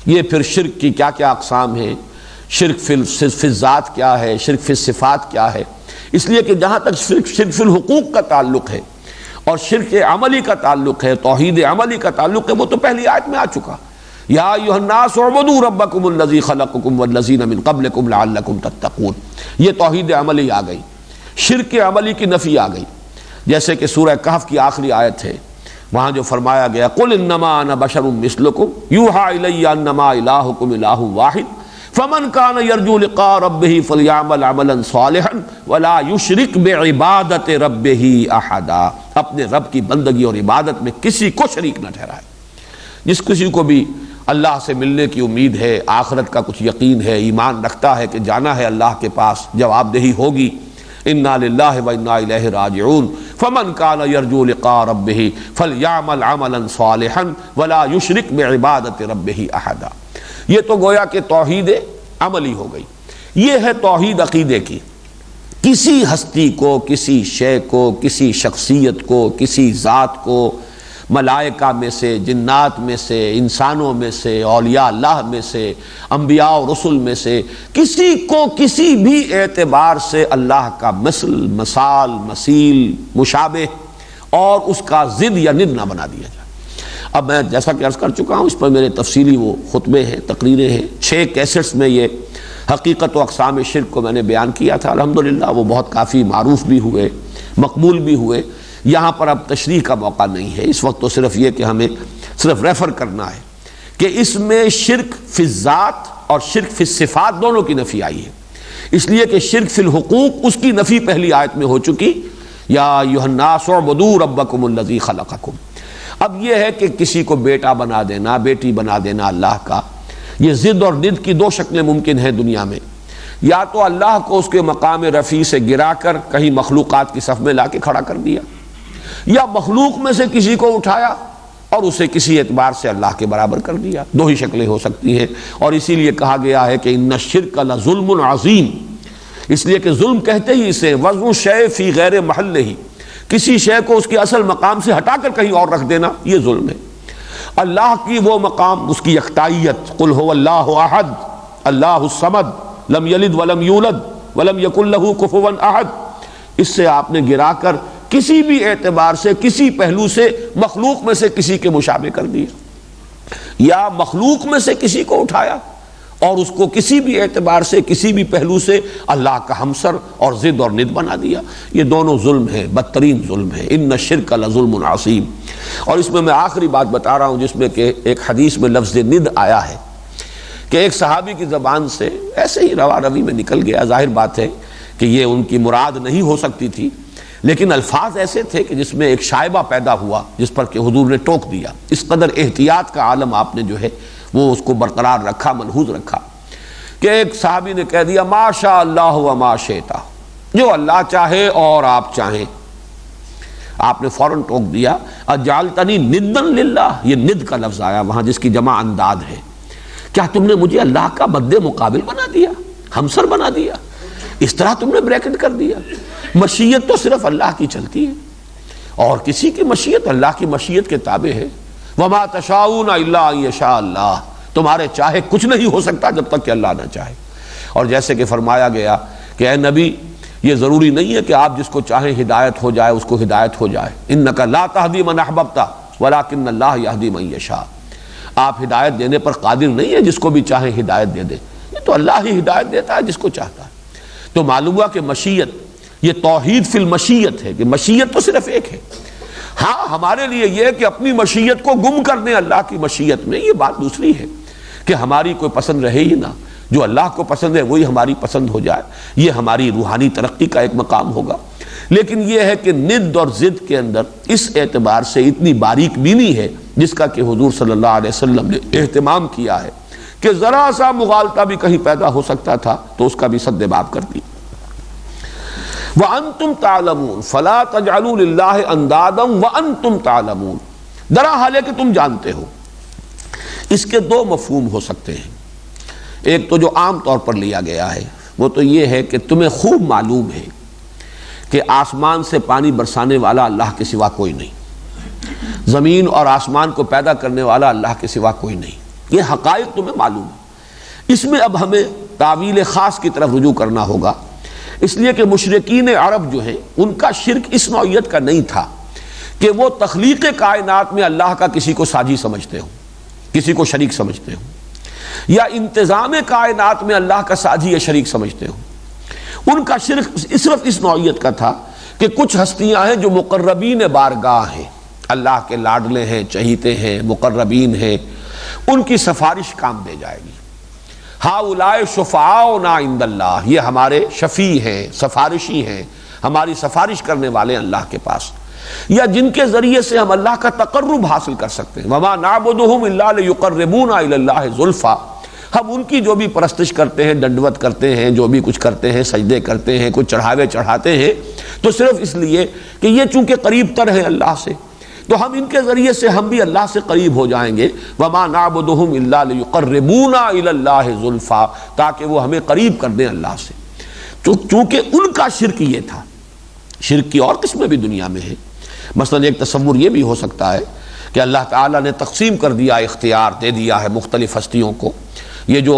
یہ پھر شرک کی کیا کیا اقسام ہیں، شرک فی الذات کیا ہے، شرک فی الصفات کیا ہے۔ اس لیے کہ جہاں تک شرک فی الحقوق کا تعلق ہے اور شرک عملی کا تعلق ہے، توحید عملی کا تعلق ہے، وہ تو پہلی آیت میں آ چکا، یا ایھا الناس اعبدوا ربکم الذی خلقکم والذین من قبلکم لعلکم تتقون، یہ توحید عملی آ گئی، شرک عملی کی نفی آ گئی۔ جیسے کہ سورہ کہف کی آخری آیت ہے، وہاں جو فرمایا گیا قل انما انا بشر مثلکم یوحی الی انما الہکم الہ واحد فمن کان یرجو لقاء ربہ فلیعمل عملا صالحا ولا یشرک بعبادۃ ربہ احدا، اپنے رب کی بندگی اور عبادت میں کسی کو شریک نہ ٹھہرائے۔ جس کسی کو بھی اللہ سے ملنے کی امید ہے، آخرت کا کچھ یقین ہے، ایمان رکھتا ہے کہ جانا ہے اللہ کے پاس، جواب دہی ہوگی، انا للہ و انا الیہ راجعون، فمن کان یرجو لقاء ربہ فلیعمل عملا صالحا ولا یشرک بعبادۃ ربہ احدا۔ یہ تو گویا کہ توحید عملی ہو گئی۔ یہ ہے توحید عقیدے کی، کسی ہستی کو، کسی شے کو، کسی شخصیت کو، کسی ذات کو، ملائکہ میں سے، جنات میں سے، انسانوں میں سے، اولیاء اللہ میں سے، انبیاء و رسل میں سے، کسی کو کسی بھی اعتبار سے اللہ کا مثل، مثال، مثیل، مشابہ اور اس کا ضد یا ند نہ بنا دیا جائے۔ اب میں جیسا کہ عرض کر چکا ہوں، اس پر میرے تفصیلی وہ خطبے ہیں، تقریریں ہیں، 6 کیسٹس میں یہ حقیقت و اقسام شرک کو میں نے بیان کیا تھا، الحمدللہ وہ بہت کافی معروف بھی ہوئے، مقبول بھی ہوئے۔ یہاں پر اب تشریح کا موقع نہیں ہے اس وقت، تو صرف یہ کہ ہمیں صرف ریفر کرنا ہے کہ اس میں شرک فی الذات اور شرک فی الصفات دونوں کی نفی آئی ہے، اس لیے کہ شرک فی الحقوق اس کی نفی پہلی آیت میں ہو چکی، یا ایھا الناس اعبدوا ربکم الذی خلقکم۔ اب یہ ہے کہ کسی کو بیٹا بنا دینا، بیٹی بنا دینا اللہ کا، یہ ضد اور ند کی 2 شکلیں ممکن ہیں دنیا میں، یا تو اللہ کو اس کے مقام رفیع سے گرا کر کہیں مخلوقات کی صف میں لا کے کھڑا کر دیا، یا مخلوق میں سے کسی کو اٹھایا اور اسے کسی اعتبار سے اللہ کے برابر کر دیا۔ 2 ہی شکلیں ہو سکتی ہیں، اور اسی لیے کہا گیا ہے کہ ان الشرک لظلم عظیم، اس لیے کہ ظلم کہتے ہی اسے وضع الشیء فی غیر محلہ، کسی شے کو اس کے اصل مقام سے ہٹا کر کہیں اور رکھ دینا، یہ ظلم ہے۔ اللہ کی وہ مقام، اس کی یکتائیت، قل هو اللہ احد اللہ الصمد لم یلد ولم یولد ولم یکن لہ کفوا احد، اس سے آپ نے گرا کر کسی بھی اعتبار سے، کسی پہلو سے مخلوق میں سے کسی کے مشابہ کر دیا، یا مخلوق میں سے کسی کو اٹھایا اور اس کو کسی بھی اعتبار سے، کسی بھی پہلو سے اللہ کا ہمسر اور ضد اور ند بنا دیا۔ یہ دونوں ظلم ہے، بدترین ظلم ہے، ان الشرک لظلم عظیم۔ اور اس میں آخری بات بتا رہا ہوں جس میں کہ ایک حدیث میں لفظ ند آیا ہے کہ ایک صحابی کی زبان سے ایسے ہی روا روی میں نکل گیا، ظاہر بات ہے کہ یہ ان کی مراد نہیں ہو سکتی تھی، لیکن الفاظ ایسے تھے کہ جس میں ایک شائبہ پیدا ہوا جس پر کہ حضور نے ٹوک دیا۔ اس قدر احتیاط کا عالم آپ نے جو ہے وہ اس کو برقرار رکھا، ملحوظ رکھا، کہ ایک صحابی نے کہہ دیا ما شاء اللہ و ما شئت، جو اللہ چاہے اور آپ چاہیں۔ آپ نے فوراً ٹوک دیا اجعلتنی ندا للہ، یہ ند کا لفظ آیا وہاں جس کی جمع انداد ہے، کیا تم نے مجھے اللہ کا مد مقابل بنا دیا، ہمسر بنا دیا، اس طرح تم نے بریکٹ کر دیا؟ مشیت تو صرف اللہ کی چلتی ہے، اور کسی کی مشیت اللہ کی مشیت کے تابع ہے۔ وما تشاؤون الا ان یشاء اللہ، تمہارے چاہے کچھ نہیں ہو سکتا جب تک کہ اللہ نہ چاہے۔ اور جیسے کہ فرمایا گیا کہ اے نبی، یہ ضروری نہیں ہے کہ آپ جس کو چاہیں ہدایت ہو جائے اس کو ہدایت ہو جائے، انک لا تہدی من احببت ولکن اللہ یہدی من یشاء، آپ ہدایت دینے پر قادر نہیں ہے، جس کو بھی چاہیں ہدایت دے دیں، یہ تو اللہ ہی ہدایت دیتا ہے جس کو چاہتا ہے۔ تو معلوم ہوا کہ مشیت، یہ توحید فی المشیت ہے کہ مشیت تو صرف ایک ہے۔ ہاں ہمارے لیے یہ کہ اپنی مشیت کو گم کر دیں اللہ کی مشیت میں، یہ بات دوسری ہے کہ ہماری کوئی پسند رہے ہی نہ، جو اللہ کو پسند ہے وہی ہماری پسند ہو جائے، یہ ہماری روحانی ترقی کا ایک مقام ہوگا۔ لیکن یہ ہے کہ ند اور ضد کے اندر اس اعتبار سے اتنی باریک بینی ہے جس کا کہ حضور صلی اللہ علیہ وسلم نے اہتمام کیا ہے کہ ذرا سا مغالطہ بھی کہیں پیدا ہو سکتا تھا تو اس کا بھی سد باب کر دی۔ وَأَنْتُمْ تَعْلَمُونَ فَلَا تَجْعَلُوا لِلَّهِ أَنْدَادًا وَأَنْتُمْ تَعْلَمُونَ، درا حال ہے کہ تم جانتے ہو۔ اس کے دو مفہوم ہو سکتے ہیں، ایک تو جو عام طور پر لیا گیا ہے وہ تو یہ ہے کہ تمہیں خوب معلوم ہے کہ آسمان سے پانی برسانے والا اللہ کے سوا کوئی نہیں، زمین اور آسمان کو پیدا کرنے والا اللہ کے سوا کوئی نہیں، یہ حقائق تمہیں معلوم ہے۔ اس میں اب ہمیں تعویل خاص کی طرف رجوع کرنا ہوگا، اس لیے کہ مشرکین عرب جو ہیں ان کا شرک اس نوعیت کا نہیں تھا کہ وہ تخلیق کائنات میں اللہ کا کسی کو ساجی سمجھتے ہوں، کسی کو شریک سمجھتے ہوں، یا انتظام کائنات میں اللہ کا ساجی یا شریک سمجھتے ہوں۔ ان کا شرک صرف اس نوعیت کا تھا کہ کچھ ہستیاں ہیں جو مقربین بارگاہ ہیں، اللہ کے لاڈلے ہیں، چہیتے ہیں، مقربین ہیں، ان کی سفارش کام دے جائے گی۔ ہؤلاء شفعاؤنا عند اللہ، یہ ہمارے شفیع ہیں، سفارشی ہیں، ہماری سفارش کرنے والے اللہ کے پاس، یا جن کے ذریعے سے ہم اللہ کا تقرب حاصل کر سکتے ہیں۔ وما نعبدهم الا ليقربونا الى اللہ زلفا، ہم ان کی جو بھی پرستش کرتے ہیں، ڈنڈوت کرتے ہیں، جو بھی کچھ کرتے ہیں، سجدے کرتے ہیں، کچھ چڑھاوے چڑھاتے ہیں، تو صرف اس لیے کہ یہ چونکہ قریب تر ہے اللہ سے، تو ہم ان کے ذریعے سے ہم بھی اللہ سے قریب ہو جائیں گے۔ وما نعبدهم الا ليقربونا الى اللہ زلفا، تاکہ وہ ہمیں قریب کر دیں اللہ سے۔ چونکہ ان کا شرک یہ تھا۔ شرک کی اور قسمیں بھی دنیا میں ہیں، مثلا ایک تصور یہ بھی ہو سکتا ہے کہ اللہ تعالیٰ نے تقسیم کر دیا، اختیار دے دیا ہے مختلف ہستیوں کو۔ یہ جو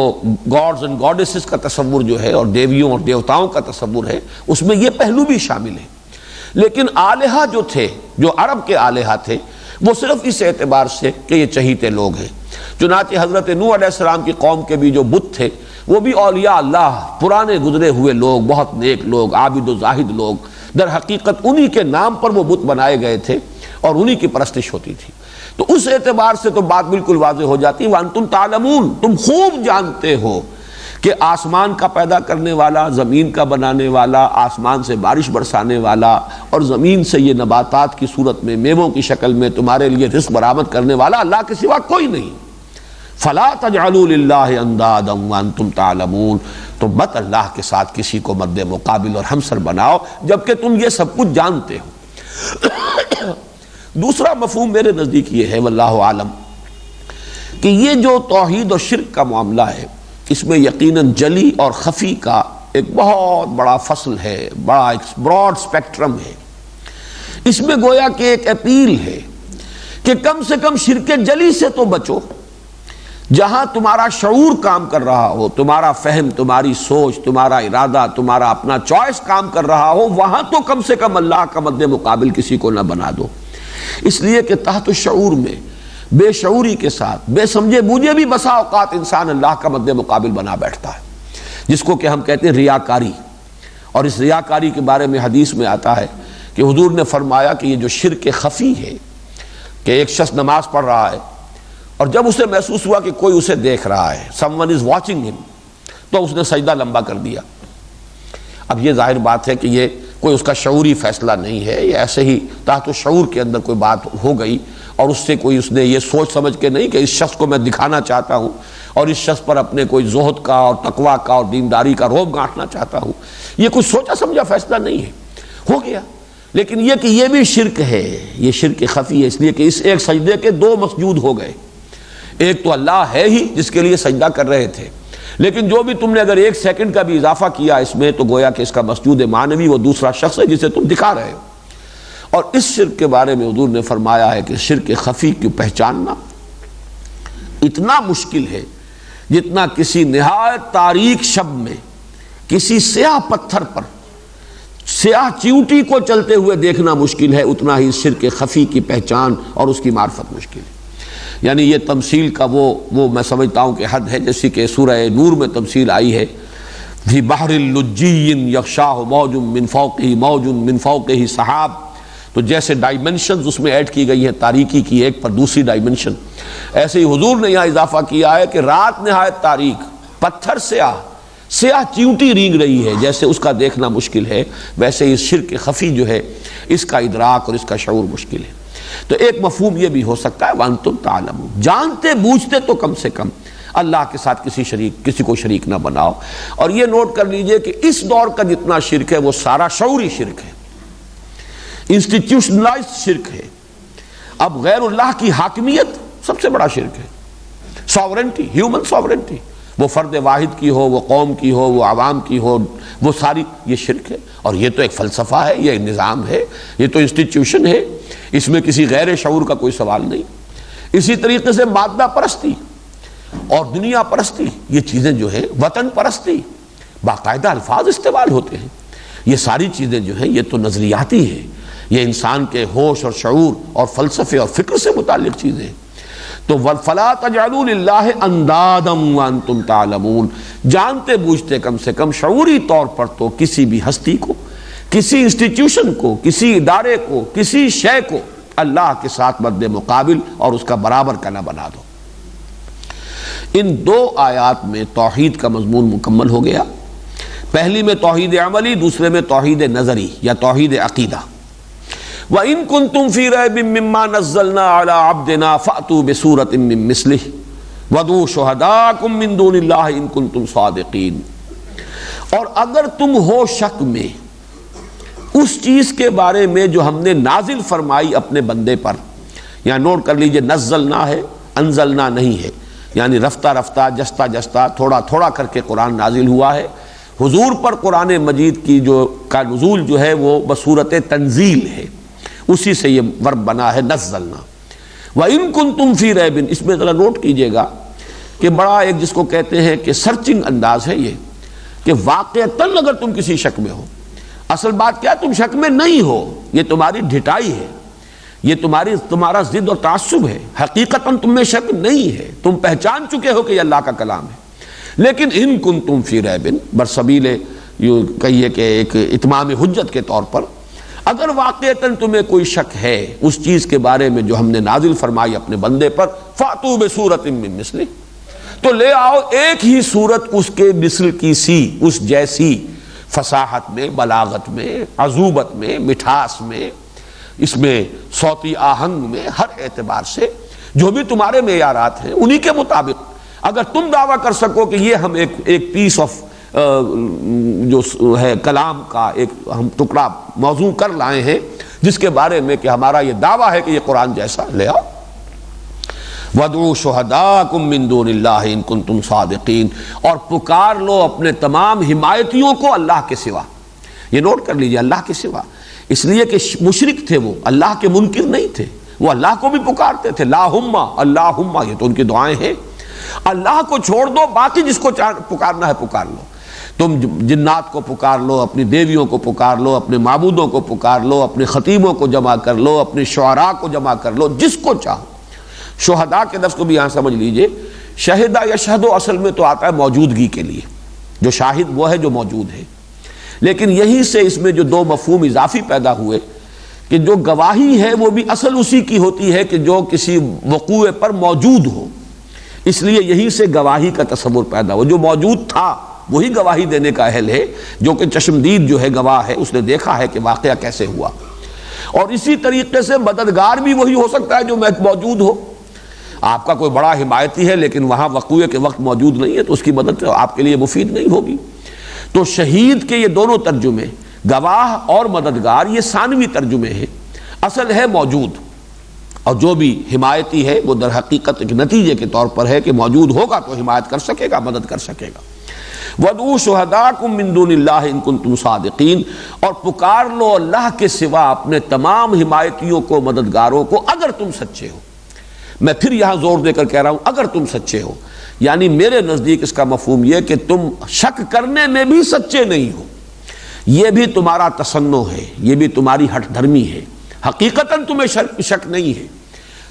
گاڈز اینڈ گاڈیسز کا تصور جو ہے اور دیویوں اور دیوتاؤں کا تصور ہے، اس میں یہ پہلو بھی شامل ہے۔ لیکن آلہہ جو تھے، جو عرب کے آلہہ تھے، وہ صرف اس اعتبار سے کہ یہ چہیتے لوگ ہیں۔ چنانچہ حضرت نوح علیہ السلام کی قوم کے بھی جو بت تھے وہ بھی اولیاء اللہ، پرانے گزرے ہوئے لوگ، بہت نیک لوگ، عابد و زاہد لوگ، در حقیقت انہی کے نام پر وہ بت بنائے گئے تھے اور انہی کی پرستش ہوتی تھی۔ تو اس اعتبار سے تو بات بالکل واضح ہو جاتی، وانتم تعلمون، تم خوب جانتے ہو کہ آسمان کا پیدا کرنے والا، زمین کا بنانے والا، آسمان سے بارش برسانے والا، اور زمین سے یہ نباتات کی صورت میں، میووں کی شکل میں تمہارے لیے رزق برآمد کرنے والا اللہ کے سوا کوئی نہیں۔ فلا تجعلوا للہ اندادا وانتم تعلمون، تو مت اللہ کے ساتھ کسی کو مد مقابل اور ہمسر بناؤ جبکہ تم یہ سب کچھ جانتے ہو۔ دوسرا مفہوم میرے نزدیک یہ ہے واللہ عالم کہ یہ جو توحید و شرک کا معاملہ ہے، اس میں یقیناً جلی اور خفی کا ایک بہت بڑا فصل ہے، بڑا ایک براڈ سپیکٹرم ہے۔ اس میں گویا کہ ایک اپیل ہے کہ کم سے کم شرک جلی سے تو بچو۔ جہاں تمہارا شعور کام کر رہا ہو، تمہارا فہم، تمہاری سوچ، تمہارا ارادہ، تمہارا اپنا چوائس کام کر رہا ہو، وہاں تو کم سے کم اللہ کا مد مقابل کسی کو نہ بنا دو۔ اس لیے کہ تحت الشعور میں، بے شعوری کے ساتھ، بے سمجھے بوجھے بھی بسا اوقات انسان اللہ کا مد مقابل بنا بیٹھتا ہے، جس کو کہ ہم کہتے ہیں ریاکاری۔ اور اس ریاکاری کے بارے میں حدیث میں آتا ہے کہ حضور نے فرمایا کہ یہ جو شرک خفی ہے، کہ ایک شخص نماز پڑھ رہا ہے اور جب اسے محسوس ہوا کہ کوئی اسے دیکھ رہا ہے, someone is watching him, تو اس نے سجدہ لمبا کر دیا. اب یہ ظاہر بات ہے کہ یہ کوئی اس کا شعوری فیصلہ نہیں ہے, یہ ایسے ہی تحت شعور کے اندر کوئی بات ہو گئی, اور اس سے کوئی اس نے یہ سوچ سمجھ کے نہیں کہ اس شخص کو میں دکھانا چاہتا ہوں اور اس شخص پر اپنے کوئی زہد کا اور تقویٰ کا اور دینداری کا رعب گانٹھنا چاہتا ہوں, یہ کوئی سوچا سمجھا فیصلہ نہیں ہے, ہو گیا. لیکن یہ کہ یہ بھی شرک ہے, یہ شرک خفی ہے, اس لیے کہ اس ایک سجدے کے دو مسجود ہو گئے. ایک تو اللہ ہے ہی جس کے لیے سجدہ کر رہے تھے, لیکن جو بھی تم نے اگر 1 سیکنڈ کا بھی اضافہ کیا اس میں تو گویا کہ اس کا مسجود معنوی وہ دوسرا شخص ہے جسے تم دکھا رہے ہو. اور اس شرک کے بارے میں حضور نے فرمایا ہے کہ شرک خفی کی پہچاننا اتنا مشکل ہے جتنا کسی نہایت تاریک شب میں کسی سیاہ پتھر پر سیاہ چیونٹی کو چلتے ہوئے دیکھنا مشکل ہے, اتنا ہی شرک خفی کی پہچان اور اس کی معرفت مشکل ہے. یعنی یہ تمثیل کا وہ میں سمجھتا ہوں کہ حد ہے, جیسی کہ سورہ نور میں تمثیل آئی ہے, فی بحر اللجی یغشاہ موج من فوقہ موج من فوقہ سحاب, تو جیسے ڈائمنشنز اس میں ایڈ کی گئی ہیں تاریکی کی ایک پر دوسری ڈائمنشن, ایسے ہی حضور نے یہاں اضافہ کیا ہے کہ رات نہایت تاریک, پتھر سیاہ چیونٹی رینگ رہی ہے, جیسے اس کا دیکھنا مشکل ہے ویسے ہی شرک خفی جو ہے اس کا ادراک اور اس کا شعور مشکل ہے. تو ایک مفہوم یہ بھی ہو سکتا ہے وانتم تعلمون, جانتے بوجھتے تو کم سے کم اللہ کے ساتھ کسی کو شریک نہ بناؤ. اور یہ نوٹ کر لیجئے کہ اس دور کا جتنا شرک ہے وہ سارا شعوری شرک ہے, انسٹیٹیوشنلائزڈ شرک ہے. اب غیر اللہ کی حاکمیت سب سے بڑا شرک ہے, ساورنٹی, ہیومن ساورنٹی, وہ فرد واحد کی ہو, وہ قوم کی ہو, وہ عوام کی ہو, وہ ساری یہ شرک ہے. اور یہ تو ایک فلسفہ ہے, یہ ایک نظام ہے, یہ تو انسٹیٹیوشن ہے, اس میں کسی غیر شعور کا کوئی سوال نہیں. اسی طریقے سے مادہ پرستی اور دنیا پرستی, یہ چیزیں جو ہیں, وطن پرستی, باقاعدہ الفاظ استعمال ہوتے ہیں, یہ ساری چیزیں جو ہیں یہ تو نظریاتی ہیں, یہ انسان کے ہوش اور شعور اور فلسفے اور فکر سے متعلق چیزیں ہیں. تو فَلَا تَجْعَلُوا لِلَّهِ أَنْدَادًا وَأَنْتُمْ تَعْلَمُونَ, جانتے بوجھتے کم سے کم شعوری طور پر تو کسی بھی ہستی کو, کسی انسٹیٹیوشن کو, کسی ادارے کو, کسی شے کو اللہ کے ساتھ مد مقابل اور اس کا برابر کا نہ بنا دو. ان 2 آیات میں توحید کا مضمون مکمل ہو گیا. پہلی میں توحید عملی, دوسرے میں توحید نظری یا توحید عقیدہ. وَإِن كُنتُمْ فِي رَيْبٍ مِّمَّا نَزَّلْنَا عَلَىٰ عَبْدِنَا فَأْتُوا بِسُورَةٍ مِّن مِّثْلِهِ وَادْعُوا شُهَدَاءَكُم مِّن دُونِ اللَّهِ إِن كُنتُمْ صَادِقِينَ. اور اگر تم ہو شک میں اس چیز کے بارے میں جو ہم نے نازل فرمائی اپنے بندے پر, یہاں نوٹ کر لیجئے نزلنا ہے, انزلنا نہیں ہے, یعنی رفتہ رفتہ جستہ جستہ تھوڑا تھوڑا کر کے قرآن نازل ہوا ہے. حضور پر قرآن مجید کی کا نزول جو ہے وہ بصورت تنزیل ہے, اسی سے یہ ورب بنا ہے نزلنا. وَإِن كُنتُمْ فِي رَيْبٍ, اس میں ذرا نوٹ کیجئے گا کہ بڑا ایک جس کو کہتے ہیں کہ سرچنگ انداز ہے یہ, کہ واقعتاً اگر تم کسی شک میں ہو, اصل بات کیا تم شک میں نہیں ہو, یہ تمہاری ڈھٹائی ہے, یہ تمہارا ضد اور تعصب ہے, حقیقتاً تم میں شک نہیں ہے, تم پہچان چکے ہو کہ یہ اللہ کا کلام ہے. لیکن ان کنتم فی ریب, برسبیل یوں کہیے کہ ایک اتمام حجت کے طور پر, اگر واقعتاً تمہیں کوئی شک ہے اس چیز کے بارے میں جو ہم نے نازل فرمائی اپنے بندے پر, فاتوا بسورۃ من مثلہ, تو لے آؤ ایک ہی صورت اس کے مثل کی سی, اس جیسی, فصاحت میں, بلاغت میں, عذوبت میں, مٹھاس میں, اس میں صوتی آہنگ میں, ہر اعتبار سے جو بھی تمہارے معیارات ہیں انہی کے مطابق اگر تم دعویٰ کر سکو کہ یہ ہم ایک پیس آف جو ہے کلام کا ایک ہم ٹکڑا موضوع کر لائے ہیں جس کے بارے میں کہ ہمارا یہ دعویٰ ہے کہ یہ قرآن جیسا, لے آؤ. وَادْعُوا شُهَدَاءَكُم مِّن دُونِ اللَّهِ إِن كُنتُمْ صَادِقِينَ, اور پکار لو اپنے تمام حمایتیوں کو اللہ کے سوا. یہ نوٹ کر لیجئے, اللہ کے سوا, اس لیے کہ مشرک تھے, وہ اللہ کے منکر نہیں تھے, وہ اللہ کو بھی پکارتے تھے, لاہم اللہم, یہ تو ان کی دعائیں ہیں. اللہ کو چھوڑ دو, باقی جس کو پکارنا ہے پکار لو. تم جنات کو پکار لو, اپنی دیویوں کو پکار لو, اپنے معبودوں کو پکار لو, اپنے خطیبوں کو جمع کر لو, اپنے شعراء کو جمع کر لو, جس کو چاہو. شہداء کے لفظ کو بھی یہاں سمجھ لیجئے, شہدہ یشہدو اصل میں تو آتا ہے موجودگی کے لیے, جو شاہد وہ ہے جو موجود ہے. لیکن یہیں سے اس میں جو 2 مفہوم اضافی پیدا ہوئے کہ جو گواہی ہے وہ بھی اصل اسی کی ہوتی ہے کہ جو کسی وقوع پر موجود ہو، اس لیے یہیں سے گواہی کا تصور پیدا ہو۔ جو موجود تھا وہی گواہی دینے کا اہل ہے، جو کہ چشمدید جو ہے گواہ ہے، اس نے دیکھا ہے کہ واقعہ کیسے ہوا۔ اور اسی طریقے سے مددگار بھی وہی ہو سکتا ہے جو موجود ہو۔ آپ کا کوئی بڑا حمایتی ہے لیکن وہاں وقوع کے وقت موجود نہیں ہے تو اس کی مدد آپ کے لیے مفید نہیں ہوگی۔ تو شہید کے یہ دونوں ترجمے، گواہ اور مددگار، یہ ثانوی ترجمے ہیں، اصل ہے موجود، اور جو بھی حمایتی ہے وہ در حقیقت ایک نتیجے کے طور پر ہے کہ موجود ہوگا تو حمایت کر سکے گا، مدد کر سکے گا۔ وَادْعُوا شُهَدَاءَكُم مِّن دُونِ اللَّهِ إِن كُنتُمْ صَادِقِينَ، اور پکار لو اللہ کے سوا اپنے تمام حمایتیوں کو، مددگاروں کو، اگر تم سچے ہو۔ میں پھر یہاں زور دے کر کہہ رہا ہوں اگر تم سچے ہو، یعنی میرے نزدیک اس کا مفہوم یہ کہ تم شک کرنے میں بھی سچے نہیں ہو، یہ بھی تمہارا تصنع ہے، یہ بھی تمہاری ہٹ دھرمی ہے، حقیقتاً تمہیں شک نہیں ہے،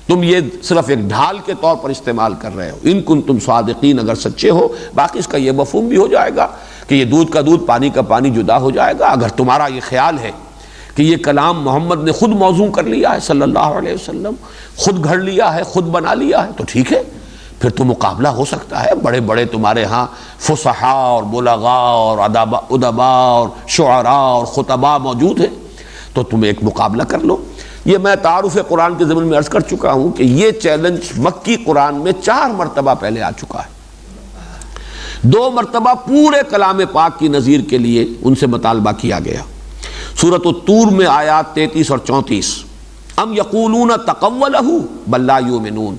تم یہ صرف ایک ڈھال کے طور پر استعمال کر رہے ہو۔ ان کنتم صادقین، اگر سچے ہو، باقی اس کا یہ مفہوم بھی ہو جائے گا کہ یہ دودھ کا دودھ پانی کا پانی جدا ہو جائے گا۔ اگر تمہارا یہ خیال ہے کہ یہ کلام محمد نے خود موضوع کر لیا ہے صلی اللہ علیہ وسلم، خود گھڑ لیا ہے، خود بنا لیا ہے، تو ٹھیک ہے، پھر تو مقابلہ ہو سکتا ہے۔ بڑے بڑے تمہارے ہاں فصحاء اور بلغاء اور ادباء اور شعراء اور خطباء موجود ہیں، تو تم ایک مقابلہ کر لو۔ یہ میں تعارف قرآن کے ضمن میں عرض کر چکا ہوں کہ یہ چیلنج مکی قرآن میں 4 مرتبہ پہلے آ چکا ہے۔ 2 مرتبہ پورے کلام پاک کی نظیر کے لیے ان سے مطالبہ کیا گیا۔ سورۃ الطور میں آیات 33 اور 34، ام یقولون تقولہ بل لا یؤمنون،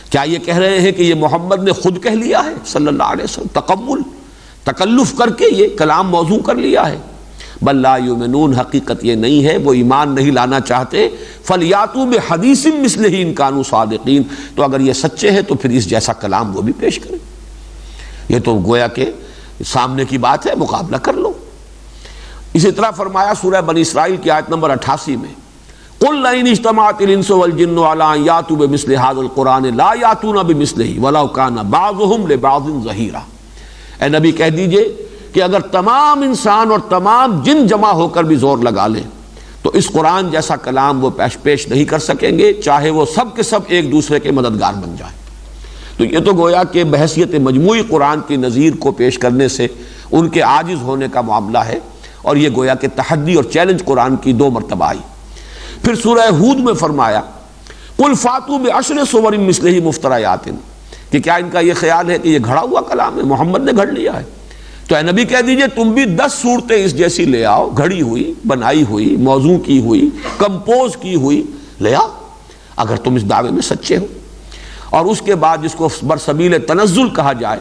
کیا یہ کہہ رہے ہیں کہ یہ محمد نے خود کہہ لیا ہے صلی اللہ علیہ وسلم، تقول، تکلف کر کے یہ کلام موضوع کر لیا ہے۔ بل لا یؤمنون، حقیقت یہ نہیں ہے، وہ ایمان نہیں لانا چاہتے۔ فلیاتوا بحدیث مثلہ ان کانوا صادقین، تو اگر یہ سچے ہیں تو پھر اس جیسا کلام وہ بھی پیش کریں۔ یہ تو گویا کہ سامنے کی بات ہے، مقابلہ کر لو۔ اسی طرح فرمایا سورہ بنی اسرائیل کی آیت نمبر 88 میں، قل لئن اجتمعت الانس والجن علی ان یاتوا بمثل هذا القرآن لا یاتون بمثلہ ولو کان بعضهم لبعض ظہیرا، اے نبی کہہ دیجئے کہ اگر تمام انسان اور تمام جن جمع ہو کر بھی زور لگا لیں تو اس قرآن جیسا کلام وہ پیش نہیں کر سکیں گے، چاہے وہ سب کے سب ایک دوسرے کے مددگار بن جائیں۔ تو یہ تو گویا کہ بحیثیت مجموعی قرآن کی نظیر کو پیش کرنے سے ان کے عاجز ہونے کا معاملہ ہے، اور یہ گویا کہ تحدی اور چیلنج قرآن کی 2 مرتبہ آئی۔ پھر سورہ ہود میں فرمایا قل فاتوا بعشر سور مثلہ مفتریات، کہ کیا ان کا یہ خیال ہے کہ یہ گھڑا ہوا کلام ہے، محمد نے گھڑ لیا ہے؟ تو اے نبی کہہ دیجئے تم بھی 10 صورتیں اس جیسی لے آؤ، گھڑی ہوئی، بنائی ہوئی، موضوع کی ہوئی، کمپوز کی ہوئی لے آؤ، اگر تم اس دعوے میں سچے ہو۔ اور اس کے بعد جس کو برسبیل تنزل کہا جائے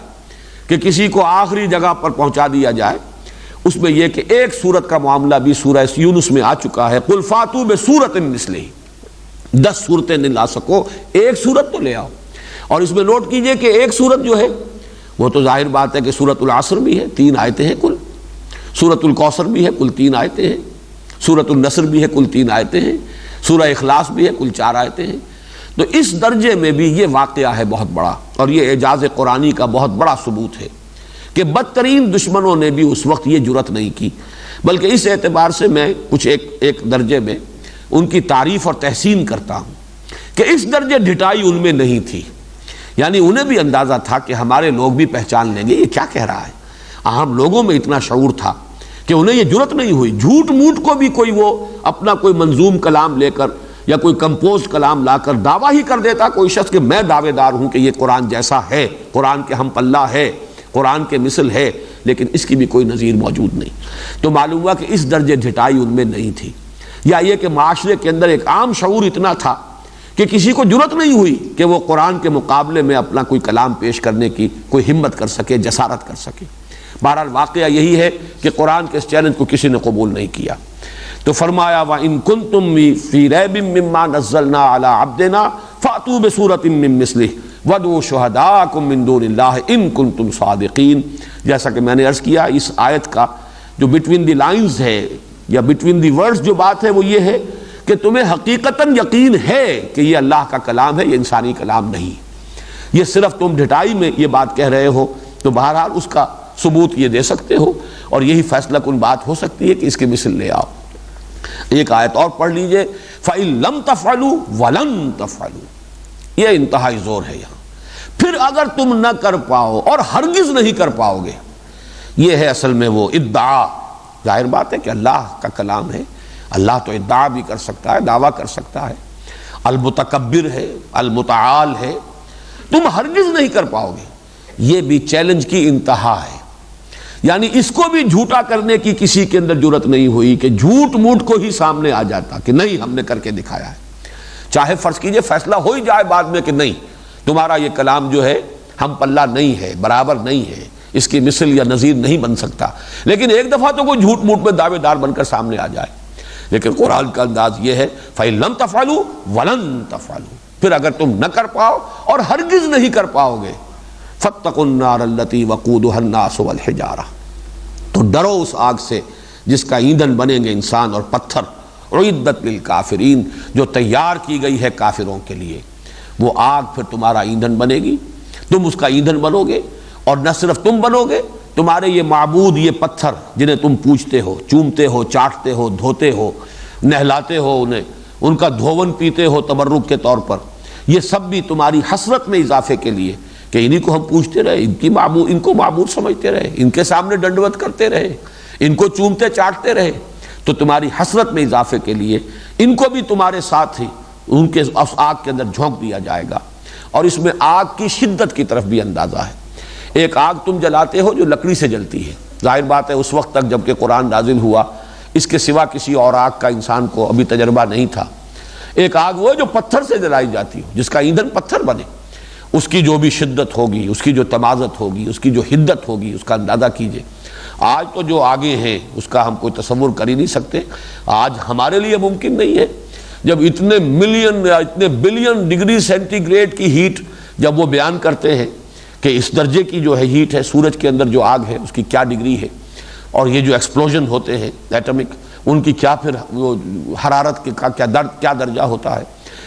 کہ کسی کو آخری جگہ پر پہنچا دیا جائے، اس میں یہ کہ ایک سورت کا معاملہ بھی سورہ یونس میں آ چکا ہے، قل فاتوا بسورۃ مثلہ، 10 صورتیں نہیں لا سکو، ایک سورت تو لے آؤ۔ اور اس میں نوٹ کیجئے کہ ایک سورت جو ہے وہ تو ظاہر بات ہے کہ سورۃ العصر بھی ہے، 3 آیتیں ہیں کل، سورۃ الکوثر بھی ہے، کل 3 آیتیں ہیں، سورۃ النصر بھی ہے، کل 3 آیتیں ہیں، سورہ اخلاص بھی ہے، کل 4 آیتیں ہیں۔ تو اس درجے میں بھی یہ واقعہ ہے بہت بڑا، اور یہ اعجاز قرآنی کا بہت بڑا ثبوت ہے کہ بدترین دشمنوں نے بھی اس وقت یہ جرأت نہیں کی، بلکہ اس اعتبار سے میں کچھ ایک درجے میں ان کی تعریف اور تحسین کرتا ہوں کہ اس درجے ڈھٹائی ان میں نہیں تھی، یعنی انہیں بھی اندازہ تھا کہ ہمارے لوگ بھی پہچان لیں گے یہ کیا کہہ رہا ہے۔ عام لوگوں میں اتنا شعور تھا کہ انہیں یہ جرأت نہیں ہوئی، جھوٹ موٹ کو بھی کوئی وہ اپنا کوئی منظوم کلام لے کر یا کوئی کمپوز کلام لا کر دعویٰ ہی کر دیتا کوئی شخص کہ میں دعوے دار ہوں کہ یہ قرآن جیسا ہے، قرآن کے ہم پلہ ہے، قرآن کے مثل ہے، لیکن اس کی بھی کوئی نظیر موجود نہیں۔ تو معلوم ہوا کہ اس درجے ڈھٹائی ان میں نہیں تھی، یا یہ کہ معاشرے کے اندر ایک عام شعور اتنا تھا کہ کسی کو جرأت نہیں ہوئی کہ وہ قرآن کے مقابلے میں اپنا کوئی کلام پیش کرنے کی کوئی ہمت کر سکے، جسارت کر سکے۔ بہرحال واقعہ یہی ہے کہ قرآن کے اس چیلنج کو کسی نے قبول نہیں کیا۔ تو فرمایا وَإِن كُنتُم فِي رَيْبٍ مِّمَّا نَزَّلْنَا عَلَىٰ عَبْدِنَا فَأْتُوا بِسُورَةٍ مِّن مِّثْلِهِ وَادْعُوا شُهَدَاءَكُم مِّن دُونِ اللَّهِ إِن كُنتُم صَادِقِينَ۔ جیسا کہ میں نے عرض کیا، اس آیت کا جو بٹوین دی لائنز ہے یا بٹوین دی ورڈز جو بات ہے وہ یہ ہے کہ تمہیں حقیقتاً یقین ہے کہ یہ اللہ کا کلام ہے، یہ انسانی کلام نہیں، یہ صرف تم ڈھٹائی میں یہ بات کہہ رہے ہو، تو بہرحال اس کا ثبوت یہ دے سکتے ہو، اور یہی فیصلہ کن بات ہو سکتی ہے کہ اس کی مثل لے آؤ۔ ایک آیت اور پڑھ لیجئے، فَإِن لَمْ تَفْعَلُوا وَلَن تَفْعَلُوا، یہ انتہائی زور ہے یہاں، پھر اگر تم نہ کر پاؤ اور ہرگز نہیں کر پاؤ گے. یہ ہے اصل میں وہ ادعا. ظاہر بات ہے کہ اللہ کا کلام ہے، اللہ تو ادعا بھی کر سکتا ہے، دعویٰ کر سکتا ہے، المتکبر ہے، المتعال ہے، تم ہرگز نہیں کر پاؤ گے. یہ بھی چیلنج کی انتہا ہے. یعنی اس کو بھی جھوٹا کرنے کی کسی کے اندر جرت نہیں ہوئی کہ جھوٹ موٹ کو ہی سامنے آ جاتا کہ نہیں ہم نے کر کے دکھایا ہے. چاہے فرض کیجئے فیصلہ ہو ہی جائے بعد میں کہ نہیں تمہارا یہ کلام جو ہے ہم پلہ نہیں ہے، برابر نہیں ہے، اس کی مثل یا نظیر نہیں بن سکتا، لیکن ایک دفعہ تو کوئی جھوٹ موٹ میں دعوے دار بن کر سامنے آ جائے. لیکن قرآن کا انداز یہ ہے فَإِن لَمْ تَفْعَلُوا وَلَن تَفْعَلُوا، پھر اگر تم نہ کر پاؤ اور ہرگز نہیں کر پاؤ گے، فَاتَّقُوا النَّارَ الَّتِي وَقُودُهَا النَّاسُ وَالْحِجَارَةُ، تو ڈرو اس آگ سے جس کا ایندھن بنیں گے انسان اور پتھر. اعدت للکافرین، جو تیار کی گئی ہے کافروں کے لیے. وہ آگ پھر تمہارا ایندھن بنے گی، تم اس کا ایندھن بنو گے، اور نہ صرف تم بنو گے، تمہارے یہ معبود، یہ پتھر جنہیں تم پوجتے ہو، چومتے ہو، چاٹتے ہو، دھوتے ہو، نہلاتے ہو انہیں، ان کا دھون پیتے ہو تبرک کے طور پر، یہ سب بھی تمہاری حسرت میں اضافے کے لیے کہ انہی کو ہم پوجتے رہے، ان کو معبود سمجھتے رہے، ان کے سامنے ڈنڈوت کرتے رہے، ان کو چومتے چاٹتے رہے، تو تمہاری حسرت میں اضافے کے لیے ان کو بھی تمہارے ساتھ ہی ان کے آگ کے اندر جھونک دیا جائے گا. اور اس میں آگ کی شدت کی طرف بھی اندازہ ہے. ایک آگ تم جلاتے ہو جو لکڑی سے جلتی ہے، ظاہر بات ہے اس وقت تک جب کہ قرآن نازل ہوا اس کے سوا کسی اور آگ کا انسان کو ابھی تجربہ نہیں تھا. ایک آگ وہ جو پتھر سے جلائی جاتی ہو، جس کا ایندھن پتھر بنے، اس کی جو بھی شدت ہوگی، اس کی جو تمازت ہوگی، اس کی جو حدت ہوگی، اس کا اندازہ کیجئے. آج تو جو آگے ہیں اس کا ہم کوئی تصور کر ہی نہیں سکتے. آج ہمارے لیے ممکن نہیں ہے جب اتنے ملین یا اتنے بلین ڈگری سینٹی گریڈ کی ہیٹ جب وہ بیان کرتے ہیں کہ اس درجے کی جو ہے ہیٹ ہے سورج کے اندر جو آگ ہے اس کی کیا ڈگری ہے، اور یہ جو ایکسپلوژن ہوتے ہیں ایٹمک ان کی کیا پھر وہ حرارت کا کیا درجہ ہوتا ہے.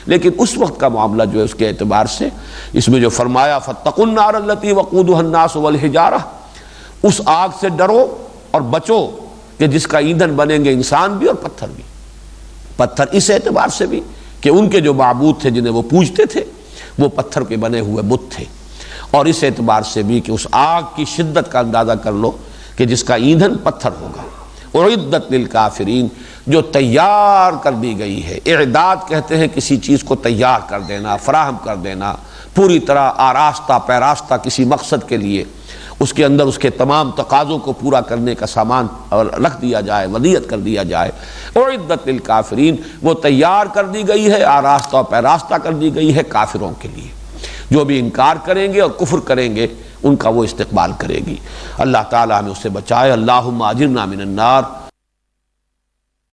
لیکن اس وقت کا معاملہ جو ہے اس کے اعتبار سے اس میں جو فرمایا فَاتَّقُوا النَّارَ الَّتِي وَقُودُهَا النَّاسُ وَالْحِجَارَةُ، اس آگ سے ڈرو اور بچو کہ جس کا ایندھن بنیں گے انسان بھی اور پتھر بھی. پتھر اس اعتبار سے بھی کہ ان کے جو معبود تھے جنہیں وہ پوجتے تھے وہ پتھر کے بنے ہوئے بت تھے، اور اس اعتبار سے بھی کہ اس آگ کی شدت کا اندازہ کر لو کہ جس کا ایندھن پتھر ہوگا. اعدت للکافرین، جو تیار کر دی گئی ہے. اعداد کہتے ہیں کسی چیز کو تیار کر دینا، فراہم کر دینا، پوری طرح آراستہ پیراستہ کسی مقصد کے لیے اس کے اندر اس کے تمام تقاضوں کو پورا کرنے کا سامان رکھ دیا جائے، ودیعت کر دیا جائے. اعدت للکافرین، وہ تیار کر دی گئی ہے، آراستہ و پیراستہ کر دی گئی ہے کافروں کے لیے. جو بھی انکار کریں گے اور کفر کریں گے ان کا وہ استقبال کرے گی. اللہ تعالیٰ ہمیں اس سے بچائے. اللہم اجرنا من النار